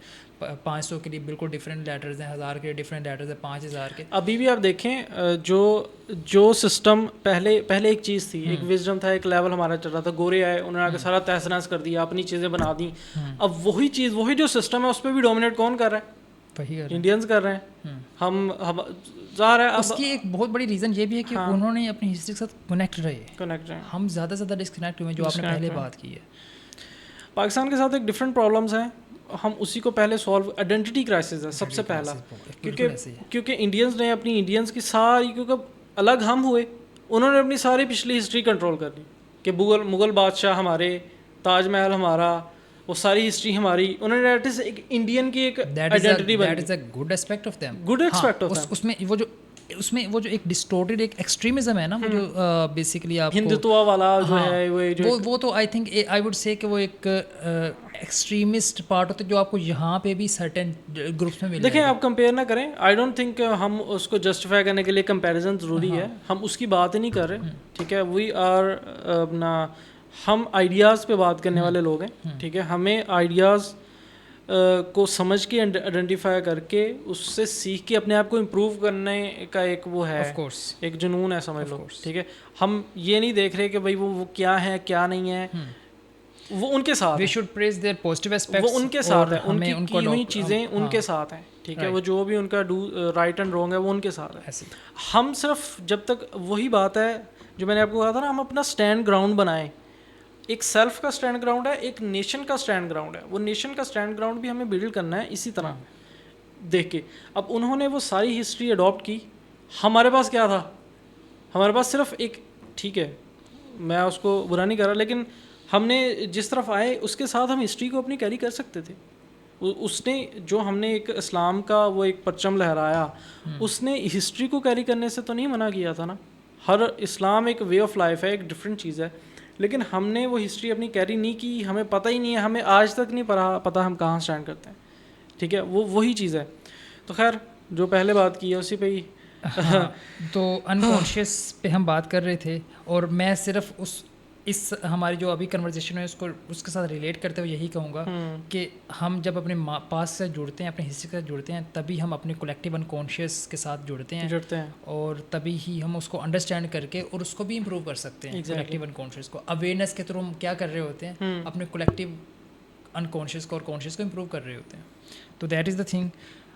500 के लिए बिल्कुल डिफरेंट लेटर्स हैं, 1000 के लिए डिफरेंट लेटर्स हैं, 5000 के। अभी भी आप देखें जो सिस्टम पहले एक चीज़ थी, एक विजडम था, एक लेवल हमारा चल रहा था, गोरे आए, उन्होंने आके सारा तहस नहस कर दिया, अपनी चीज़ें बना दी। अब वही चीज़, वही जो सिस्टम है उस पर भी डोमिनेट कौन कर रहा है? इंडियंस कर रहे हैं। हम ज़ाहिर है उसकी एक बहुत बड़ी रीज़न ये भी है कि उन्होंने अपनी हिस्ट्री के साथ कनेक्ट रहे। हम ज़्यादा से ज़्यादा डिस्कनेक्ट हुए, जो आपने पहले बात की है। पाकिस्तान के साथ एक डिफरेंट प्रॉब्लम्स हैं, हम उसी को पहले सॉल्व, आइडेंटिटी क्राइसिस है सबसे पहला, क्योंकि इंडियंस की सारी, क्योंकि अलग हम हुए, उन्होंने अपनी सारी पिछली हिस्ट्री कंट्रोल कर ली कि मुग़ल बादशाह हमारे, ताजमहल हमारा, वो सारी हिस्ट्री हमारी, उन्होंने एटलीस्ट एक इंडियन की एक आइडेंटिटी बनी। That is a good aspect of them, good aspect of them. उसमें वो जो एक डिस्टोर्टेड एक एक्सट्रीमिज्म है ना, वो जो बेसिकली आपको हिंदुत्व वाला जो है वो तो आई थिंक आई वुड से कि वो एक एक्सट्रीमिस्ट पार्ट होता है जो आपको यहाँ पे भी सर्टेन ग्रुप्स में मिल। देखिए आप कंपेयर ना करें, आई डोंट थिंक हम उसको जस्टिफाई करने के लिए कंपैरिजन ज़रूरी है, हम उसकी बात ही नहीं कर रहे, ठीक है। वी आर अपना, हम आइडियाज़ पे बात करने वाले लोग हैं, ठीक है। हमें आइडियाज़ को समझ के आइडेंटिफाई करके उससे सीख के अपने आप को इम्प्रूव करने का एक वो है, एक जुनून है, समझ लो, ठीक है। हम ये नहीं देख रहे कि भाई वो क्या है क्या नहीं है, वो उनके साथ, we should praise their positive aspects, वो उनके साथ है, उनकी की हुई चीज़ें उनके साथ हैं, ठीक है। वो जो भी उनका राइट एंड रॉन्ग है वो उनके साथ है। हम सिर्फ जब तक, वही बात है जो मैंने आपको कहा था ना, हम अपना स्टैंड ग्राउंड बनाएं। एक सेल्फ का स्टैंड ग्राउंड है, एक नेशन का स्टैंड ग्राउंड है। वो नेशन का स्टैंड ग्राउंड भी हमें बिल्ड करना है इसी तरह देख के। अब उन्होंने वो सारी हिस्ट्री अडॉप्ट की, हमारे पास क्या था? हमारे पास सिर्फ एक, ठीक है मैं उसको बुरा नहीं कर रहा, लेकिन हमने जिस तरफ आए उसके साथ हम हिस्ट्री को अपनी कैरी कर सकते थे। उसने जो हमने एक इस्लाम का वो एक परचम लहराया, उसने हिस्ट्री को कैरी करने से तो नहीं मना किया था ना। हर इस्लाम एक वे ऑफ लाइफ है, एक डिफरेंट चीज़ है, लेकिन हमने वो हिस्ट्री अपनी कैरी नहीं की, हमें पता ही नहीं है, हमें आज तक नहीं पता हम कहाँ स्टैंड करते हैं, ठीक है। वही चीज़ है। तो खैर जो पहले बात की है उसी पे ही तो अनकॉन्शियस पे हम बात कर रहे थे, और मैं सिर्फ इस हमारी जो अभी कन्वर्जेशन है उसको उसके साथ रिलेट करते हुए यही कहूँगा कि हम जब अपने पास से जुड़ते हैं, अपने हिस्से के साथ जुड़ते हैं, तभी हम अपने कलेक्टिव अनकॉन्शियस के साथ जुड़ते हैं और तभी ही हम उसको अंडरस्टैंड करके और उसको भी इम्प्रूव कर सकते हैं। कलेक्टिव अनकॉन्शियस को अवेयरनेस के थ्रू हम क्या कर रहे होते हैं, अपने कलेक्टिव अनकॉन्शियस को और कॉन्शियस को इम्प्रूव कर रहे होते हैं। तो दैट इज़ द थिंग।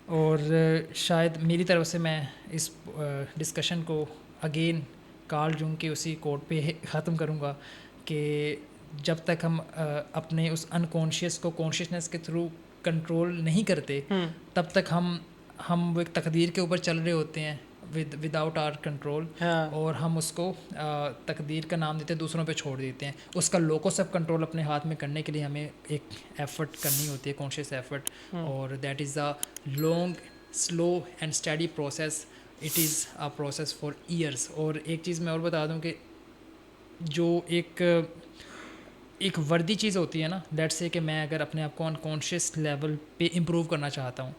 और शायद मेरी तरफ से मैं इस डिस्कशन को अगेन कार्ल जुंग के उसी कोट पे ख़त्म करूँगा कि जब तक हम अपने उस अनकॉन्शियस को कॉन्शियसनेस के थ्रू कंट्रोल नहीं करते, तब तक हम वो एक तकदीर के ऊपर चल रहे होते हैं विदाउट आवर कंट्रोल। और हम उसको तकदीर का नाम देते हैं, दूसरों पे छोड़ देते हैं। उसका लोकस ऑफ कंट्रोल अपने हाथ में करने के लिए हमें एक एफर्ट करनी होती है, कॉन्शियस एफर्ट। और that is a long, slow and study process. It is a process for years. और एक चीज़ मैं और बता दूं कि जो एक वर्दी चीज़ होती है ना, लेट्स से कि मैं अगर अपने आप को अनकॉन्शियस लेवल पे इम्प्रूव करना चाहता हूँ,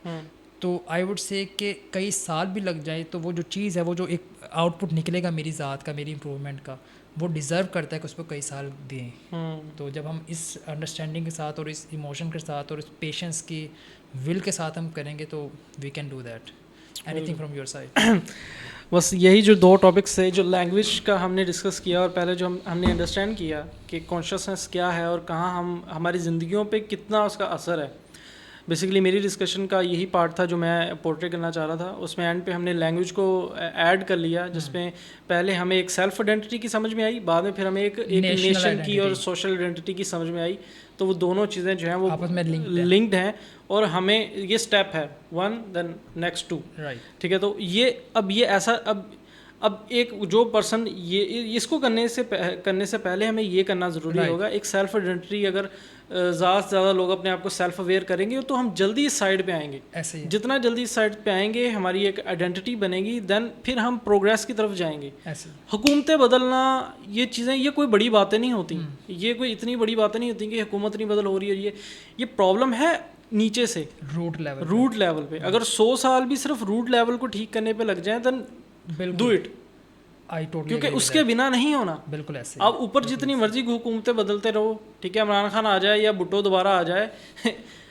तो आई वुड से कि कई साल भी लग जाए तो वो जो चीज़ है, वो जो एक आउटपुट निकलेगा मेरी ज़ात का, मेरी इम्प्रूवमेंट का, वो डिज़र्व करता है कि उस पर कई साल दें। तो जब हम इस अंडरस्टैंडिंग के साथ और इस इमोशन के साथ और इस पेशेंस की विल के साथ हम करेंगे तो we can do that. Anything from your side? बस यही जो दो टॉपिक्स थे, जो लैंग्वेज का हमने डिस्कस किया और पहले जो हमने अंडरस्टैंड किया कि कॉन्शियसनेस क्या है और कहाँ हम हमारी ज़िंदगियों पे कितना उसका असर है। बेसिकली मेरी डिस्कशन का यही पार्ट था जो मैं पोर्ट्रे करना चाह रहा था। उसमें एंड पे हमने लैंग्वेज को ऐड कर लिया, जिसमें पहले हमें एक सेल्फ आइडेंटिटी की समझ में आई, बाद में फिर हमें एक नेशन की और सोशल आइडेंटिटी की समझ में आई। तो वो दोनों चीज़ें जो हैं वो आपस में लिंक्ड हैं और हमें ये स्टेप है 1 देन नेक्स्ट 2, ठीक है। तो ये ऐसा अब एक जो पर्सन ये इसको करने से पहले हमें ये करना ज़रूरी होगा। एक सेल्फ आइडेंटिटी अगर ज़्यादा से ज़्यादा लोग अपने आप को सेल्फ अवेयर करेंगे तो हम जल्दी इस साइड पे आएंगे। ऐसे ही जितना जल्दी इस साइड पे आएंगे, हमारी एक आइडेंटिटी बनेगी, देन फिर हम प्रोग्रेस की तरफ जाएंगे। ऐसे हुकूमतें बदलना, ये चीज़ें, ये कोई बड़ी बातें नहीं होती। ये कोई इतनी बड़ी बातें नहीं होती कि हुकूमत नहीं बदल हो रही है। ये प्रॉब्लम है नीचे से, रूट लेवल पे। अगर 100 साल भी सिर्फ रूट लेवल को ठीक करने पे लग जाए, देन डू इट। क्योंकि उसके बिना नहीं होना। बिल्कुल ऐसे। अब ऊपर जितनी मर्जी हुकूमतें बदलते रहो, ठीक है, इमरान खान आ जाए या भुट्टो दोबारा आ जाए,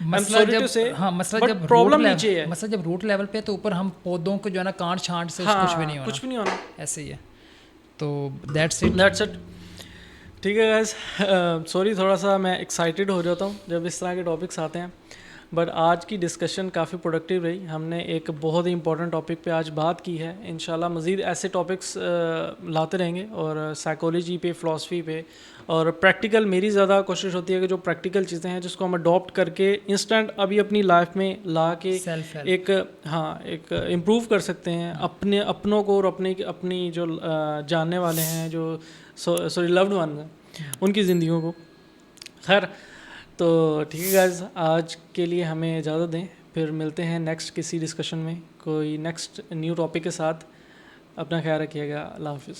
मसला जब प्रॉब्लम नीचे है। मसला जब रूट लेवल पे, तो ऊपर हम पौधों को जो है ना काट छांट से कुछ भी नहीं होना। ऐसे ही है। तो दैट्स इट। ठीक है गाइस, सॉरी थोड़ा सा मैं एक्साइटेड हो जाता हूँ जब इस तरह के टॉपिक्स आते हैं, बट आज की डिस्कशन काफ़ी प्रोडक्टिव रही। हमने एक बहुत ही इंपॉर्टेंट टॉपिक पे आज बात की है। इंशाल्लाह मज़ीद ऐसे टॉपिक्स लाते रहेंगे, और साइकोलॉजी पे, फ़िलासफ़ी पे, और प्रैक्टिकल। मेरी ज़्यादा कोशिश होती है कि जो प्रैक्टिकल चीज़ें हैं जिसको हम अडॉप्ट करके इंस्टेंट अभी अपनी लाइफ में ला के एक इम्प्रूव कर सकते हैं अपनों को, और अपनी जो जानने वाले हैं, जो सॉरी लव्ड वन हैं, उनकी ज़िंदगियों को। खैर, तो ठीक है गाइस, आज के लिए हमें इजाज़त दें। फिर मिलते हैं नेक्स्ट किसी डिस्कशन में, कोई नेक्स्ट न्यू टॉपिक के साथ। अपना ख्याल रखिएगा। अल्लाह हाफिज़।